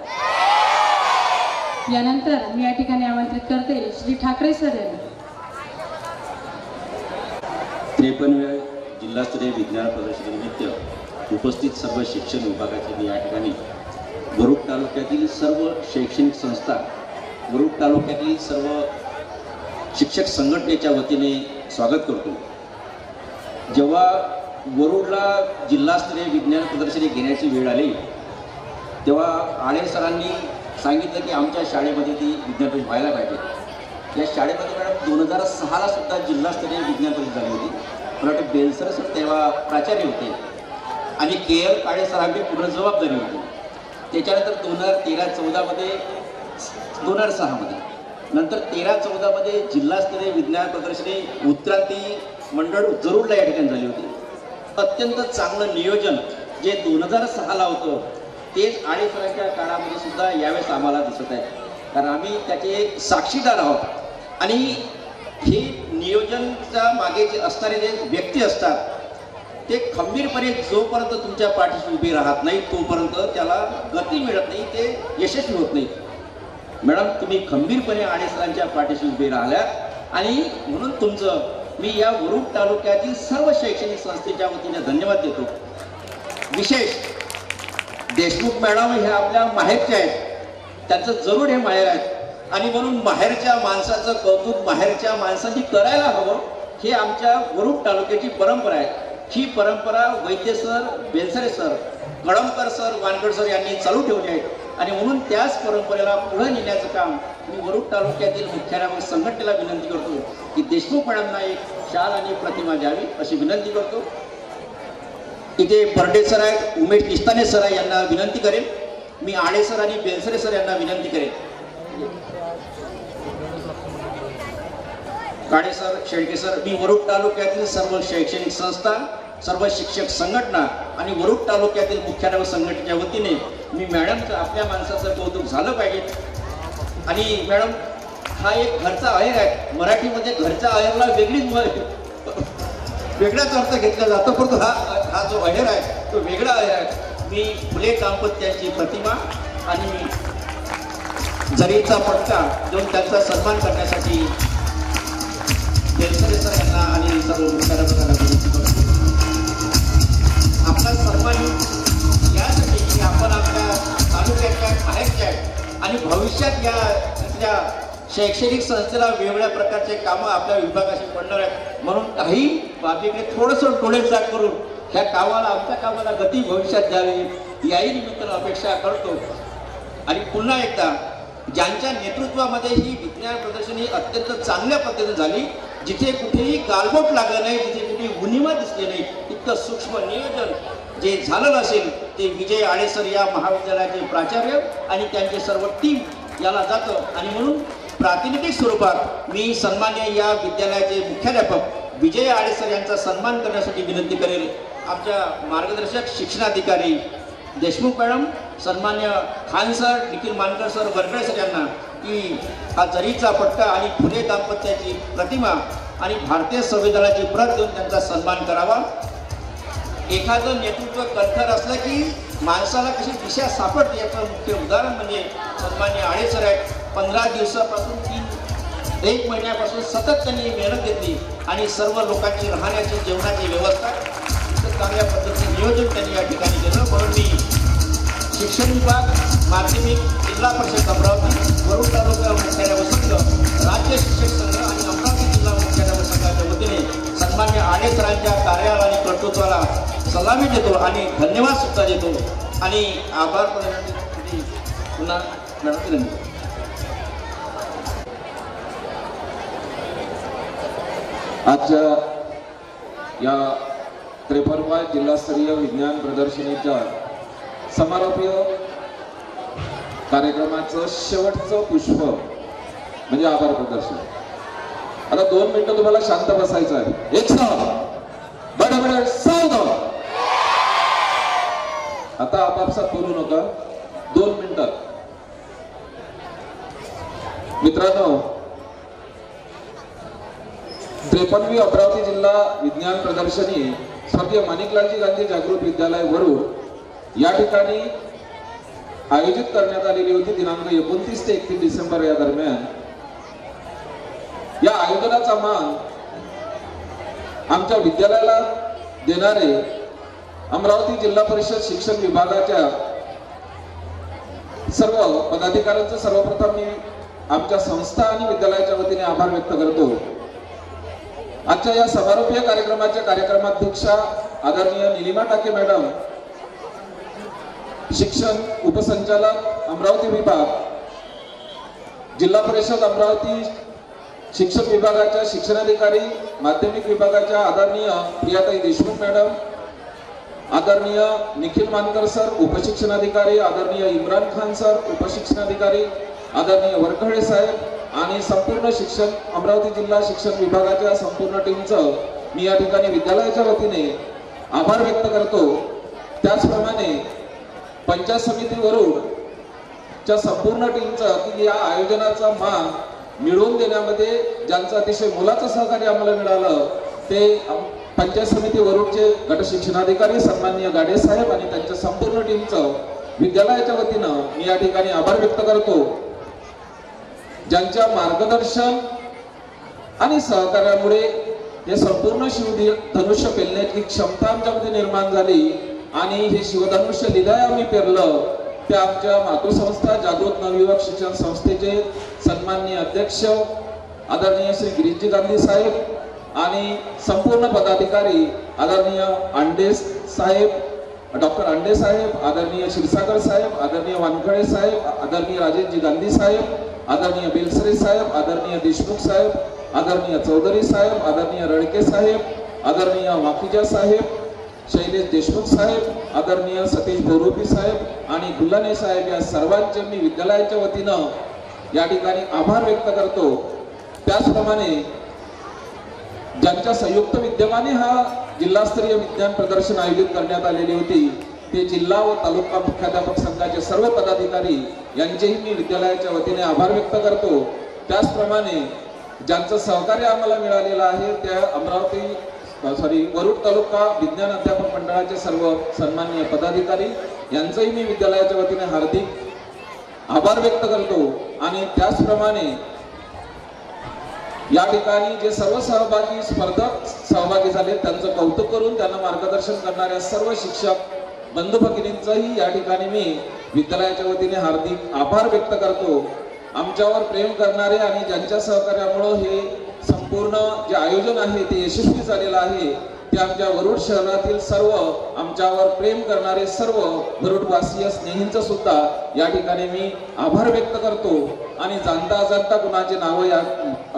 यानंतर मी या ठिकाणी आमंत्रित करते श्री ठाकरे सर यांना. 53व्या जिल्हास्तरीय विज्ञान प्रदर्शनानिमित्त उपस्थित सर्व शिक्षण विभागाचे मी या ठिकाणी वरुड तालुक्यातील सर्व शैक्षणिक संस्था, वरुड तालुक्यातील सर्व शिक्षक संघटनेच्या वतीने स्वागत करतो. जेव्हा वरुडला जिल्हास्तरीय विज्ञान प्रदर्शने घेण्याची वेळ आली तेव्हा आळे सरांनी सांगितलं की आमच्या शाळेमध्ये ती विज्ञान परिषद व्हायला पाहिजे. या शाळेमध्ये मॅडम 2006ला सुद्धा जिल्हास्तरीय विज्ञान परिषद झाली होती. मला वाटतं बेलसर सर तेव्हा प्राचार्य होते आणि KL काळे सरांची पूर्ण जबाबदारी होती. त्याच्यानंतर 2013-14मध्ये 2006मध्ये नंतर 13-14मध्ये जिल्हास्तरीय विज्ञान प्रदर्शनी उत्क्रांती मंडळ जरूरला या ठिकाणी झाली होती. अत्यंत चांगलं नियोजन जे 2006ला होतं तेच आळे सरांच्या काळामध्ये सुद्धा यावेळेस आम्हाला दिसत आहे, कारण आम्ही त्याचे साक्षीदार आहोत. आणि हे नियोजनच्या मागे जे असणारे जे व्यक्ती असतात ते खंबीरपणे जोपर्यंत तुमच्या पाठीशी उभे राहत नाही तोपर्यंत त्याला गती मिळत नाही, ते यशस्वी होत नाही. मॅडम तुम्ही खंबीरपणे आळे सरांच्या पाठीशी उभे राहिल्यात आणि म्हणून तुमचं मी या वरुड तालुक्यातील सर्व शैक्षणिक संस्थेच्या वतीने धन्यवाद देतो. विशेष देशमुख मॅडम हे आपल्या माहेरच्या आहेत, त्यांचं जरूर हे माहेर आहेत आणि म्हणून माहेरच्या माणसाचं कौतुक माहेरच्या माणसांनी करायला हवं. हे आमच्या वरुड तालुक्याची परंपरा आहे. ही परंपरा Vaidya sir, Belsare sir, Kalamkar sir, Wankhad sir यांनी चालू ठेवली आहे आणि म्हणून त्याच परंपरेला पुढे नेण्याचं काम मी वरुड तालुक्यातील मुख्याध्यापक संघटनेला विनंती करतो की देशमुख मॅडमना एक शाल आणि प्रतिमा द्यावी अशी विनंती करतो. इथे बर्डे सर आहेत, उमेश निस्ताने सर आहे, यांना विनंती करेन. मी आळे सर आणि बेलसरे सर यांना विनंती करेन. काळे सर, शेळके सर, मी वरुड तालुक्यातील सर्व शैक्षणिक संस्था, सर्व शिक्षक संघटना आणि वरुड तालुक्यातील मुख्याध्यापक संघटनेच्या वतीने मी मॅडमचं आपल्या माणसाचं कौतुक झालं पाहिजे. आणि मॅडम हा एक घरचा आहेर आहे. मराठीमध्ये घरच्या आहेरला वेगळाच अर्थ घेतला जातो, परंतु हा जो आहेर आहे तो वेगळा आहेर आहे. मी फुले दाम्पत्याची प्रतिमा आणि जरीचा पटका देऊन त्यांचा सन्मान करण्यासाठी बेलसरे सर यांना आणि सर्व मुख्याध्यापकांना विनंती करतो. आपला सन्मान यासाठी की आपण आपल्या तालुक्याच्या बाहेरच्या आहेत आणि भविष्यात या शैक्षणिक संस्थेला वेगवेगळ्या प्रकारचे कामं आपल्या विभागाशी पडणार आहेत. म्हणून काही बाबीकडे थोडंसं डोळेचाक करून ह्या कामाला, आमच्या कामाला गती भविष्यात द्यावी याही निमित्तानं अपेक्षा करतो. आणि पुन्हा एकदा ज्यांच्या नेतृत्वामध्ये ही विज्ञान प्रदर्शनी अत्यंत चांगल्या पद्धतीने झाली, जिथे कुठेही गालबोट लागलं नाही, जिथे कुठेही उणिवा दिसली नाही, इतकं सूक्ष्म नियोजन जे झालं असेल ते विजय आळे सर या महाविद्यालयाचे प्राचार्य आणि त्यांचे सर्व टीम याला जातं. आणि म्हणून प्रातिनिधिक स्वरूपात मी सन्मान्य या विद्यालयाचे मुख्याध्यापक विजय आळे सर यांचा सन्मान करण्यासाठी विनंती करेल. आमच्या मार्गदर्शक शिक्षणाधिकारी देशमुख मॅडम, सन्मान्य खान सर, निखिल मानकर सर, वरकडे सर यांना की हा जरीचा पटका आणि फुले दाम्पत्याची प्रतिमा आणि भारतीय संविधानाची प्रत देऊन त्यांचा सन्मान करावा. एखादं नेतृत्व कणखर असलं की माणसाला कशी दिशा सापडते याचं मुख्य उदाहरण म्हणजे सन्मान्य आळे सर आहेत. 15 दिवसापासून 1 महिन्यापासून सतत त्यांनी मेहनत घेतली आणि सर्व लोकांची राहण्याची, जेवणाची व्यवस्था चांगल्या पद्धतीने नियोजन त्यांनी या ठिकाणी केलं. म्हणून मी शिक्षण विभाग, माध्यमिक जिल्हा परिषद अमरावती, वरुड तालुका मुख्यालय वसंत, राज्य शिक्षक संघ आणि अमरावती जिल्हा मुख्यालय वसंताच्या वतीने सन्मान्य आडे सरांच्या कार्याला आणि कर्तृत्वाला सलामी देतो आणि धन्यवाद सुद्धा देतो आणि आभार प्रदर्शनासाठी पुन्हा विनंती. आजच्या या 53व्या जिल्हास्तरीय विज्ञान प्रदर्शनीच्या समारोपीय कार्यक्रमाचं शेवटचं पुष्प म्हणजे आभार प्रदर्शन. आता 2 मिनिटं तुम्हाला शांत बसायचं आहे. एक बडबड सावध. आता आपापसात बोलू नका. 2 मिनिटात. मित्रांनो, 53वी अमरावती जिल्हा विज्ञान प्रदर्शनी स्वर्गीय माणिकलालजी गांधी जागृत विद्यालय वरुड या ठिकाणी आयोजित करण्यात आलेली होती. दिनांक 29 ते 31 डिसेंबर या दरम्यान. या आयोजनाचा मान आमच्या विद्यालयाला देणारे अमरावती जिल्हा परिषद शिक्षण विभागाच्या सर्व पदाधिकाऱ्यांचं सर्वप्रथम मी आमच्या संस्था आणि विद्यालयाच्या वतीने आभार व्यक्त करतो. आजच्या या समारोपीय कार्यक्रमाच्या कार्यक्रमाध्यक्षा आदरणीय निलिमा टाके मॅडम, शिक्षण उपसंचालक अमरावती विभाग, जिल्हा परिषद अमरावती शिक्षण विभागाच्या शिक्षणाधिकारी माध्यमिक विभागाच्या आदरणीय प्रियाताई देशमुख मॅडम, आदरणीय निखिल मानकर सर उपशिक्षणाधिकारी, आदरणीय इम्रान खान सर उपशिक्षणाधिकारी, आदरणीय वरखडे साहेब आणि संपूर्ण शिक्षण अमरावती जिल्हा शिक्षण विभागाच्या संपूर्ण टीमचं मी या ठिकाणी विद्यालयाच्या वतीने आभार व्यक्त करतो. त्याचप्रमाणे पंचायत समिती वरुडच्या संपूर्ण टीमचं की या आयोजनाचा मान मिळवून देण्यामध्ये ज्यांचं अतिशय मोलाचं सहकार्य आम्हाला मिळालं ते पंचायत समिती वरुडचे गट शिक्षणाधिकारी सन्माननीय गाडे साहेब आणि त्यांच्या संपूर्ण टीमचं विद्यालयाच्या वतीनं मी या ठिकाणी आभार व्यक्त करतो. ज्यांच्या मार्गदर्शन आणि सहकार्यामुळे हे संपूर्ण शिवधनुष्य पेलण्याची क्षमता आमच्यामध्ये निर्माण झाली आणि हे शिवधनुष्य लिलाय आम्ही पेरलं. त्या आमच्या मातृसंस्था जागृत नवयुवक शिक्षण संस्थेचे सन्माननीय अध्यक्ष आदरणीय श्री गिरीशजी गांधी साहेब आणि संपूर्ण पदाधिकारी आदरणीय अंडे साहेब, डॉक्टर अंडे साहेब, आदरणीय क्षीरसागर साहेब, आदरणीय वानखडे साहेब, आदरणीय राजेशजी गांधी साहेब, आदरणीय बेलसरे साहेब, आदरणीय देशमुख साहेब, आदरणीय चौधरी साहेब, आदरणीय रडके साहेब, आदरणीय माखीजा साहेब, शैलेश देशमुख साहेब, आदरणीय सतीश बोरुपी साहेब आणि गुल्लाने साहेब या सर्वांचे मी विद्यालयाच्या वतीनं या ठिकाणी आभार व्यक्त करतो. त्याचप्रमाणे ज्यांच्या संयुक्त विद्यमाने हा जिल्हास्तरीय विज्ञान प्रदर्शन आयोजित करण्यात आलेली होती ते जिल्हा व तालुका मुख्याध्यापक संघाचे सर्व पदाधिकारी यांचेही मी विद्यालयाच्या वतीने आभार व्यक्त करतो. त्याचप्रमाणे ज्यांचं सहकार्य आम्हाला मिळालेलं आहे त्या वरुड तालुका विज्ञान अध्यापक मंडळाचे सर्व सन्माननीय पदाधिकारी यांचंही मी विद्यालयाच्या वतीने हार्दिक आभार व्यक्त करतो. आणि त्याचप्रमाणे या ठिकाणी जे सर्व सहभागी स्पर्धक सहभागी झाले त्यांचं कौतुक करून त्यांना मार्गदर्शन करणाऱ्या सर्व शिक्षक बंधू भगिनींचंही या ठिकाणी मी विद्यालयाच्या वतीने हार्दिक आभार व्यक्त करतो. आमच्यावर प्रेम करणारे आणि ज्यांच्या सहकार्यामुळं हे संपूर्ण जे आयोजन आहे ते यशस्वी झालेलं आहे ते आमच्या वरुड शहरातील सर्व आमच्यावर प्रेम करणारे सर्व वरुडवासीय स्नेहींचं सुद्धा या ठिकाणी मी आभार व्यक्त करतो. आणि जाणता अजाणता कुणाचे नावं या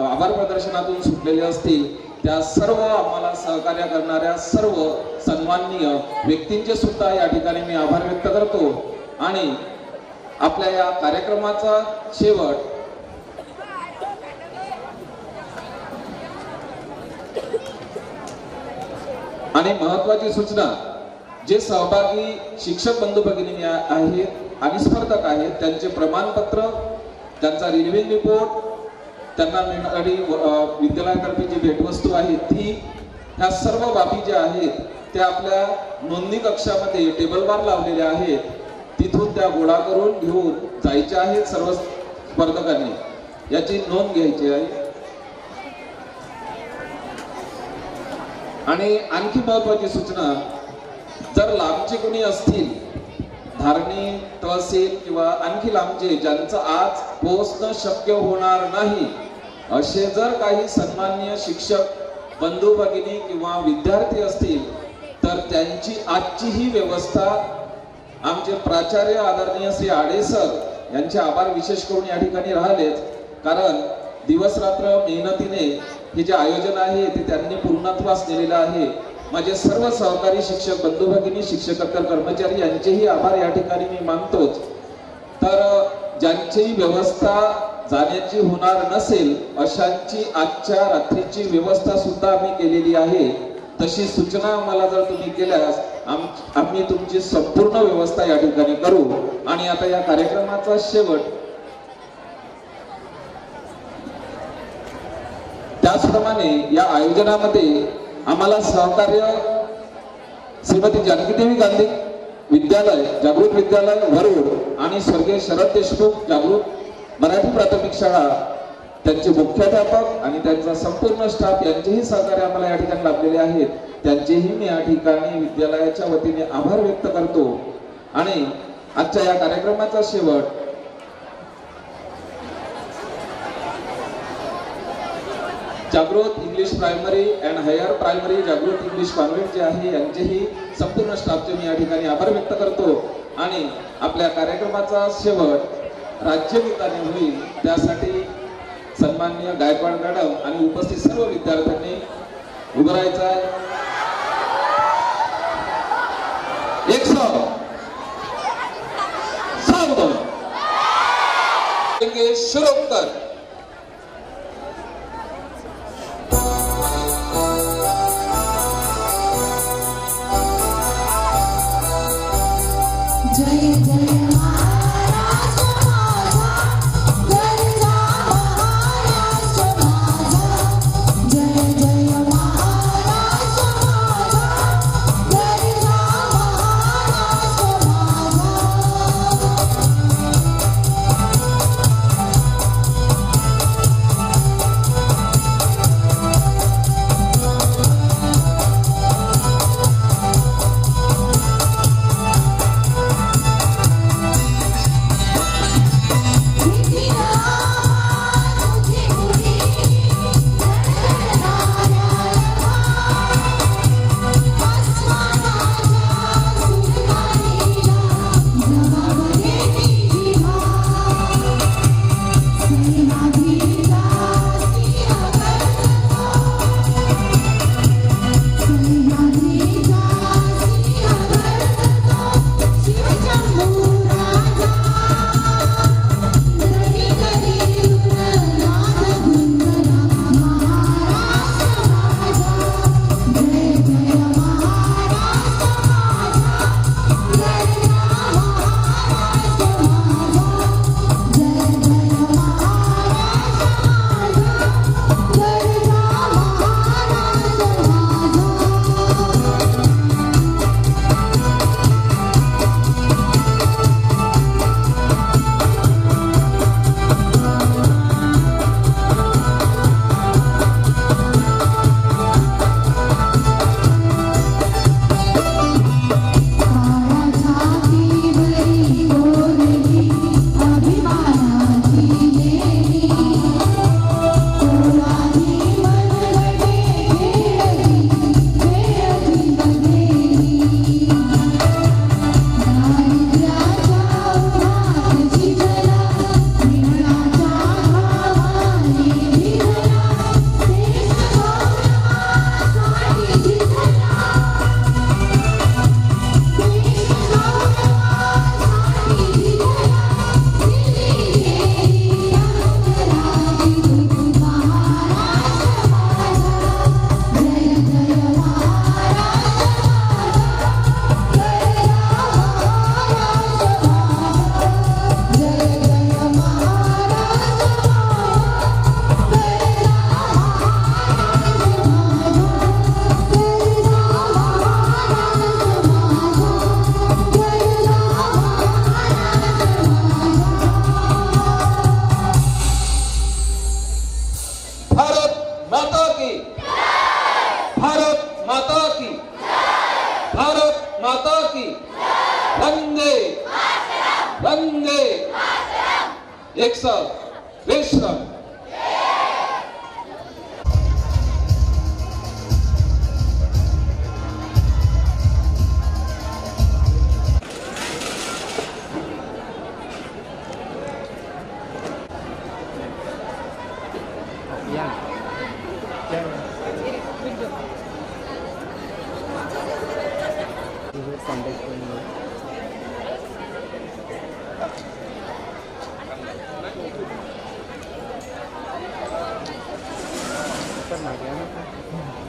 आभार प्रदर्शनातून सुटलेले असतील त्या सर्व आम्हाला सहकार्य करणाऱ्या सर्व सन्माननीय व्यक्तींचे सुद्धा या ठिकाणी मी आभार व्यक्त करतो. आणि आपल्या या कार्यक्रमाचा शेवट आणि महत्वाची सूचना, जे सहभागी शिक्षक बंधू भगिनी आहेत आणि स्पर्धक आहेत त्यांचे प्रमाणपत्र, त्यांचा रिव्हिंग रिपोर्ट, त्यांना मिळणारी विद्यालयातर्फे जी भेटवस्तू आहे ती, ह्या सर्व बाबी ज्या आहेत त्या आपल्या नोंदणी कक्षामध्ये टेबलवर लावलेल्या आहेत. तिथून त्या गोळा करून घेऊन जायच्या आहेत सर्व स्पर्धकांनी. याची नोंद घ्यायची आहे. आणि आणखी महत्वाची सूचना, जर लांबचे कोणी असतील धारणी तहसील किंवा आणखी लांबचे ज्यांचं आज पोहोचणं शक्य होणार नाही असे जर काही सन्माननीय शिक्षक बंधू भगिनी किंवा विद्यार्थी असतील तर त्यांची आजची ही व्यवस्था आमचे प्राचार्य आदरणीय श्री आडे सर यांचे आभार विशेष करून या ठिकाणी राहिलेच, कारण दिवस रात्र मेहनतीने हे जे आयोजन आहे ते त्यांनी पूर्णत्वास नेलेलं आहे. माझे सर्व सहकारी शिक्षक बंधू भगिनी शिक्षकेतर कर्मचारी यांचेही आभार या ठिकाणी मी मानतोच. तर ज्यांची व्यवस्था जाण्याची होणार नसेल अशांची आजच्या रात्रीची व्यवस्था सुद्धा आम्ही केलेली आहे. तशी सूचना आम्हाला जर तुम्ही केल्यास आम्ही तुमची संपूर्ण व्यवस्था या ठिकाणी करू. आणि आता या कार्यक्रमाचा शेवट त्याचप्रमाणे या आयोजनामध्ये आम्हाला सहकार्य श्रीमती जानकीदेवी गांधी विद्यालय जागृत विद्यालय वरुड आणि स्वर्गीय शरद देशमुख जागृत मराठी प्राथमिक शाळा त्यांचे मुख्याध्यापक आणि त्यांचा संपूर्ण स्टाफ यांचेही सहकार्य आम्हाला या ठिकाणी लाभलेले आहेत. त्यांचेही मी या ठिकाणी विद्यालयाच्या वतीने आभार व्यक्त करतो. आणि आजच्या या कार्यक्रमाचा शेवट Jagrut English primary and higher primary Jagrut English convent जे आहे यांचेही संपूर्ण स्टाफचे मी या ठिकाणी आभार व्यक्त करतो. आणि आपल्या कार्यक्रमाचा शेवट राज्यगीताने होईल, त्यासाठी सन्माननीय गायकवाड मॅडम आणि उपस्थित सर्व विद्यार्थ्यांनी उभं राहायचं आहे. एक शुरोत्तर जय जय भारत माता की वंदे वंदे एक साथ विश्राम। मागे